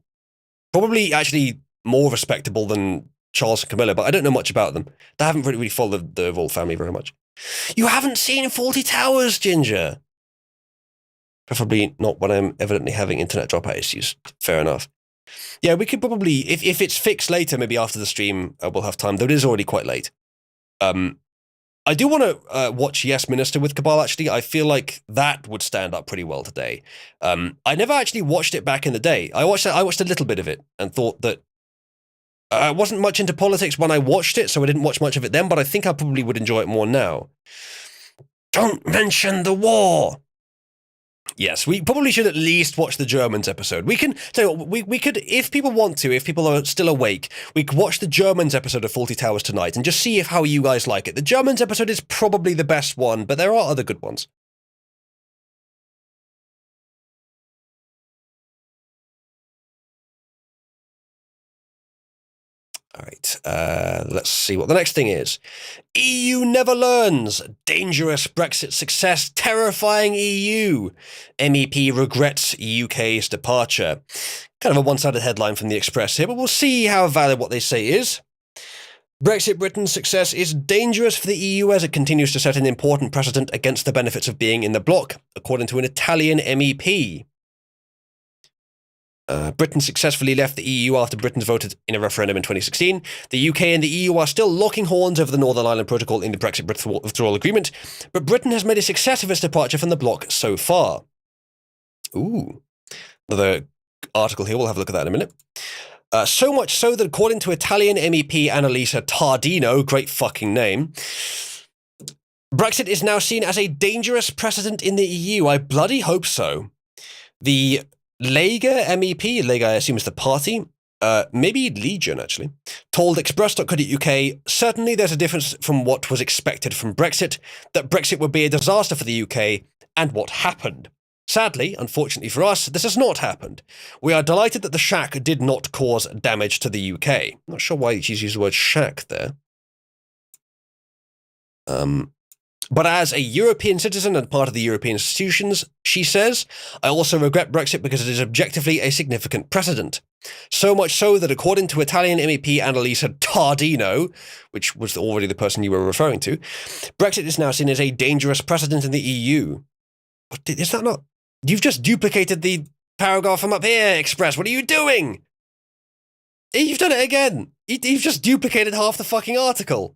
Probably actually more respectable than Charles and Camilla, but I don't know much about them. I haven't really followed the royal family very much. You haven't seen Fawlty Towers, Ginger? Preferably not when I'm evidently having internet dropout issues. Fair enough. Yeah, we could probably, if it's fixed later, maybe after the stream, we'll have time, though it is already quite late. I do want to watch Yes Minister with Cabal, actually. I feel like that would stand up pretty well today. I never actually watched it back in the day. I watched a little bit of it and thought that I wasn't much into politics when I watched it, so I didn't watch much of it then, but I think I probably would enjoy it more now. Don't mention the war! Yes, we probably should at least watch the Germans episode. We can tell you what, we could, if people want to, if people are still awake, we could watch the Germans episode of Fawlty Towers tonight and just see how you guys like it. The Germans episode is probably the best one, but there are other good ones. All right, let's see what the next thing is. EU never learns. Dangerous Brexit success, terrifying EU. MEP regrets UK's departure. Kind of a one-sided headline from the Express here, but we'll see how valid what they say is. Brexit Britain's success is dangerous for the EU as it continues to set an important precedent against the benefits of being in the bloc, according to an Italian MEP. Britain successfully left the EU after Britain voted in a referendum in 2016. The UK and the EU are still locking horns over the Northern Ireland Protocol in the Brexit withdrawal agreement, but Britain has made a success of its departure from the bloc so far. Ooh. Another article here, we'll have a look at that in a minute. So much so that according to Italian MEP Annalisa Tardino, great fucking name, Brexit is now seen as a dangerous precedent in the EU. I bloody hope so. The Lega MEP, Lega I assume is the party, maybe Legion actually, told Express.co.uk, certainly there's a difference from what was expected from Brexit, that Brexit would be a disaster for the UK, and what happened. Sadly, unfortunately for us, this has not happened. We are delighted that the shack did not cause damage to the UK. Not sure why she's used the word shack there. But as a European citizen and part of the European institutions, she says, I also regret Brexit because it is objectively a significant precedent. So much so that according to Italian MEP Annalisa Tardino, which was already the person you were referring to, Brexit is now seen as a dangerous precedent in the EU. But is that not... You've just duplicated the paragraph from up here, Express. What are you doing? You've done it again. You've just duplicated half the fucking article.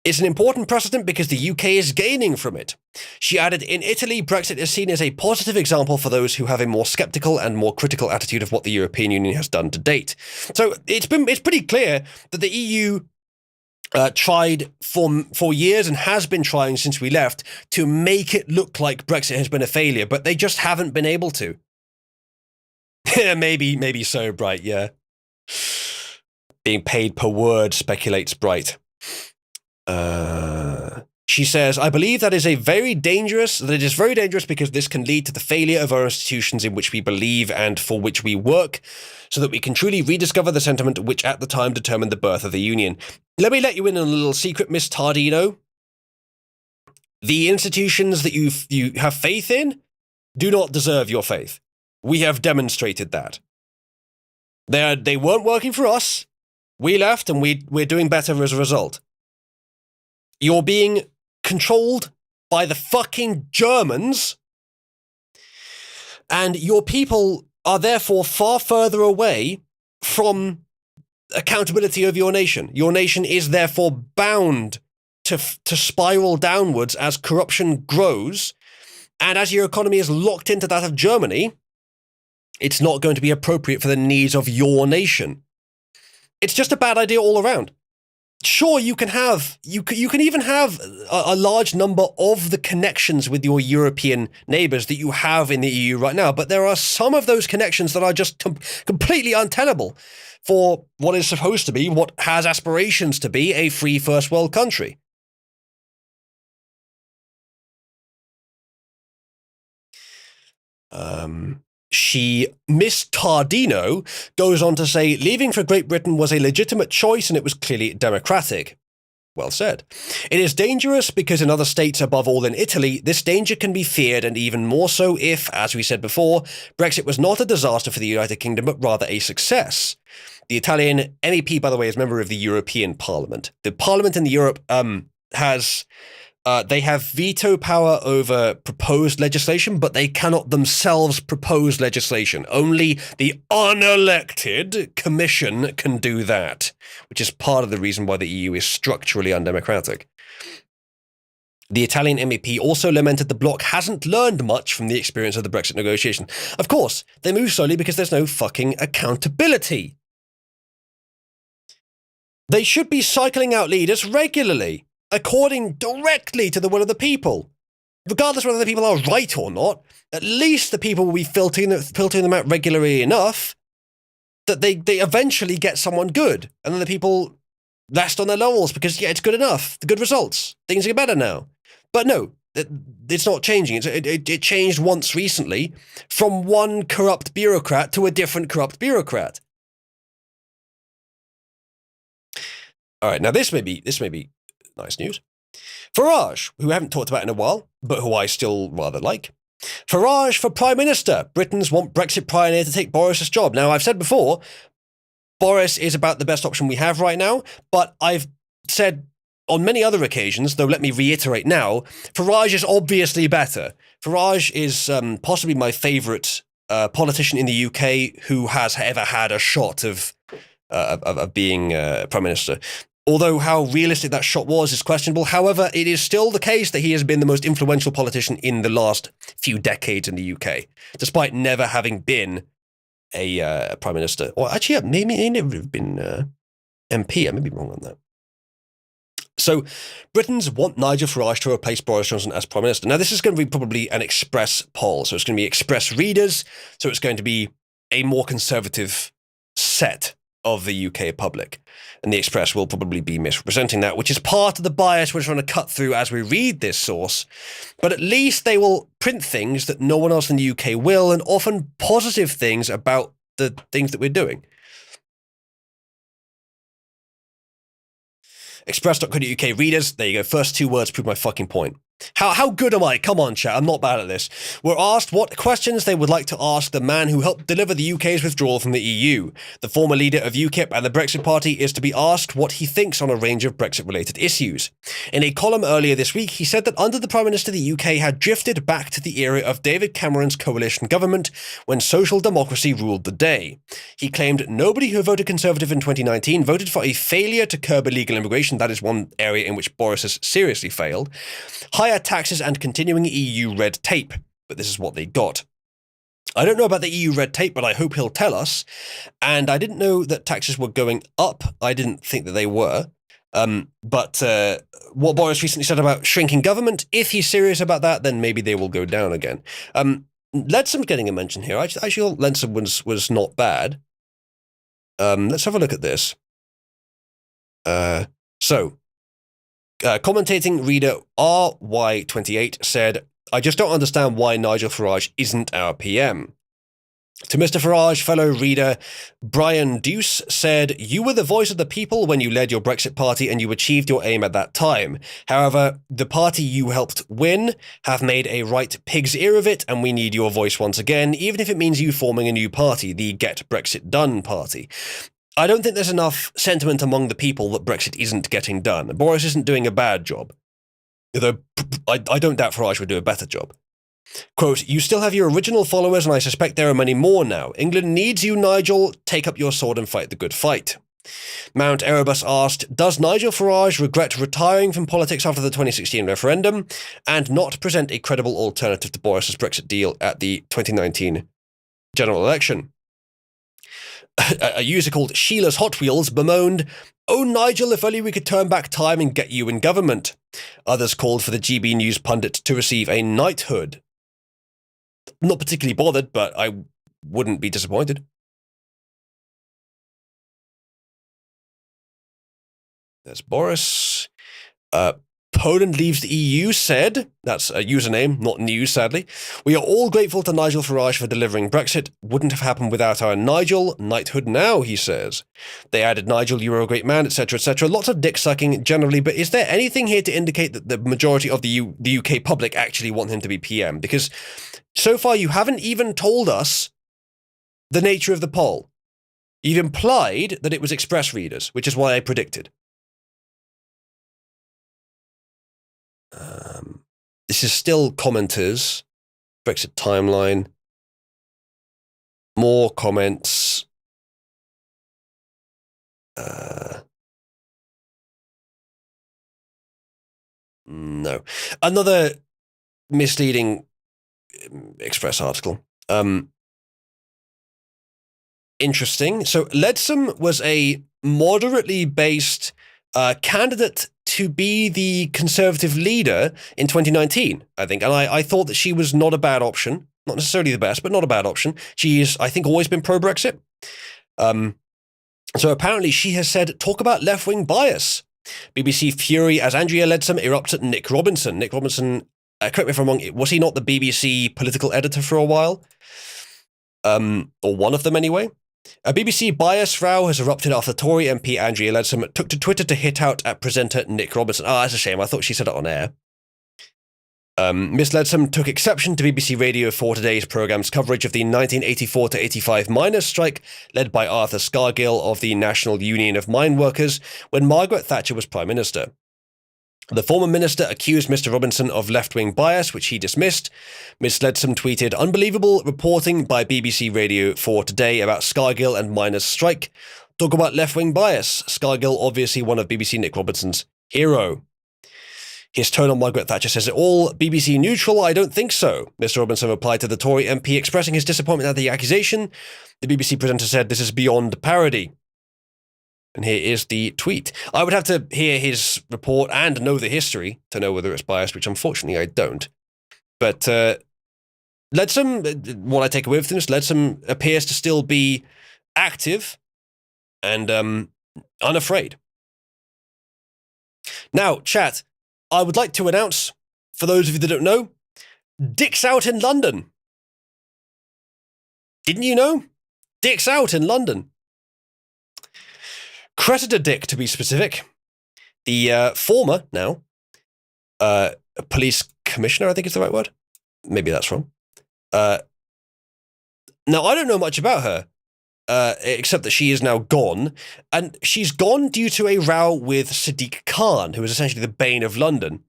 It's an important precedent because the UK is gaining from it. She added, in Italy, Brexit is seen as a positive example for those who have a more sceptical and more critical attitude of what the European Union has done to date. So it's pretty clear that the EU tried for years and has been trying since we left to make it look like Brexit has been a failure, but they just haven't been able to. maybe so, Bright, yeah. Being paid per word, speculates Bright. She says, I believe that it is very dangerous because this can lead to the failure of our institutions in which we believe and for which we work, so that we can truly rediscover the sentiment which at the time determined the birth of the Union. Let me let you in on a little secret, Miss Tardino. The institutions that you have faith in do not deserve your faith. We have demonstrated that. They weren't working for us. We left and we're doing better as a result. You're being controlled by the fucking Germans, and your people are therefore far further away from accountability of your nation. Your nation is therefore bound to spiral downwards as corruption grows, and as your economy is locked into that of Germany, it's not going to be appropriate for the needs of your nation. It's just a bad idea all around. Sure, you can even have a large number of the connections with your European neighbours that you have in the EU right now, but there are some of those connections that are just completely untenable for what is supposed to be, what has aspirations to be, a free first world country. Miss Tardino goes on to say, leaving for Great Britain was a legitimate choice and it was clearly democratic. Well said. It is dangerous because in other states, above all in Italy, this danger can be feared, and even more so if, as we said before, Brexit was not a disaster for the United Kingdom, but rather a success. The Italian MEP, by the way, is a member of the European Parliament. The Parliament in Europe has They have veto power over proposed legislation, but they cannot themselves propose legislation. Only the unelected commission can do that, which is part of the reason why the EU is structurally undemocratic. The Italian MEP also lamented the bloc hasn't learned much from the experience of the Brexit negotiation. Of course, they move slowly because there's no fucking accountability. They should be cycling out leaders regularly, according directly to the will of the people. Regardless whether the people are right or not, at least the people will be filtering them out regularly enough that they eventually get someone good. And then the people rest on their laurels because, yeah, it's good enough. The good results. Things are better now. But no, it's not changing. It changed once recently from one corrupt bureaucrat to a different corrupt bureaucrat. All right, now this may be nice news. Farage, who we haven't talked about in a while, but who I still rather like. Farage for Prime Minister. Britons want Brexit pioneer to take Boris's job. Now, I've said before, Boris is about the best option we have right now, but I've said on many other occasions, though let me reiterate now, Farage is obviously better. Farage is possibly my favourite politician in the UK who has ever had a shot of being Prime Minister. Although how realistic that shot was is questionable. However, it is still the case that he has been the most influential politician in the last few decades in the UK, despite never having been a Prime Minister. Or actually, yeah, maybe he never have been MP. I may be wrong on that. So, Britons want Nigel Farage to replace Boris Johnson as Prime Minister. Now, this is going to be probably an Express poll. So it's going to be Express readers. So it's going to be a more conservative set of the UK public. And the Express will probably be misrepresenting that, which is part of the bias we're trying to cut through as we read this source. But at least they will print things that no one else in the UK will, and often positive things about the things that we're doing. Express.co.uk readers, there you go. First two words prove my fucking point. How good am I? Come on, chat. I'm not bad at this. We're asked what questions they would like to ask the man who helped deliver the UK's withdrawal from the EU. The former leader of UKIP and the Brexit Party is to be asked what he thinks on a range of Brexit-related issues. In a column earlier this week, he said that under the Prime Minister, the UK had drifted back to the era of David Cameron's coalition government when social democracy ruled the day. He claimed nobody who voted Conservative in 2019 voted for a failure to curb illegal immigration. That is one area in which Boris has seriously failed. Higher taxes and continuing EU red tape, but this is what they got. I don't know about the EU red tape, but I hope he'll tell us. And I didn't know that taxes were going up. I didn't think that they were. But what Boris recently said about shrinking government, if he's serious about that, then maybe they will go down again. Lensom's getting a mention here. I actually thought Lensom was not bad. Let's have a look at this. Commentating reader RY28 said, I just don't understand why Nigel Farage isn't our PM. To Mr. Farage, fellow reader Brian Deuce said, you were the voice of the people when you led your Brexit party and you achieved your aim at that time. However, the party you helped win have made a right pig's ear of it, and we need your voice once again, even if it means you forming a new party, the Get Brexit Done party. I don't think there's enough sentiment among the people that Brexit isn't getting done. Boris isn't doing a bad job. Though I don't doubt Farage would do a better job. Quote, you still have your original followers, and I suspect there are many more now. England needs you, Nigel. Take up your sword and fight the good fight. Mount Erebus asked, does Nigel Farage regret retiring from politics after the 2016 referendum and not present a credible alternative to Boris's Brexit deal at the 2019 general election? A user called Sheila's Hot Wheels bemoaned, oh Nigel, if only we could turn back time and get you in government. Others called for the GB News pundit to receive a knighthood. Not particularly bothered, but I wouldn't be disappointed. There's Boris. Poland leaves the EU said, that's a username, not news, sadly. We are all grateful to Nigel Farage for delivering Brexit. Wouldn't have happened without our Nigel. Knighthood now, he says. They added, Nigel, you are a great man, etc., etc. Lots of dick-sucking generally, but is there anything here to indicate that the majority of the UK public actually want him to be PM? Because so far you haven't even told us the nature of the poll. You've implied that it was Express readers, which is why I predicted. this is still commenters. Brexit timeline. More comments. No. Another misleading Express article. Interesting. So Leadsom was a moderately based candidate to be the Conservative leader in 2019, I think. And I thought that she was not a bad option. Not necessarily the best, but not a bad option. She's, I think, always been pro-Brexit. So apparently she has said, talk about left-wing bias. BBC fury as Andrea Leadsom erupts at Nick Robinson. Nick Robinson, correct me if I'm wrong, was he not the BBC political editor for a while? Or one of them anyway? A BBC bias row has erupted after Tory MP Andrea Leadsom took to Twitter to hit out at presenter Nick Robinson. Oh, that's a shame. I thought she said it on air. Miss Leadsom took exception to BBC Radio 4 Today's programme's coverage of the 1984-85 miners' strike led by Arthur Scargill of the National Union of Mine Workers when Margaret Thatcher was Prime Minister. The former minister accused Mr. Robinson of left-wing bias, which he dismissed. Miss Leadsom tweeted, unbelievable reporting by BBC Radio 4 Today about Scargill and miners' strike. Talk about left-wing bias. Scargill, obviously one of BBC Nick Robinson's hero. His tone on Margaret Thatcher says it all. BBC neutral? I don't think so. Mr. Robinson replied to the Tory MP expressing his disappointment at the accusation. The BBC presenter said this is beyond parody. And here is the tweet. I would have to hear his report and know the history to know whether it's biased, which unfortunately I don't. But Leadsom, what I take away from this, Leadsom appears to still be active and unafraid. Now, chat, I would like to announce, for those of you that don't know, Dick's out in London. Didn't you know? Dick's out in London. Cressida Dick, to be specific. The former, now, police commissioner, I think is the right word. Maybe that's wrong. Now, I don't know much about her, except that she is now gone. And she's gone due to a row with Sadiq Khan, who is essentially the bane of London.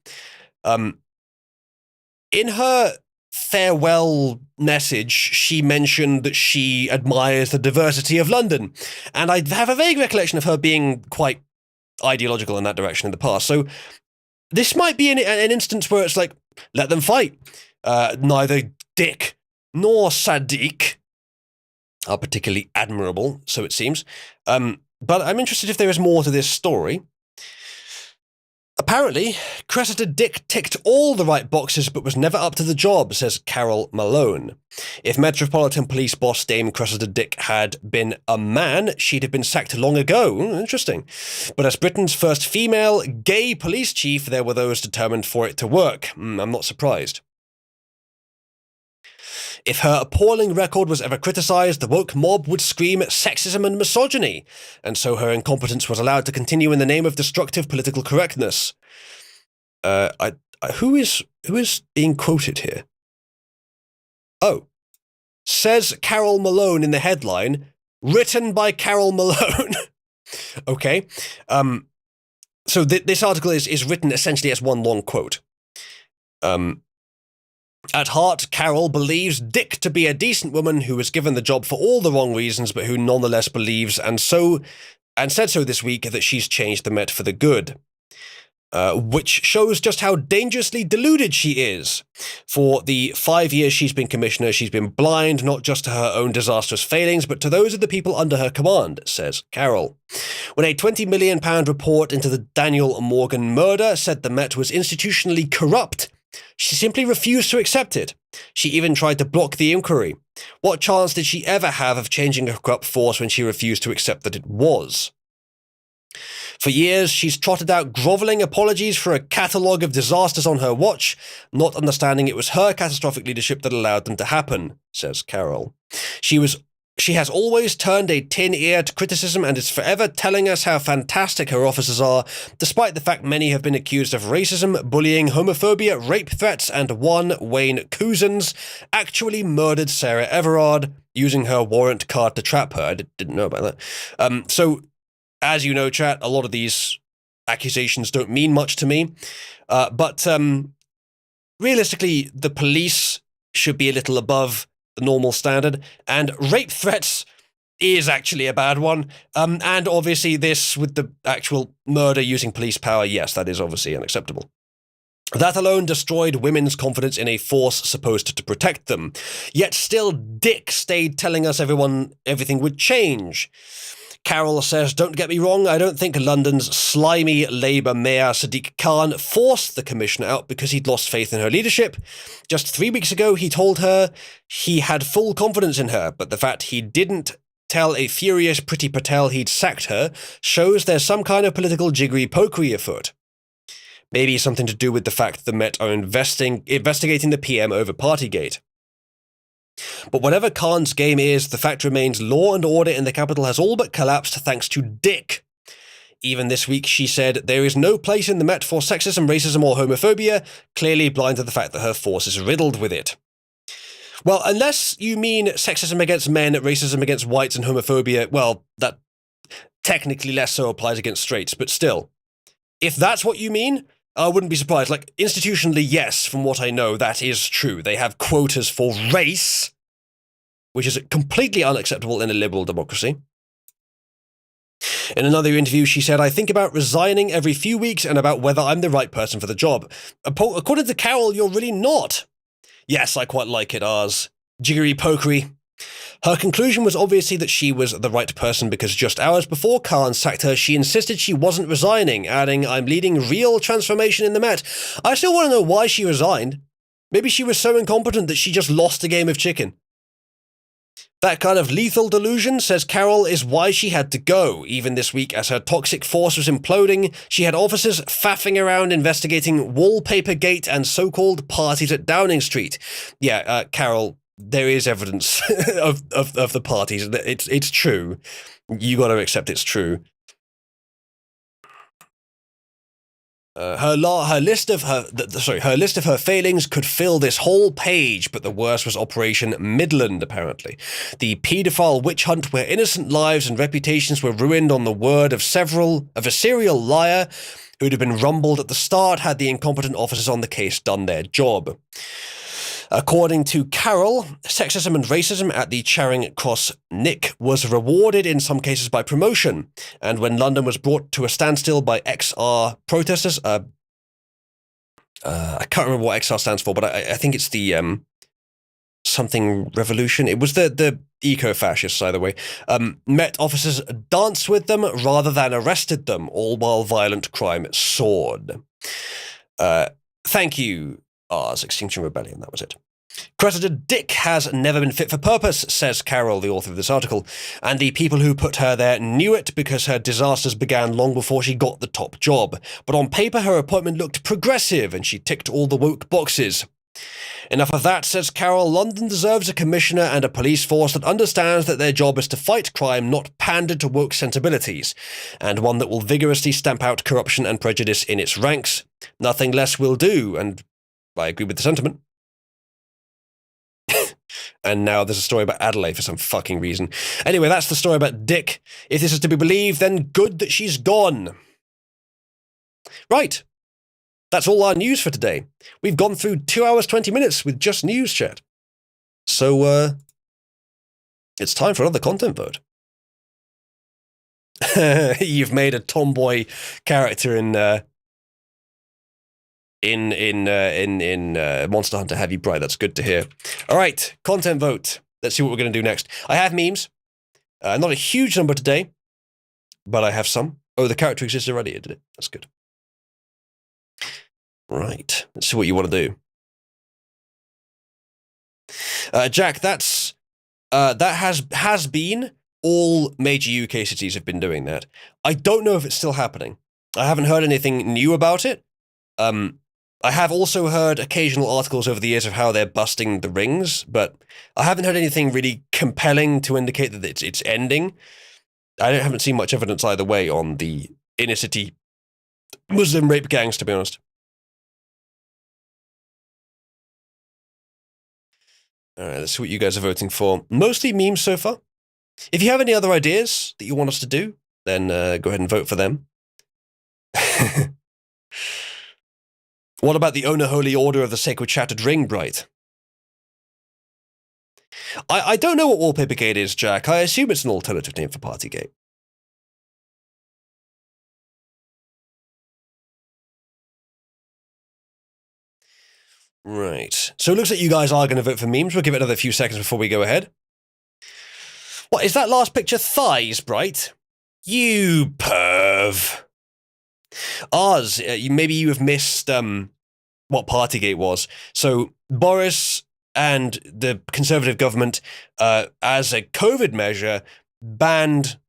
In her farewell message, she mentioned that she admires the diversity of London. And I have a vague recollection of her being quite ideological in that direction in the past. So this might be an instance where it's like, let them fight. Neither Dick nor Sadiq are particularly admirable, so it seems. But I'm interested if there is more to this story. Apparently, Cressida Dick ticked all the right boxes but was never up to the job, says Carol Malone. If Metropolitan Police boss Dame Cressida Dick had been a man, she'd have been sacked long ago. Interesting. But as Britain's first female gay police chief, there were those determined for it to work. I'm not surprised. If her appalling record was ever criticised, the woke mob would scream sexism and misogyny, and so her incompetence was allowed to continue in the name of destructive political correctness. Who is being quoted here? Oh, says Carol Malone in the headline, written by Carol Malone. Okay, so this article is written essentially as one long quote. At heart, Carol believes Dick to be a decent woman who was given the job for all the wrong reasons, but who nonetheless believes and said so this week that she's changed the Met for the good. Which shows just how dangerously deluded she is. For the 5 years she's been commissioner, she's been blind not just to her own disastrous failings, but to those of the people under her command, says Carol. When a £20 million report into the Daniel Morgan murder said the Met was institutionally corrupt, she simply refused to accept it. She even tried to block the inquiry. What chance did she ever have of changing a corrupt force when she refused to accept that it was? For years, she's trotted out grovelling apologies for a catalogue of disasters on her watch, not understanding it was her catastrophic leadership that allowed them to happen, says Carol. She has always turned a tin ear to criticism and is forever telling us how fantastic her officers are, despite the fact many have been accused of racism, bullying, homophobia, rape threats, and one, Wayne Couzens, actually murdered Sarah Everard using her warrant card to trap her. I didn't know about that. So, as you know, chat, a lot of these accusations don't mean much to me. But realistically, the police should be a little above the normal standard, and rape threats is actually a bad one. And obviously this with the actual murder using police power, yes, that is obviously unacceptable. That alone destroyed women's confidence in a force supposed to protect them. Yet still, Dick stayed telling us everything would change. Carol says, don't get me wrong, I don't think London's slimy Labour Mayor Sadiq Khan forced the commissioner out because he'd lost faith in her leadership. Just 3 weeks ago, he told her he had full confidence in her, but the fact he didn't tell a furious Priti Patel he'd sacked her shows there's some kind of political jiggery-pokery afoot. Maybe something to do with the fact the Met are investigating the PM over Partygate. But whatever Khan's game is, the fact remains law and order in the capital has all but collapsed thanks to Dick. Even this week she said there is no place in the Met for sexism, racism or homophobia, clearly blind to the fact that her force is riddled with it. Well, unless you mean sexism against men, racism against whites and homophobia, well, that technically less so applies against straights, but still. If that's what you mean, I wouldn't be surprised. Like, institutionally, yes, from what I know, that is true. They have quotas for race, which is completely unacceptable in a liberal democracy. In another interview, she said, I think about resigning every few weeks and about whether I'm the right person for the job. According to Carol, you're really not. Yes, I quite like it, ours. Jiggery-pokery. Her conclusion was obviously that she was the right person because just hours before Khan sacked her, she insisted she wasn't resigning, adding, I'm leading real transformation in the Met. I still want to know why she resigned. Maybe she was so incompetent that she just lost a game of chicken. That kind of lethal delusion, says Carol, is why she had to go. Even this week, as her toxic force was imploding, she had officers faffing around investigating Wallpaper Gate and so-called parties at Downing Street. Yeah, Carol, there is evidence of the parties. It's true. You got to accept it's true. Her list of her failings could fill this whole page, but the worst was Operation Midland, apparently. The paedophile witch hunt where innocent lives and reputations were ruined on the word of a serial liar who'd have been rumbled at the start had the incompetent officers on the case done their job. According to Carol, sexism and racism at the Charing Cross Nick was rewarded in some cases by promotion, and when London was brought to a standstill by XR protesters, I can't remember what XR stands for, but I think it's the something revolution. It was the eco-fascists, either way. Met officers danced with them rather than arrested them, all while violent crime soared. Thank you, Ars Extinction Rebellion, that was it. Cressida Dick has never been fit for purpose, says Carol, the author of this article, and the people who put her there knew it because her disasters began long before she got the top job. But on paper, her appointment looked progressive and she ticked all the woke boxes. Enough of that, says Carol. London deserves a commissioner and a police force that understands that their job is to fight crime, not pander to woke sensibilities, and one that will vigorously stamp out corruption and prejudice in its ranks. Nothing less will do, and I agree with the sentiment. And now there's a story about Adelaide for some fucking reason. Anyway, that's the story about Dick. If this is to be believed, then good that she's gone. Right. That's all our news for today. We've gone through 2 hours, 20 minutes with just news chat. So, it's time for another content vote. You've made a tomboy character in Monster Hunter, have you, Bright? That's good to hear. All right, content vote. Let's see what we're going to do next. I have memes. Not a huge number today, but I have some. Oh, the character exists already, did it? That's good. Right, let's see what you want to do. Jack, that has been. All major UK cities have been doing that. I don't know if it's still happening. I haven't heard anything new about it. I have also heard occasional articles over the years of how they're busting the rings, but I haven't heard anything really compelling to indicate that it's ending. I haven't seen much evidence either way on the inner city Muslim rape gangs, to be honest. All right, let's see what you guys are voting for. Mostly memes so far. If you have any other ideas that you want us to do, then go ahead and vote for them. What about the Unholy Order of the Sacred Shattered Ring, Bright? I don't know what Wallpapergate is, Jack. I assume it's an alternative name for Partygate. Right. So it looks like you guys are going to vote for memes. We'll give it another few seconds before we go ahead. What, is that last picture thighs, Bright? You perv. Oz, maybe you have missed what Partygate was. So Boris and the Conservative government, as a COVID measure, banned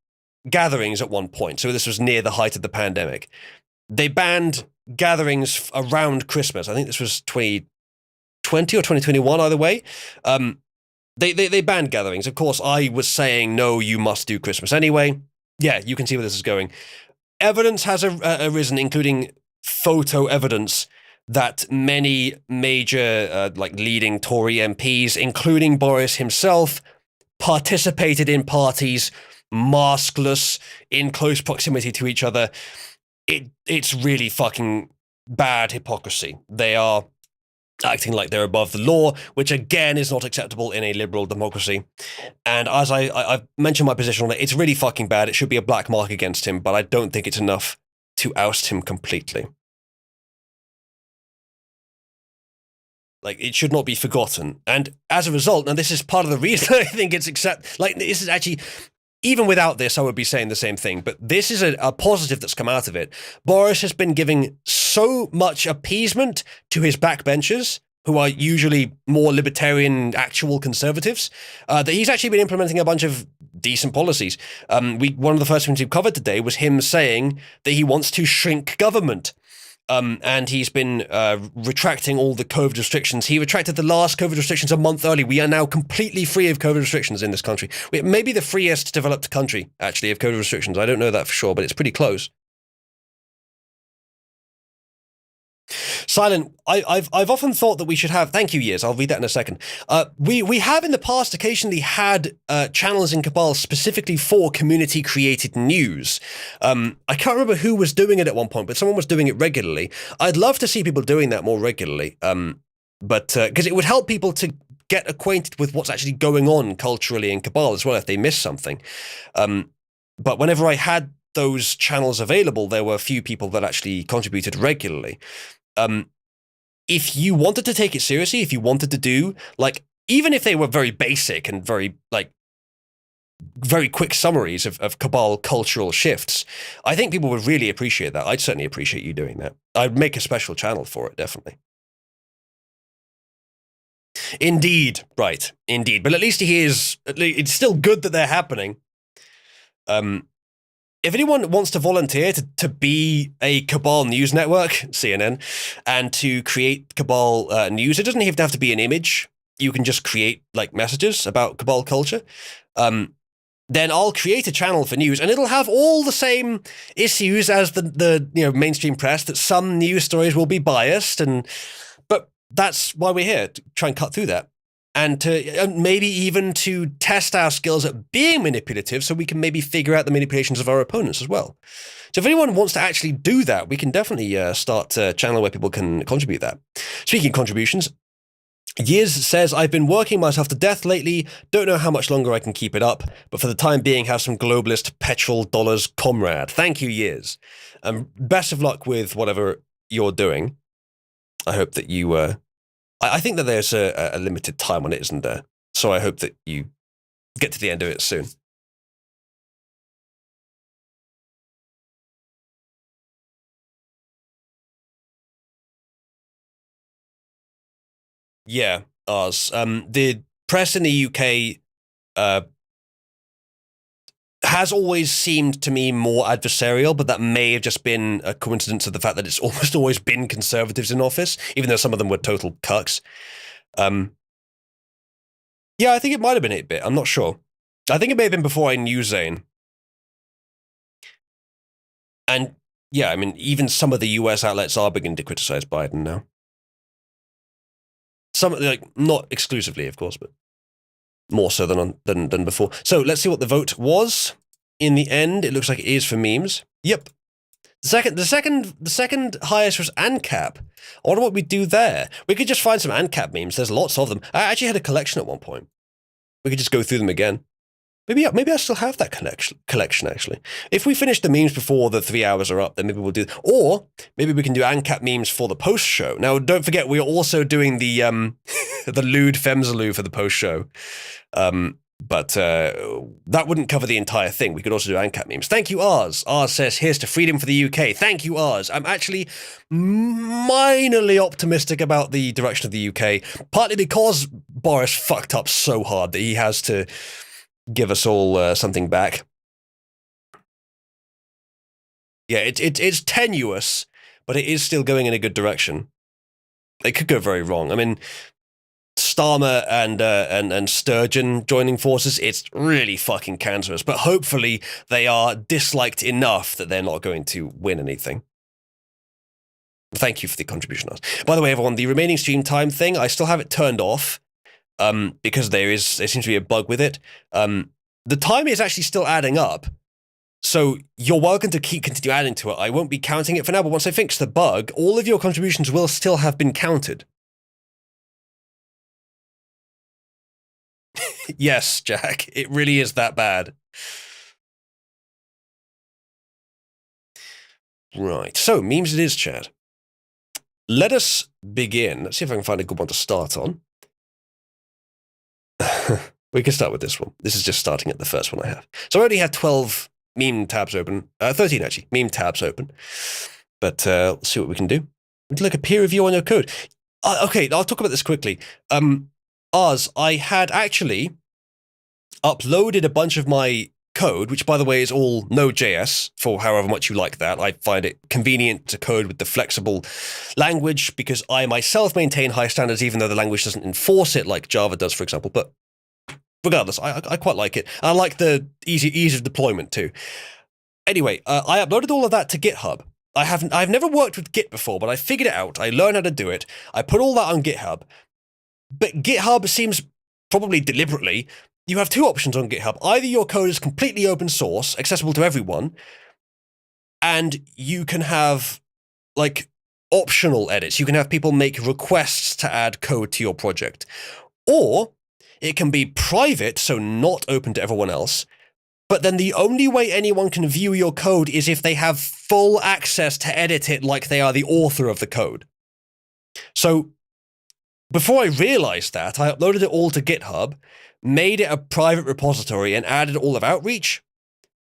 gatherings at one point. So this was near the height of the pandemic. They banned gatherings around Christmas. I think this was 2020 or 2021, either way. They banned gatherings. Of course, I was saying, no, you must do Christmas anyway. Yeah, you can see where this is going. Evidence has arisen, including photo evidence, that many major, leading Tory MPs, including Boris himself, participated in parties, maskless, in close proximity to each other. It's really fucking bad hypocrisy. They are acting like they're above the law, which again is not acceptable in a liberal democracy. And as I've mentioned my position on it, it's really fucking bad. It should be a black mark against him, but I don't think it's enough to oust him completely. Like, it should not be forgotten. And as a result, and this is part of the reason I think it's this is actually, even without this, I would be saying the same thing, but this is a positive that's come out of it. Boris has been giving so much appeasement to his backbenchers, who are usually more libertarian, actual conservatives, that he's actually been implementing a bunch of decent policies. One of the first things we covered today was him saying that he wants to shrink government. And he's been retracting all the COVID restrictions. He retracted the last COVID restrictions a month early. We are now completely free of COVID restrictions in this country. It may be the freest developed country, actually, of COVID restrictions. I don't know that for sure, but it's pretty close. Silent, I've often thought that we should have, thank you, Years, I'll read that in a second. We have in the past occasionally had channels in Cabal specifically for community-created news. I can't remember who was doing it at one point, but someone was doing it regularly. I'd love to see people doing that more regularly, but because it would help people to get acquainted with what's actually going on culturally in Cabal as well if they miss something. But whenever I had those channels available, there were a few people that actually contributed regularly. If you wanted to take it seriously, if you wanted to do, even if they were very basic and very quick summaries of Cabal cultural shifts, I think people would really appreciate that. I'd certainly appreciate you doing that. I'd make a special channel for it, definitely. Indeed, right, indeed. But at least it's still good that they're happening. If anyone wants to volunteer to be a Cabal news network, CNN, and to create Cabal news, it doesn't even have to be an image. You can just create messages about Cabal culture. Then I'll create a channel for news, and it'll have all the same issues as the mainstream press. That some news stories will be biased, but that's why we're here, to try and cut through that. And to maybe even to test our skills at being manipulative so we can maybe figure out the manipulations of our opponents as well. So if anyone wants to actually do that, we can definitely start a channel where people can contribute that. Speaking of contributions, Yiz says, I've been working myself to death lately, don't know how much longer I can keep it up, but for the time being have some globalist petrol dollars comrade. Thank you, Yiz. Best of luck with whatever you're doing. I hope that you... I think that there's a limited time on it, isn't there? So I hope that you get to the end of it soon. Yeah, ours. The press in the UK has always seemed to me more adversarial, but that may have just been a coincidence of the fact that it's almost always been conservatives in office, even though some of them were total cucks. Yeah, I think it might have been 8-bit. I'm not sure. I think it may have been before I knew Zane. And yeah, I mean, even some of the US outlets are beginning to criticize Biden now. Some, not exclusively, of course, but more so than before. So let's see what the vote was. In the end, it looks like it is for memes. Yep. The second highest was ANCAP. I wonder what we do there. We could just find some ANCAP memes. There's lots of them. I actually had a collection at one point. We could just go through them again. Maybe I still have that collection, actually. If we finish the memes before the 3 hours are up, then maybe we'll do... Or maybe we can do ANCAP memes for the post-show. Now, don't forget, we're also doing the the lewd femsaloo for the post-show. But that wouldn't cover the entire thing. We could also do ANCAP memes. Thank you, Ars. Ars says, here's to freedom for the UK. Thank you, Ars. I'm actually minorly optimistic about the direction of the UK, partly because Boris fucked up so hard that he has to give us all something back. Yeah, it's tenuous, but it is still going in a good direction. It could go very wrong. I mean, Starmer and Sturgeon joining forces, it's really fucking cancerous, but hopefully they are disliked enough that they're not going to win anything. Thank you for the contribution. By the way, everyone, the remaining stream time thing, I still have it turned off. Because there seems to be a bug with it. The time is actually still adding up, so you're welcome to continue adding to it. I won't be counting it for now, but once I fix the bug, all of your contributions will still have been counted. Yes, Jack, it really is that bad. Right, so memes it is, Chad. Let us begin. Let's see if I can find a good one to start on. We can start with this one. This is just starting at the first one I have. So I already have 12 meme tabs open. 13, actually. Meme tabs open. But let's see what we can do. Would you like a peer review on your code? Okay, I'll talk about this quickly. Oz, I had actually uploaded a bunch of my code, which, by the way, is all Node.js, for however much you like that. I find it convenient to code with the flexible language because I myself maintain high standards, even though the language doesn't enforce it like Java does, for example. But regardless, I quite like it. I like the ease of deployment too. Anyway, I uploaded all of that to GitHub. I've never worked with Git before, but I figured it out. I learned how to do it. I put all that on GitHub. But GitHub seems, probably deliberately, you have two options on GitHub. Either your code is completely open source, accessible to everyone, and you can have, like, optional edits. You can have people make requests to add code to your project. Or it can be private, so not open to everyone else, but then the only way anyone can view your code is if they have full access to edit it like they are the author of the code. So before I realized that, I uploaded it all to GitHub, made it a private repository, and added all of Outreach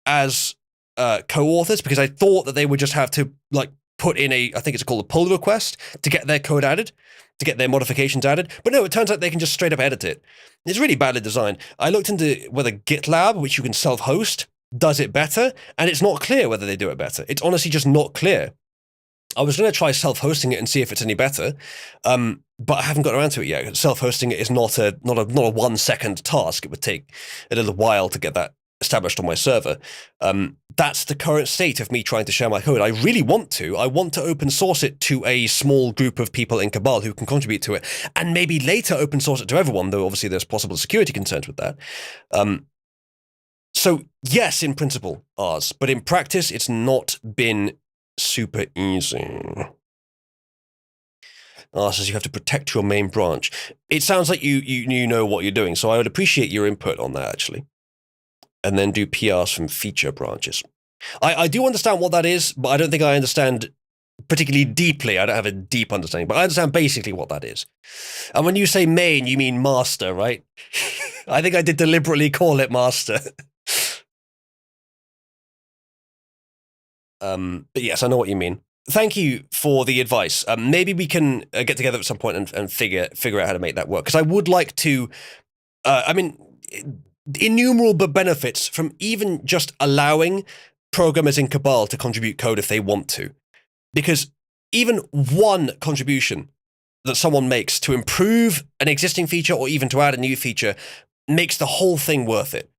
as co-authors, because I thought that they would just have to, like, put in I think it's called a pull request to get their code added, to get their modifications added. But no, it turns out they can just straight up edit it. It's really badly designed. I looked into whether GitLab, which you can self-host, does it better, and it's not clear whether they do it better. It's honestly just not clear. I was going to try self-hosting it and see if it's any better, but I haven't got around to it yet. Self-hosting it is not a 1 second task. It would take a little while to get that established on my server. That's the current state of me trying to share my code. I really want to. I want to open source it to a small group of people in Cabal who can contribute to it, and maybe later open source it to everyone, though obviously there's possible security concerns with that. So yes, in principle, ours, but in practice, it's not been super easy. Says you have to protect your main branch. It sounds like you know what you're doing, so I would appreciate your input on that, actually. And then do PRs from feature branches. I do understand what that is, but I don't think I understand particularly deeply. I don't have a deep understanding, but I understand basically what that is. And when you say main, you mean master, right? I think I did deliberately call it master. But yes, I know what you mean. Thank you for the advice. Maybe we can get together at some point and figure out how to make that work. Because I would like to, innumerable benefits from even just allowing programmers in Cabal to contribute code if they want to. Because even one contribution that someone makes to improve an existing feature or even to add a new feature makes the whole thing worth it.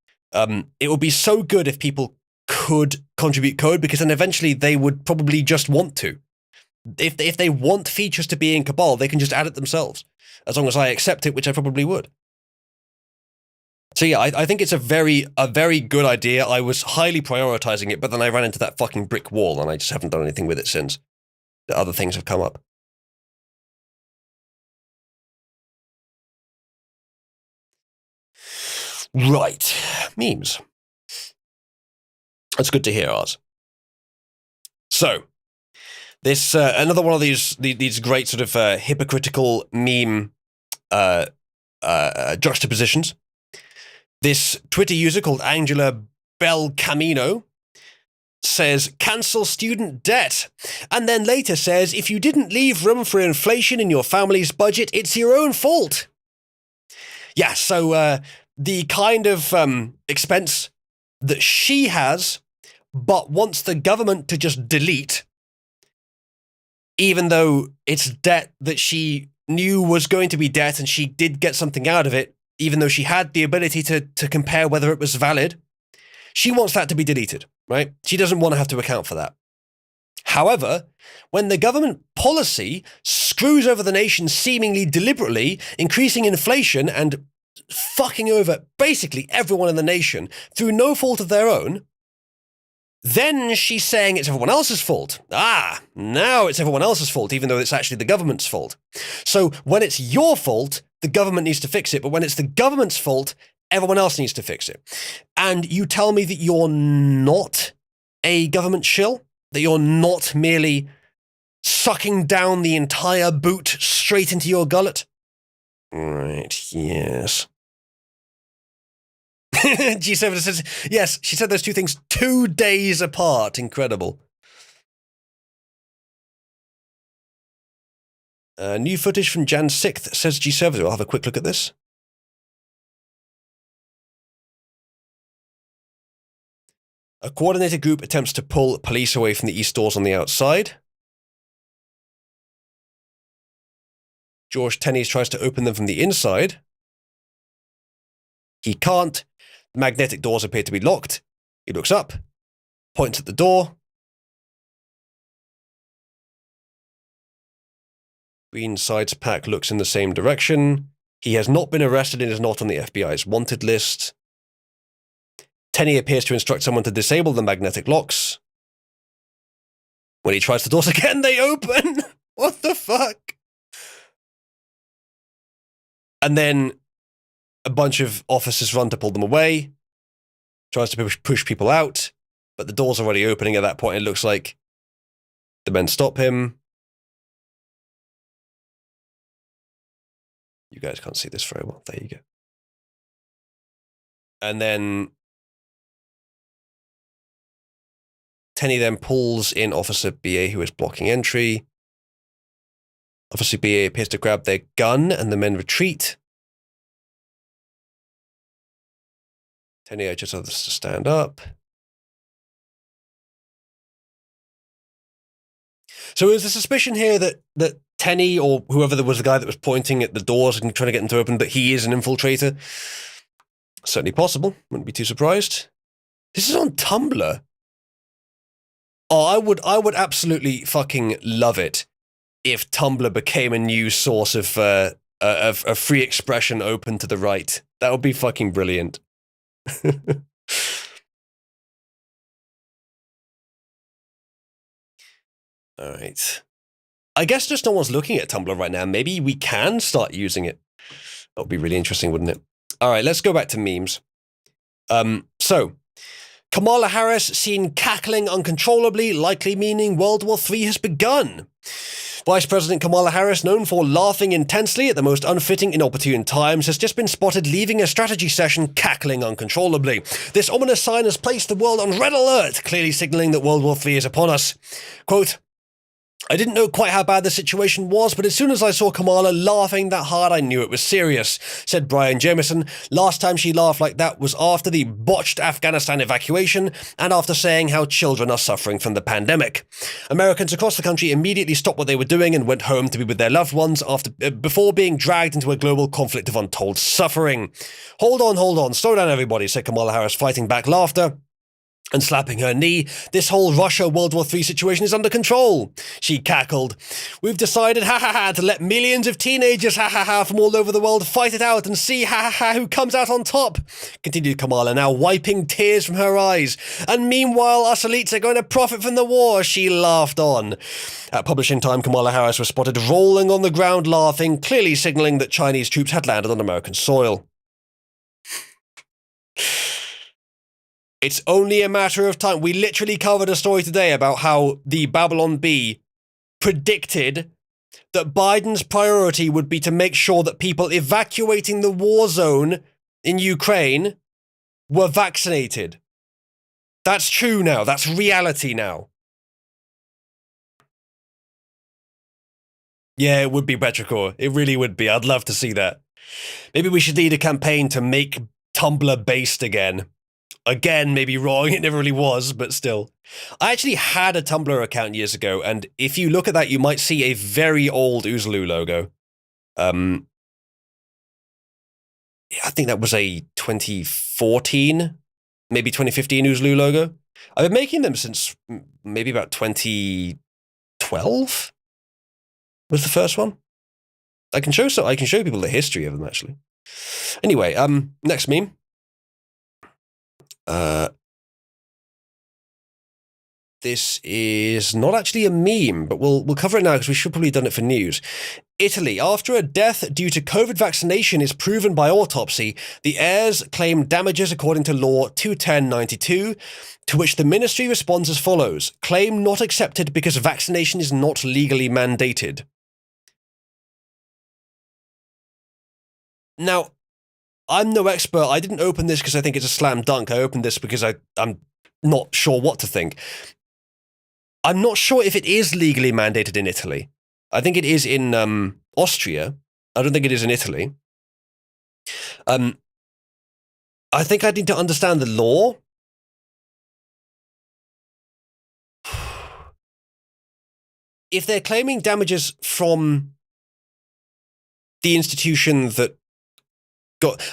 It would be so good if people could contribute code, because then eventually they would probably just want to. If they want features to be in Cabal, they can just add it themselves, as long as I accept it, which I probably would. So yeah, I think it's a very good idea. I was highly prioritizing it, but then I ran into that fucking brick wall, and I just haven't done anything with it since. The other things have come up. Right, memes. That's good to hear, Oz. So, this another one of these great sort of hypocritical meme juxtapositions. This Twitter user called Angela Belcamino says, cancel student debt, and then later says, if you didn't leave room for inflation in your family's budget, it's your own fault. Yeah, so the kind of expense that she has, but wants the government to just delete, even though it's debt that she knew was going to be debt and she did get something out of it, even though she had the ability to compare whether it was valid. She wants that to be deleted, right? She doesn't want to have to account for that. However, when the government policy screws over the nation seemingly deliberately, increasing inflation and fucking over basically everyone in the nation through no fault of their own, then she's saying it's everyone else's fault. Now it's everyone else's fault, even though it's actually the government's fault. So when it's your fault, the government needs to fix it. But when it's the government's fault, everyone else needs to fix it. And you tell me that you're not a government shill? That you're not merely sucking down the entire boot straight into your gullet? Right, yes. G7 says, yes, she said those two things 2 days apart. Incredible. New footage from Jan 6th, says G7. I'll have a quick look at this. A coordinated group attempts to pull police away from the east doors on the outside. George Tennies tries to open them from the inside. He can't. The magnetic doors appear to be locked. He looks up, points at the door. Green Sides Pack looks in the same direction. He has not been arrested and is not on the FBI's wanted list. Tenney appears to instruct someone to disable the magnetic locks. When he tries the doors again, they open! What the fuck? And then a bunch of officers run to pull them away. Tries to push people out, but the door's already opening at that point. It looks like the men stop him. You guys can't see this very well. There you go. And then Tenney then pulls in Officer BA, who is blocking entry. Officer BA appears to grab their gun, and the men retreat. Tenney urges others to stand up. So is the suspicion here that Tenney, or whoever there was the guy that was pointing at the doors and trying to get them to open, that he is an infiltrator? Certainly possible. Wouldn't be too surprised. This is on Tumblr. Oh, I would absolutely fucking love it if Tumblr became a new source of free expression open to the right. That would be fucking brilliant. All right. I guess just no one's looking at Tumblr right now. Maybe we can start using it. That would be really interesting, wouldn't it? All right, let's go back to memes. So, Kamala Harris seen cackling uncontrollably, likely meaning World War III has begun. Vice President Kamala Harris, known for laughing intensely at the most unfitting, inopportune times, has just been spotted leaving a strategy session cackling uncontrollably. This ominous sign has placed the world on red alert, clearly signaling that World War III is upon us. Quote, I didn't know quite how bad the situation was, but as soon as I saw Kamala laughing that hard, I knew it was serious, said Brian Jameson. Last time she laughed like that was after the botched Afghanistan evacuation and after saying how children are suffering from the pandemic. Americans across the country immediately stopped what they were doing and went home to be with their loved ones before being dragged into a global conflict of untold suffering. Hold on, slow down everybody, said Kamala Harris, fighting back laughter. and slapping her knee. "This whole Russia World War III situation is under control," she cackled. "We've decided, ha ha ha, to let millions of teenagers, ha ha ha, from all over the world fight it out and see, ha ha ha, who comes out on top," continued Kamala, now wiping tears from her eyes. "And meanwhile, us elites are going to profit from the war," she laughed on. At publishing time, Kamala Harris was spotted rolling on the ground laughing, clearly signaling that Chinese troops had landed on American soil. It's only a matter of time. We literally covered a story today about how the Babylon Bee predicted that Biden's priority would be to make sure that people evacuating the war zone in Ukraine were vaccinated. That's true now. That's reality now. Yeah, it would be Petrichor. It really would be. I'd love to see that. Maybe we should lead a campaign to make Tumblr based again. Again, maybe wrong, it never really was, but still. I actually had a Tumblr account years ago, and if you look at that, you might see a very old Oozaloo logo. I think that was a 2014, maybe 2015 Oozaloo logo. I've been making them since maybe about 2012 was the first one. I can show people the history of them, actually. Anyway, next meme. This is not actually a meme, but we'll cover it now because we should probably have done it for news. Italy. After a death due to COVID vaccination is proven by autopsy, the heirs claim damages according to Law 210/92, to which the ministry responds as follows. Claim not accepted because vaccination is not legally mandated. Now, I'm no expert. I didn't open this because I think it's a slam dunk. I opened this because I'm not sure what to think. I'm not sure if it is legally mandated in Italy. I think it is in Austria. I don't think it is in Italy. I think I need to understand the law. If they're claiming damages from the institution that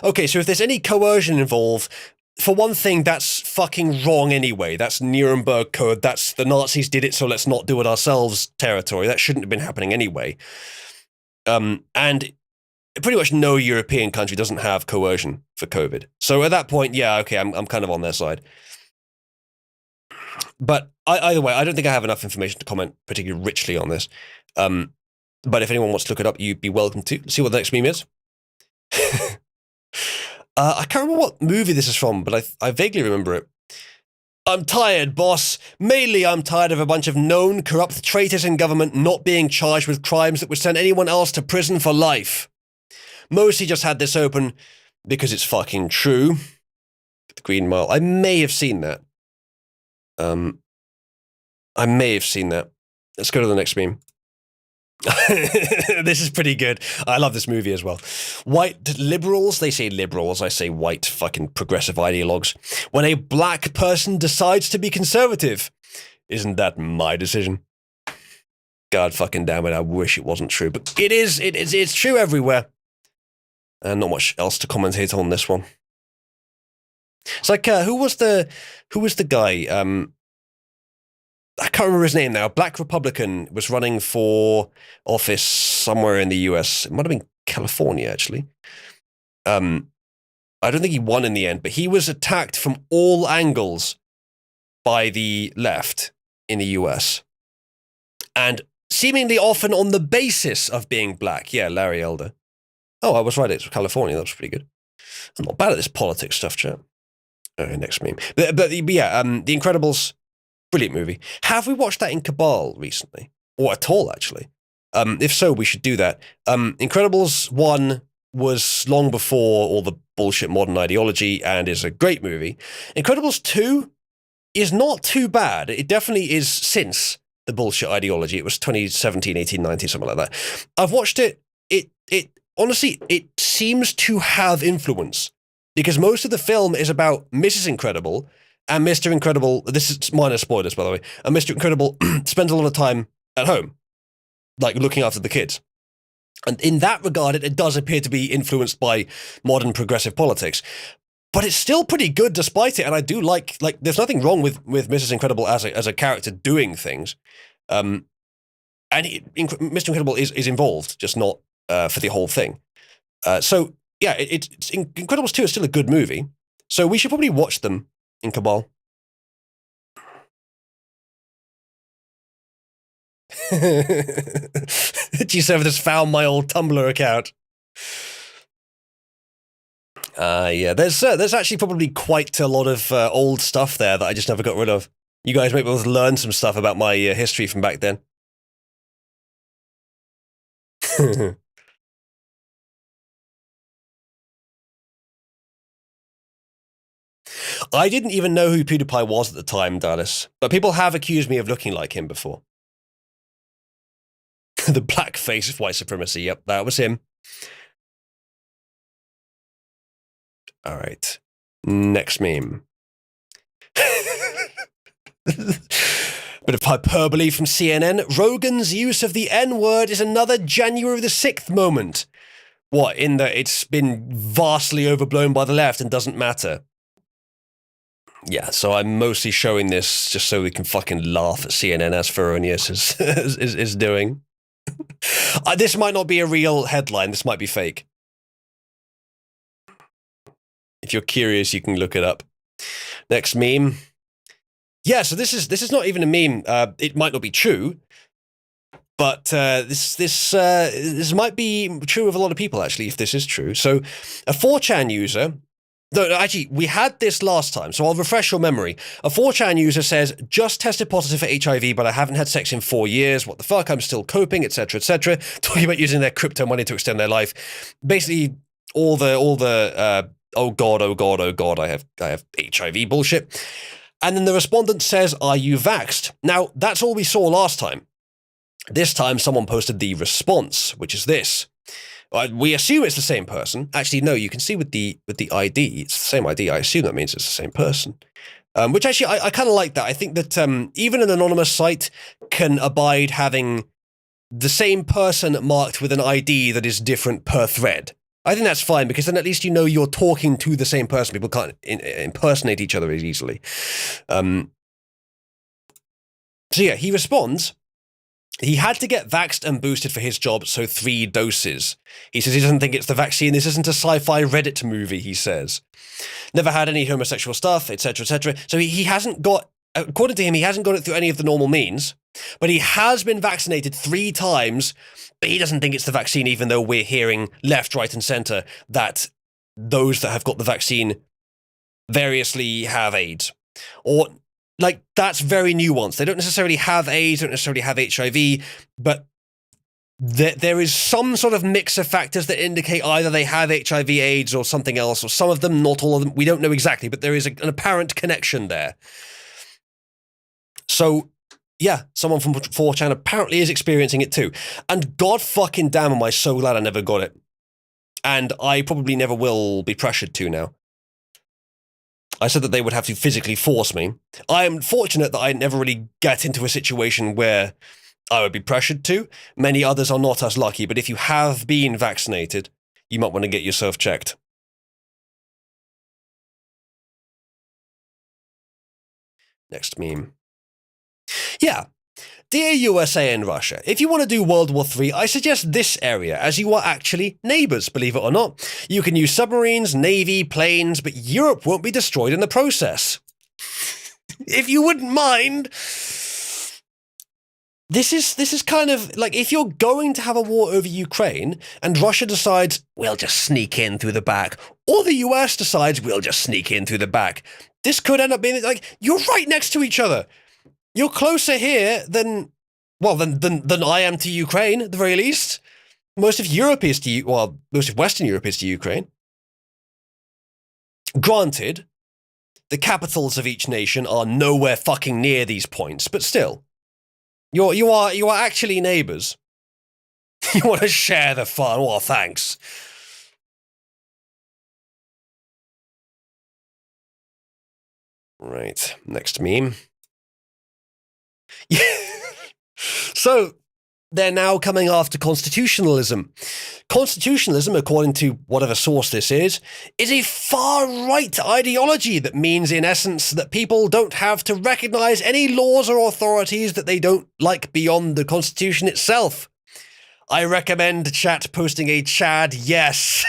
okay, so if there's any coercion involved, for one thing, that's fucking wrong anyway. That's Nuremberg Code. That's the Nazis did it, so let's not do it ourselves territory. That shouldn't have been happening anyway. And pretty much no European country doesn't have coercion for COVID. So at that point, yeah, okay, I'm kind of on their side. But either way, I don't think I have enough information to comment particularly richly on this. But if anyone wants to look it up, you'd be welcome to. Let's see what the next meme is. I can't remember what movie this is from, but I vaguely remember it. I'm tired, boss. Mainly, I'm tired of a bunch of known corrupt traitors in government not being charged with crimes that would send anyone else to prison for life. Mostly just had this open because it's fucking true. The Green Mile. I may have seen that. I may have seen that. Let's go to the next meme. This is pretty good. I love this movie as well. White liberals, they say liberals, I say white fucking progressive ideologues. When a black person decides to be conservative, isn't that my decision? God fucking damn it, I wish it wasn't true, but it is. It's true everywhere. And not much else to commentate on this one. It's like who was the guy? I can't remember his name now. A black Republican was running for office somewhere in the US. It might have been California, actually. I don't think he won in the end, but he was attacked from all angles by the left in the US. And seemingly often on the basis of being black. Yeah, Larry Elder. Oh, I was right. It's California. That was pretty good. I'm not bad at this politics stuff, chat. Next meme. But yeah, The Incredibles. Brilliant movie. Have we watched that in Cabal recently? Or at all, actually? If so, we should do that. Incredibles 1 was long before all the bullshit modern ideology and is a great movie. Incredibles 2 is not too bad. It definitely is since the bullshit ideology. It was 2017, 18, 19, something like that. I've watched it. It honestly, it seems to have influence. Because most of the film is about Mrs. Incredible, and Mr. Incredible, this is minor spoilers, by the way, and Mr. Incredible spends a lot of time at home, like looking after the kids. And in that regard, it does appear to be influenced by modern progressive politics. but it's still pretty good despite it. And I do like there's nothing wrong with Mrs. Incredible as a character doing things. And Mr. Incredible is involved, just not for the whole thing. So yeah, it's Incredibles 2 is still a good movie. So we should probably watch them in Cabal. G7 has found my old Tumblr account. Yeah, there's actually probably quite a lot of old stuff there that I just never got rid of. You guys might be able to learn some stuff about my history from back then. I didn't even know who PewDiePie was at the time, Dallas, but people have accused me of looking like him before. The black face of white supremacy. Yep, that was him. All right. Next meme. Bit of hyperbole from CNN. Rogan's use of the N-word is another January the 6th moment. What, in that it's been vastly overblown by the left and doesn't matter? Yeah, so I'm mostly showing this just so we can fucking laugh at CNN as Feronius is doing. This might not be a real headline. This might be fake. If you're curious, you can look it up. Next meme. Yeah, so this is not even a meme. It might not be true, but this might be true of a lot of people actually. If this is true, so a 4chan user. No, actually, we had this last time, so I'll refresh your memory. A 4chan user says, just tested positive for HIV, but I haven't had sex in 4 years. What the fuck? I'm still coping, etc., etc. Talking about using their crypto money to extend their life. Basically, all the oh god, I have HIV bullshit. And then the respondent says, are you vaxxed? Now, that's all we saw last time. This time, someone posted the response, which is this. We assume it's the same person. Actually, no, you can see with the ID, it's the same ID. I assume that means it's the same person. Which actually, I kind of like that. I think that even an anonymous site can abide having the same person marked with an ID that is different per thread. I think that's fine, because then at least you know you're talking to the same person. People can't impersonate each other as easily. So yeah, he responds. He had to get vaxxed and boosted for his job, so 3 doses. He says he doesn't think it's the vaccine. This isn't a sci-fi Reddit movie, he says. Never had any homosexual stuff, etc., etc. So he hasn't got, according to him, he hasn't got it through any of the normal means, but he has been vaccinated 3 times, but he doesn't think it's the vaccine, even though we're hearing left, right, and center that those that have got the vaccine variously have AIDS. Or... like, that's very nuanced. They don't necessarily have AIDS, don't necessarily have HIV, but there is some sort of mix of factors that indicate either they have HIV, AIDS, or something else, or some of them, not all of them. We don't know exactly, but there is an apparent connection there. So, yeah, someone from 4chan apparently is experiencing it too. And god fucking damn, am I so glad I never got it. And I probably never will be pressured to now. I said that they would have to physically force me. I am fortunate that I never really get into a situation where I would be pressured to. Many others are not as lucky, but if you have been vaccinated, you might want to get yourself checked. Next meme. Yeah. Dear USA and Russia, if you want to do World War III, I suggest this area, as you are actually neighbours, believe it or not. You can use submarines, navy, planes, but Europe won't be destroyed in the process. If you wouldn't mind. This is kind of like, if you're going to have a war over Ukraine and Russia decides, we'll just sneak in through the back, or the US decides, we'll just sneak in through the back, this could end up being like, you're right next to each other. You're closer here than I am to Ukraine, at the very least. Most of Europe is to most of Western Europe is to Ukraine. Granted, the capitals of each nation are nowhere fucking near these points, but still, you are actually neighbours. You want to share the fun? Well, thanks. Right, next meme. Yeah. So, they're now coming after constitutionalism. Constitutionalism, according to whatever source this is a far-right ideology that means, in essence, that people don't have to recognize any laws or authorities that they don't like beyond the Constitution itself. I recommend chat posting a Chad yes.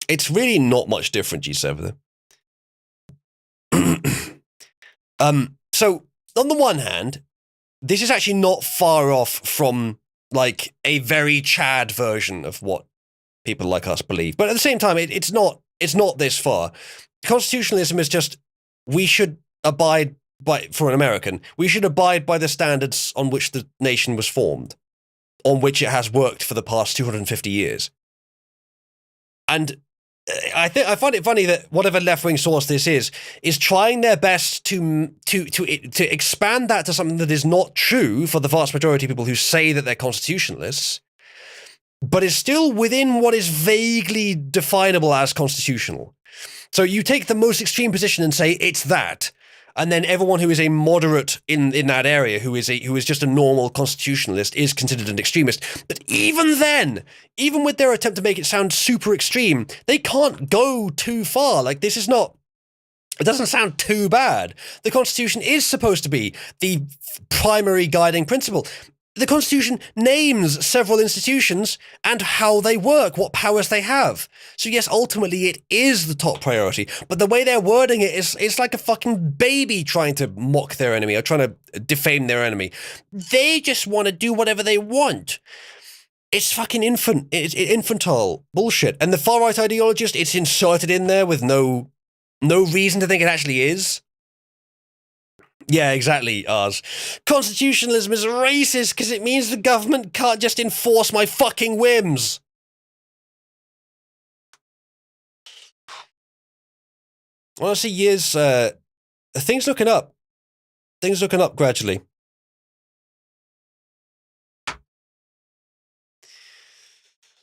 It's really not much different, G7. So, on the one hand, this is actually not far off from, like, a very Chad version of what people like us believe. But at the same time, it's not this far. Constitutionalism is just, we should abide by, for an American, we should abide by the standards on which the nation was formed, on which it has worked for the past 250 years. And I find it funny that whatever left-wing source this is trying their best to expand that to something that is not true for the vast majority of people who say that they're constitutionalists, but is still within what is vaguely definable as constitutional. So you take the most extreme position and say it's that, and then everyone who is a moderate in that area, who is just a normal constitutionalist, is considered an extremist. But even then, even with their attempt to make it sound super extreme, they can't go too far. Like, this is not, it doesn't sound too bad. The Constitution is supposed to be the primary guiding principle. The Constitution names several institutions and how they work, what powers they have. So yes, ultimately it is the top priority, but the way they're wording it is like a fucking baby trying to mock their enemy or trying to defame their enemy. They just want to do whatever they want. It's fucking infantile bullshit. And the far-right ideologist, it's inserted in there with no reason to think it actually is. Yeah, exactly, Oz. Constitutionalism is racist because it means the government can't just enforce my fucking whims. Honestly, years, things looking up. Things looking up gradually.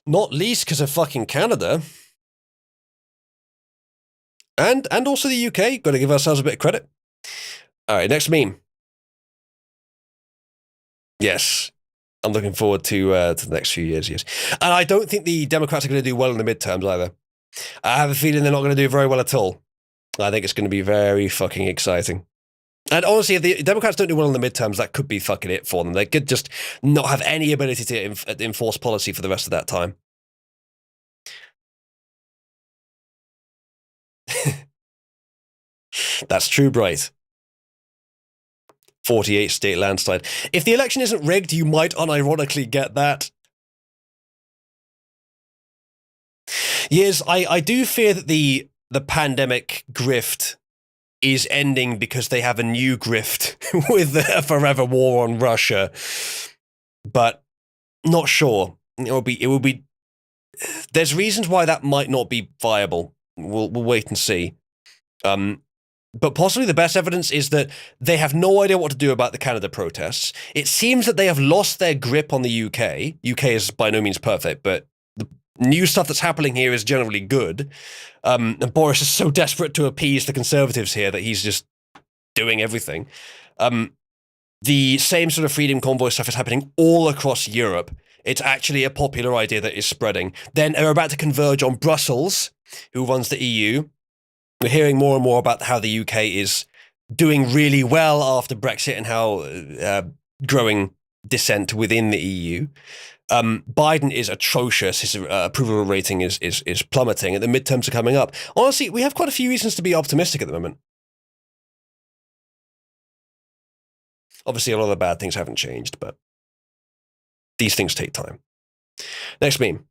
Not least because of fucking Canada. And also the UK. Got to give ourselves a bit of credit. All right, next meme. Yes, I'm looking forward to the next few years, yes. And I don't think the Democrats are going to do well in the midterms either. I have a feeling they're not going to do very well at all. I think it's going to be very fucking exciting. And honestly, if the Democrats don't do well in the midterms, that could be fucking it for them. They could just not have any ability to enforce policy for the rest of that time. That's true, Bright. 48 state landslide. If the election isn't rigged, you might unironically get that. Yes, I do fear that the pandemic grift is ending because they have a new grift with a forever war on Russia. But not sure. It will be there's reasons why that might not be viable. We'll wait and see. But possibly the best evidence is that they have no idea what to do about the Canada protests. It seems that they have lost their grip on the UK. UK is by no means perfect, but the new stuff that's happening here is generally good. And Boris is so desperate to appease the Conservatives here that he's just doing everything. The same sort of freedom convoy stuff is happening all across Europe. It's actually a popular idea that is spreading. Then they're about to converge on Brussels, who runs the EU. We're hearing more and more about how the UK is doing really well after Brexit and how growing dissent within the EU. Biden is atrocious. His approval rating is plummeting, and the midterms are coming up. Honestly, we have quite a few reasons to be optimistic at the moment. Obviously, a lot of the bad things haven't changed, but these things take time. Next meme.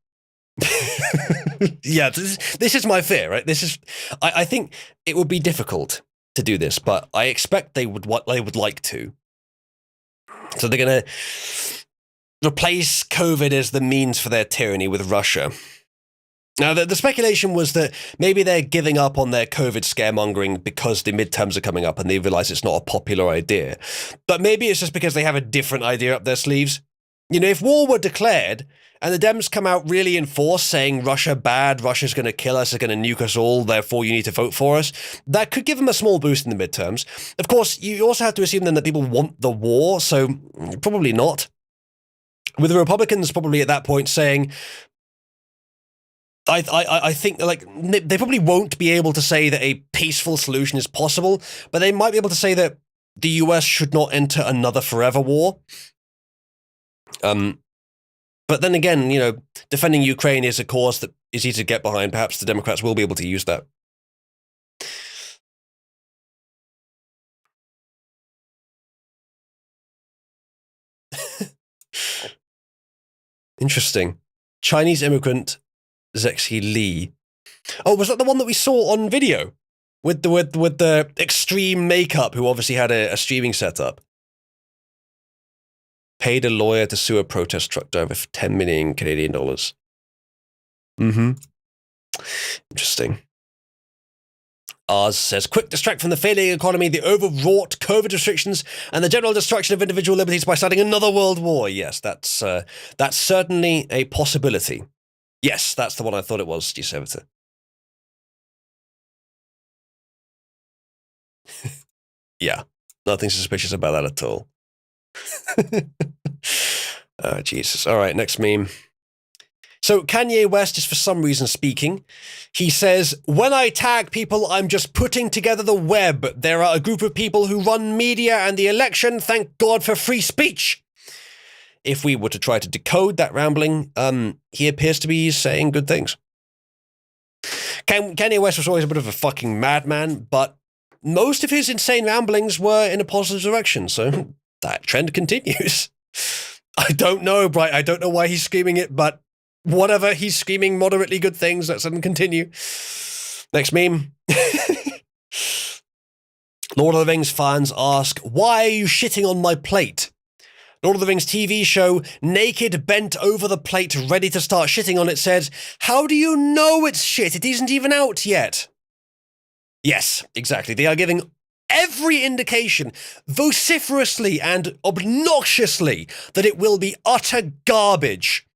Yeah, this is my fear, right? I think it would be difficult to do this, but I expect they would like to. So they're going to replace COVID as the means for their tyranny with Russia. Now, the speculation was that maybe they're giving up on their COVID scaremongering because the midterms are coming up and they realize it's not a popular idea. But maybe it's just because they have a different idea up their sleeves. You know, if war were declared and the Dems come out really in force saying Russia bad, Russia's going to kill us, they're going to nuke us all, therefore you need to vote for us, that could give them a small boost in the midterms. Of course, you also have to assume then that people want the war, so probably not. With the Republicans probably at that point saying, I think like they probably won't be able to say that a peaceful solution is possible, but they might be able to say that the US should not enter another forever war. But then again, you know, defending Ukraine is a cause that is easy to get behind. Perhaps the Democrats will be able to use that. Interesting. Chinese immigrant Zexi Li. Oh, was that the one that we saw on video with the extreme makeup? Who obviously had a streaming setup. Paid a lawyer to sue a protest truck driver for 10 million Canadian dollars. Mm-hmm. Interesting. Ours says, quick distract from the failing economy, the overwrought COVID restrictions, and the general destruction of individual liberties by starting another world war. Yes, that's certainly a possibility. Yes, that's the one I thought it was, G-Servitor. Yeah, nothing suspicious about that at all. Oh, Jesus. All right, next meme. So Kanye West is for some reason speaking. He says, when I tag people, I'm just putting together the web. There are a group of people who run media and the election. Thank God for free speech. If we were to try to decode that rambling, he appears to be saying good things. Kanye West was always a bit of a fucking madman, but most of his insane ramblings were in a positive direction, so that trend continues. I don't know, Bright. I don't know why he's screaming it, but whatever, he's screaming moderately good things. Let's let him continue. Next meme. Lord of the Rings fans ask, why are you shitting on my plate? Lord of the Rings TV show, naked, bent over the plate, ready to start shitting on it, said, how do you know it's shit? It isn't even out yet. Yes, exactly. They are giving every indication, vociferously and obnoxiously, that it will be utter garbage.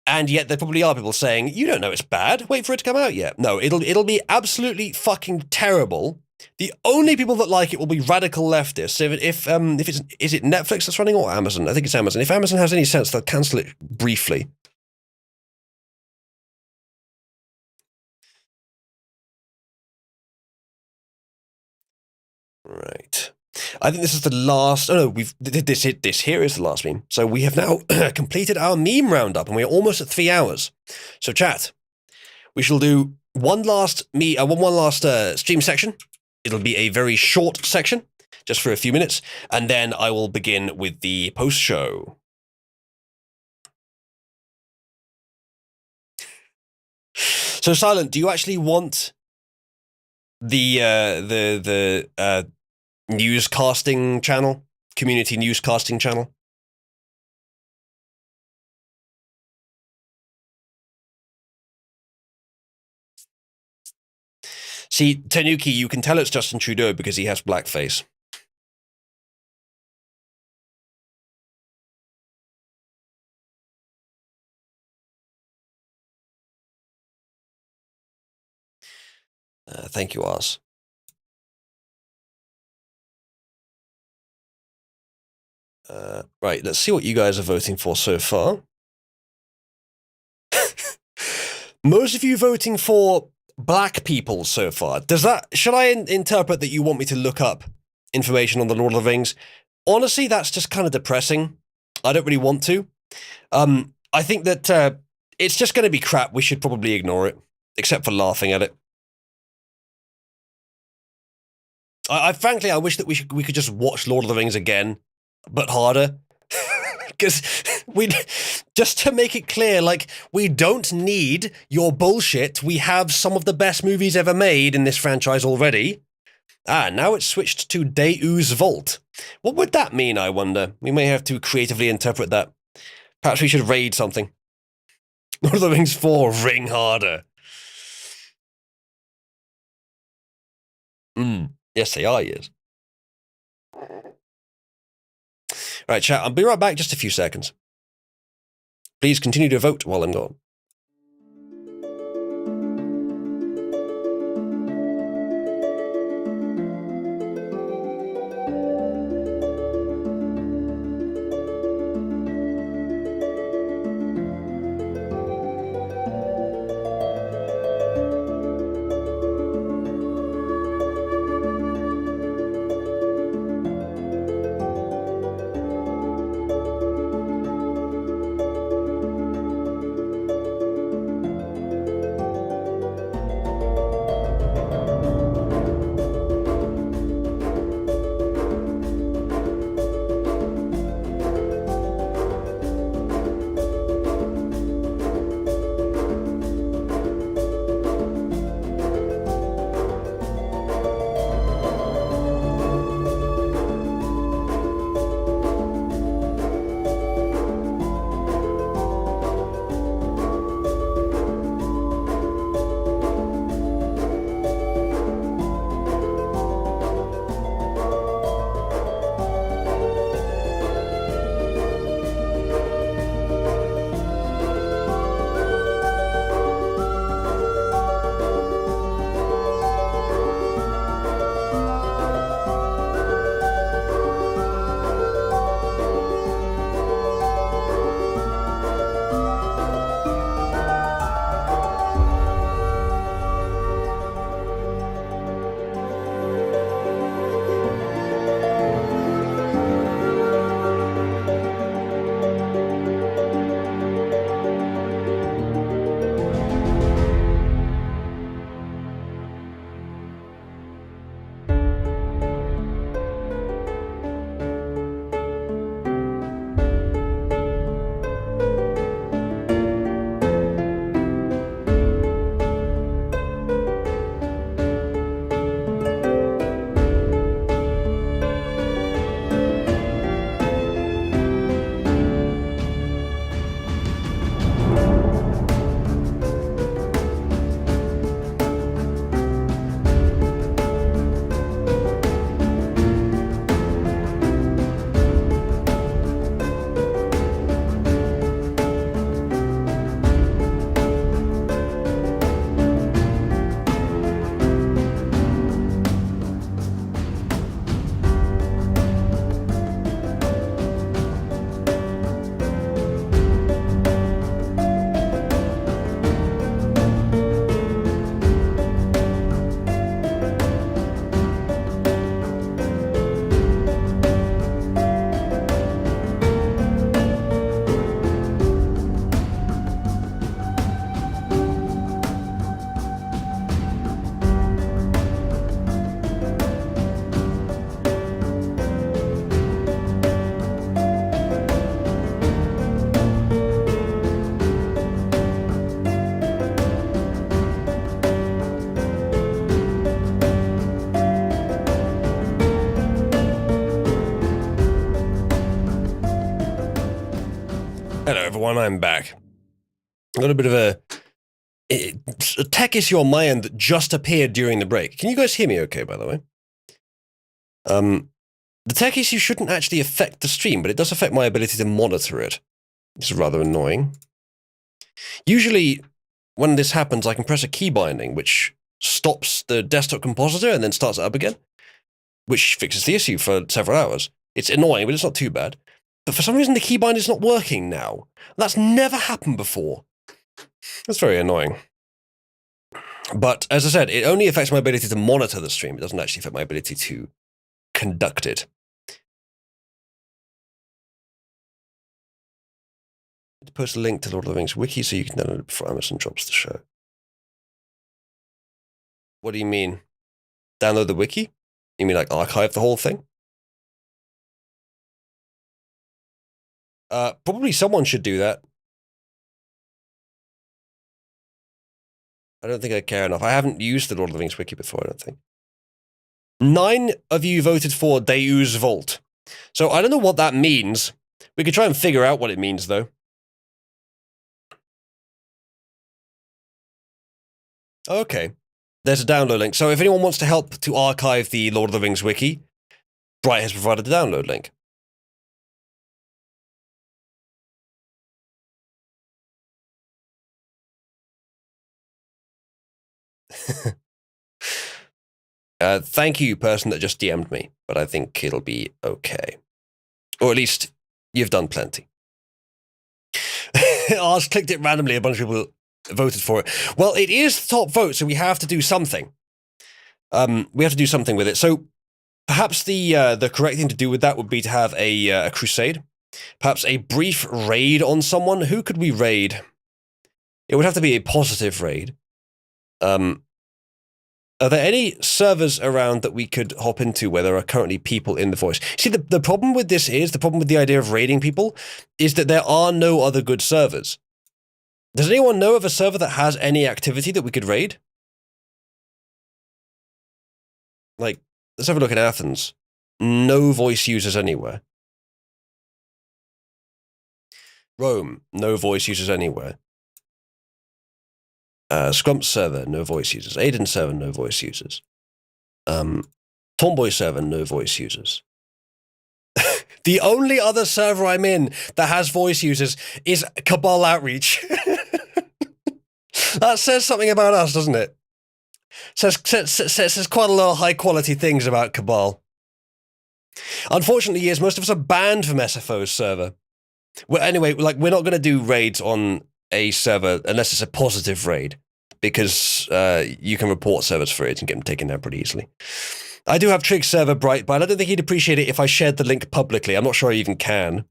And yet there probably are people saying, you don't know it's bad, wait for it to come out yet. No, it'll be absolutely fucking terrible. The only people that like it will be radical leftists. If it's, is it Netflix that's running or Amazon? I think it's Amazon. If Amazon has any sense, they'll cancel it briefly. Right. I think this is the last. Oh no, this here is the last meme. So we have now completed our meme roundup, and we are almost at 3 hours. So chat, we shall do one last stream section. It'll be a very short section, just for a few minutes, and then I will begin with the post show. So Silent, do you actually want the newscasting channel, community newscasting channel? See, Tanuki, you can tell it's Justin Trudeau because he has blackface. Thank you, Oz. Right, let's see what you guys are voting for so far. Most of you voting for black people so far. Should I interpret that you want me to look up information on the Lord of the Rings? Honestly, that's just kind of depressing. I don't really want to. I think that it's just going to be crap. We should probably ignore it, except for laughing at it. Frankly, I wish that we could just watch Lord of the Rings again, but harder. Because just to make it clear, like, we don't need your bullshit. We have some of the best movies ever made in this franchise already. Now it's switched to Deus Vault. What would that mean, I wonder? We may have to creatively interpret that. Perhaps we should raid something. Lord of the Rings 4, ring harder. Yes, they are, yes. Right, chat, I'll be right back, just a few seconds. Please continue to vote while I'm gone. Hello, everyone. I'm back. I got a bit of a tech issue on my end that just appeared during the break. Can you guys hear me okay, by the way? The tech issue shouldn't actually affect the stream, but it does affect my ability to monitor it. This is rather annoying. Usually, when this happens, I can press a key binding, which stops the desktop compositor and then starts it up again, which fixes the issue for several hours. It's annoying, but it's not too bad. But for some reason, the keybind is not working now. That's never happened before. That's very annoying. But as I said, it only affects my ability to monitor the stream. It doesn't actually affect my ability to conduct it. To post a link to Lord of the Rings wiki so you can download it before Amazon drops the show. What do you mean? Download the wiki? You mean like archive the whole thing? Probably someone should do that. I don't think I care enough. I haven't used the Lord of the Rings wiki before, I don't think. 9 of you voted for Deus Volt. So I don't know what that means. We could try and figure out what it means, though. Okay. There's a download link. So if anyone wants to help to archive the Lord of the Rings wiki, Bright has provided the download link. Thank you, person that just DM'd me, but I think it'll be okay. Or at least you've done plenty. I just clicked it randomly. A bunch of people voted for it. Well, it is the top vote, so we have to do something. We have to do something with it. So perhaps the correct thing to do with that would be to have a crusade. Perhaps a brief raid on someone. Who could we raid? It would have to be a positive raid. Are there any servers around that we could hop into where there are currently people in the voice? See, the problem with this is, the problem with the idea of raiding people, is that there are no other good servers. Does anyone know of a server that has any activity that we could raid? Like, let's have a look at Athens. No voice users anywhere. Rome, no voice users anywhere. Scrump server, no voice users. Aiden server, no voice users. Tomboy server, no voice users. The only other server I'm in that has voice users is Cabal Outreach. That says something about us, doesn't it? Says quite a lot of high quality things about Cabal. Unfortunately, yes, most of us are banned from SFO's server. Well, anyway, like, we're not going to do raids on a server unless it's a positive raid, because you can report servers for it and get them taken down pretty easily. I do have Trig's server Bright, but I don't think he'd appreciate it if I shared the link publicly. I'm not sure I even can.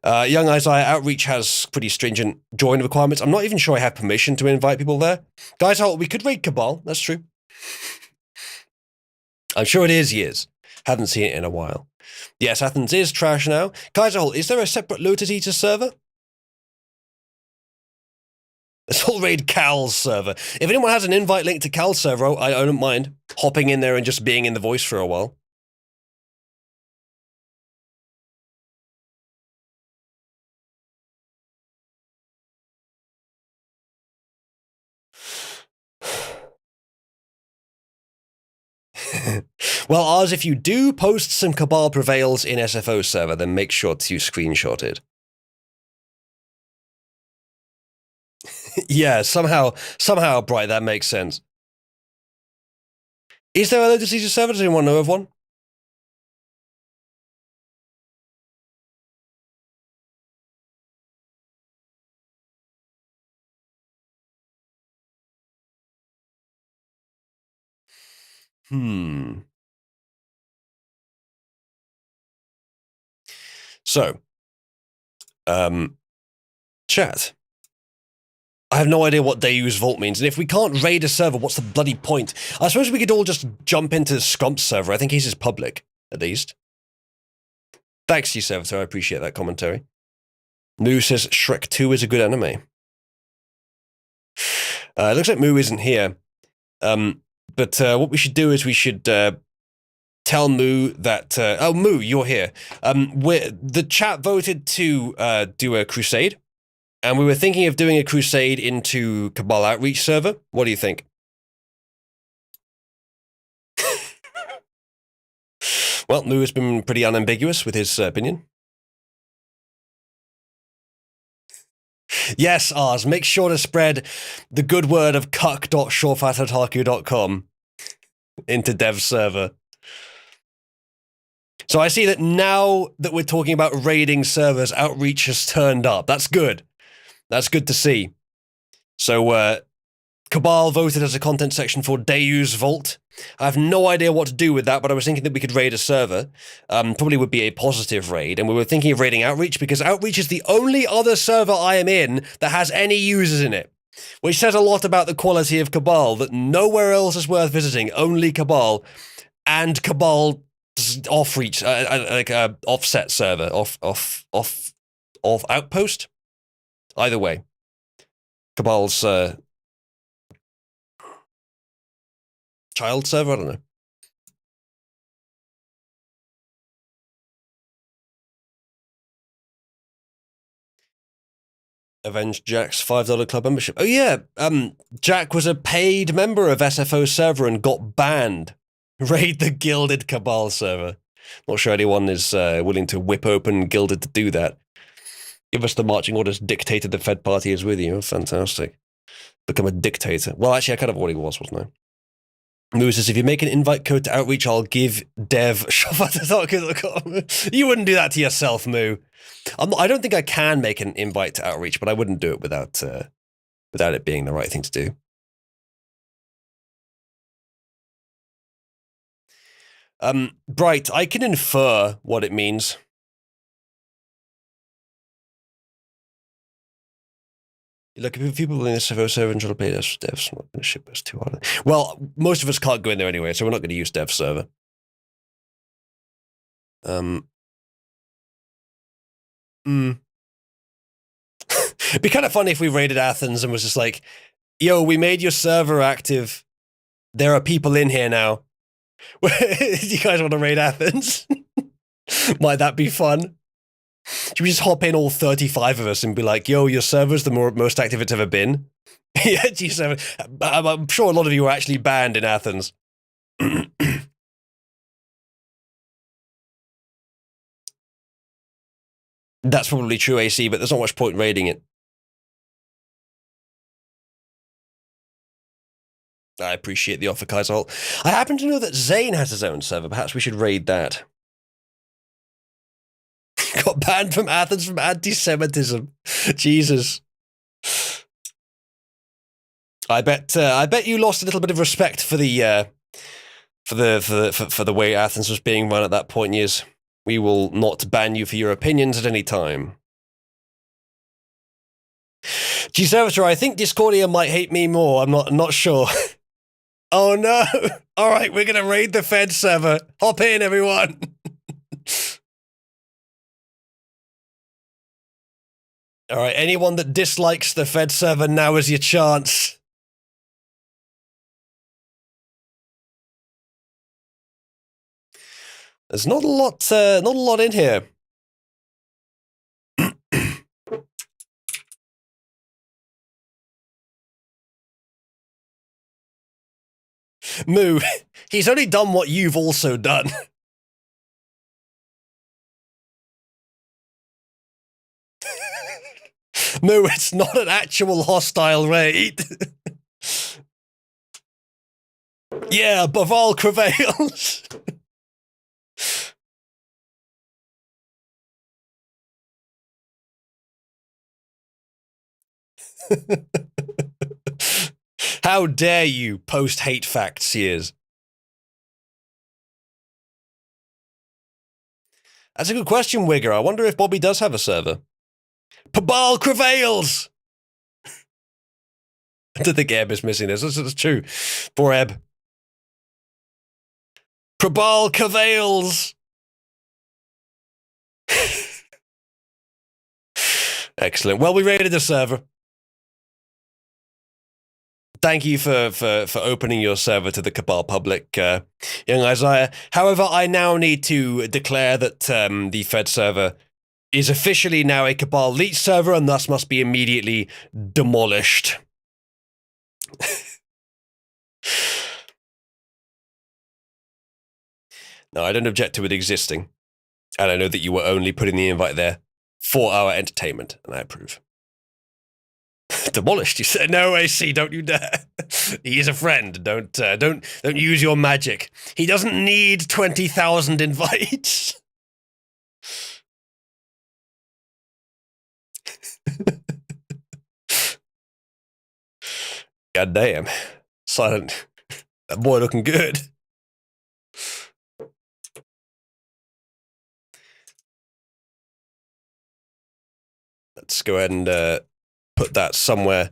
Young Isaiah, Outreach has pretty stringent join requirements. I'm not even sure I have permission to invite people there. Guys, we could raid Cabal. That's true. I'm sure it is years. Haven't seen it in a while. Yes, Athens is trash now. Kaiserhole, is there a separate Lotus Eater server? Let's all raid Cal's server. If anyone has an invite link to Cal's server, I don't mind hopping in there and just being in the voice for a while. Well, Oz, if you do post some Cabal Prevails in SFO server, then make sure to screenshot it. Yeah, somehow, Bright, that makes sense. Is there a Lotus Eater server? Does anyone know of one? So, chat. I have no idea what Deus Vault means, and if we can't raid a server, what's the bloody point? I suppose we could all just jump into Scrump's server. I think he's public, at least. Thanks to you, Servitor. I appreciate that commentary. Moo says Shrek 2 is a good anime. It looks like Moo isn't here. But what we should do is we should tell Moo that... oh, Moo, you're here. The chat voted to do a crusade, and we were thinking of doing a crusade into Cabal Outreach server. What do you think? Well, Moo has been pretty unambiguous with his opinion. Yes, Ars, make sure to spread the good word of cuck.shorefatotaku.com into dev server. So I see that now that we're talking about raiding servers, Outreach has turned up. That's good. That's good to see. So, Cabal voted as a content section for Deus Vault. I have no idea what to do with that, but I was thinking that we could raid a server. Probably would be a positive raid, and we were thinking of raiding Outreach because Outreach is the only other server I am in that has any users in it, which says a lot about the quality of Cabal, that nowhere else is worth visiting, only Cabal, and Cabal off-reach, like a offset server, off outpost. Either way, Cabal's child server, I don't know. Avenge Jack's $5 club membership. Oh yeah, Jack was a paid member of SFO server and got banned. Raid the Gilded Cabal server. Not sure anyone is willing to whip open Gilded to do that. Give us the marching orders, dictated the Fed party is with you. Fantastic. Become a dictator. Well, actually, I kind of already was, wasn't I? Moo says, if you make an invite code to Outreach, I'll give Dev shop@thedark.com. You wouldn't do that to yourself, Moo. I don't think I can make an invite to Outreach, but I wouldn't do it without it being the right thing to do. Bright, I can infer what it means. Look, if people in this server and try to play this, Dev's not going to ship us too hard. Well, most of us can't go in there anyway, so we're not going to use Dev's server. It'd be kind of funny if we raided Athens and was just like, yo, we made your server active. There are people in here now. Do you guys want to raid Athens? Might that be fun? Should we just hop in, all 35 of us, and be like, yo, your server's the most active it's ever been? Yeah, G7. I'm sure a lot of you are actually banned in Athens. That's probably true, AC, but there's not much point raiding it. I appreciate the offer, Kaiser. I happen to know that Zane has his own server. Perhaps we should raid that. Got banned from Athens from anti-Semitism. Jesus. I bet you lost a little bit of respect for the way Athens was being run at that point. Yes, we will not ban you for your opinions at any time. G-Servitor, I think Discordia might hate me more. I'm not sure. Oh no! All right, we're gonna raid the Fed server. Hop in, everyone. All right, anyone that dislikes the Fed server, now is your chance. There's not a lot in here. Moo, he's only done what you've also done. Moo, it's not an actual hostile raid. Yeah, Baval prevails. How dare you post hate facts, Sears? That's a good question, Wigger. I wonder if Bobby does have a server. Cabal prevails! I don't think Eb is missing this. This is true. Poor Eb. Cabal prevails! Excellent. Well, we raided the server. Thank you for opening your server to the Cabal public, young Isaiah. However, I now need to declare that the Fed server is officially now a Cabal leech server and thus must be immediately demolished. No, I don't object to it existing. And I know that you were only putting the invite there for our entertainment, and I approve. Demolished, you said. No, AC, don't you dare. He is a friend. Don't use your magic. He doesn't need 20,000 invites. God damn. Silent. That boy looking good. Let's go ahead and put that somewhere.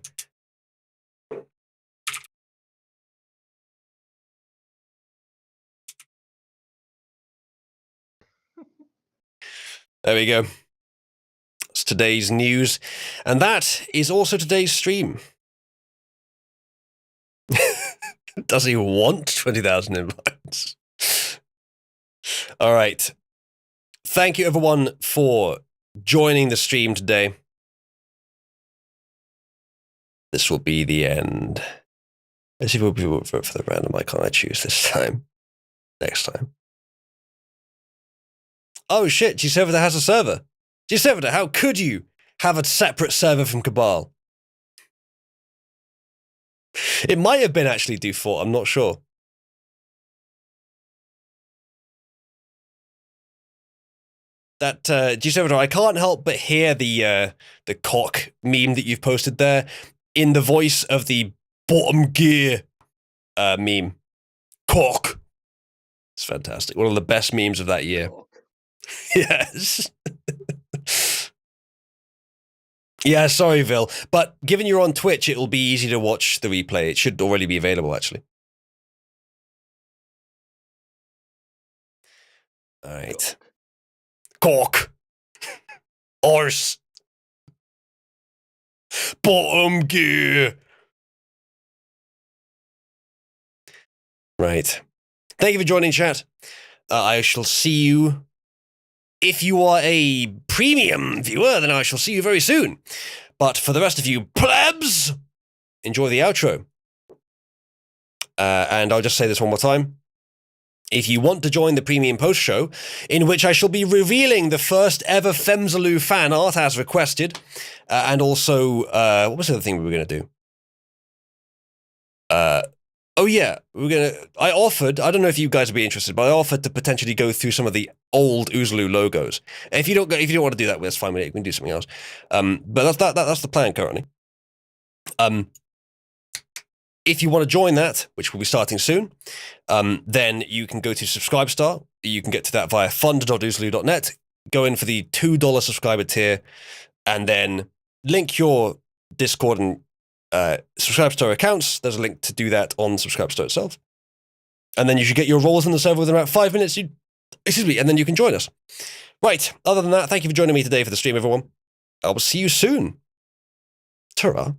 There we go. It's today's news. And that is also today's stream. Does he want 20,000 invites? All right. Thank you, everyone, for joining the stream today. This will be the end. Let's see if people vote for the random icon I choose this time. Next time. Oh shit, G-Servitor has a server. G-Servitor, how could you have a separate server from Cabal? It might have been actually Dufour. I'm not sure. That G7, I can't help but hear the cock meme that you've posted there in the voice of the bottom gear meme. Cock. It's fantastic. One of the best memes of that year. Yes. Yeah, sorry, Vil. But given you're on Twitch, it'll be easy to watch the replay. It should already be available, actually. All right. Cock. Arse. Bottom gear. Right. Thank you for joining, chat. I shall see you. If you are a premium viewer, then I shall see you very soon. But for the rest of you plebs, enjoy the outro. And I'll just say this one more time. If you want to join the premium post show, in which I shall be revealing the first ever Femzaloo fan art as requested, and also, what was the other thing we were going to do? Oh yeah, I offered, I don't know if you guys would be interested, but I offered to potentially go through some of the old Oozaloo logos. If you don't want to do that, that's fine. We can do something else. But that's the plan currently. If you want to join that, which will be starting soon, then you can go to Subscribestar. You can get to that via fund.oozaloo.net. Go in for the $2 subscriber tier, and then link your Discord and Subscribestar accounts. There's a link to do that on Subscribestar itself. And then you should get your roles in the server within about 5 minutes. And then you can join us. Right, other than that, thank you for joining me today for the stream, everyone. I will see you soon. Ta-ra.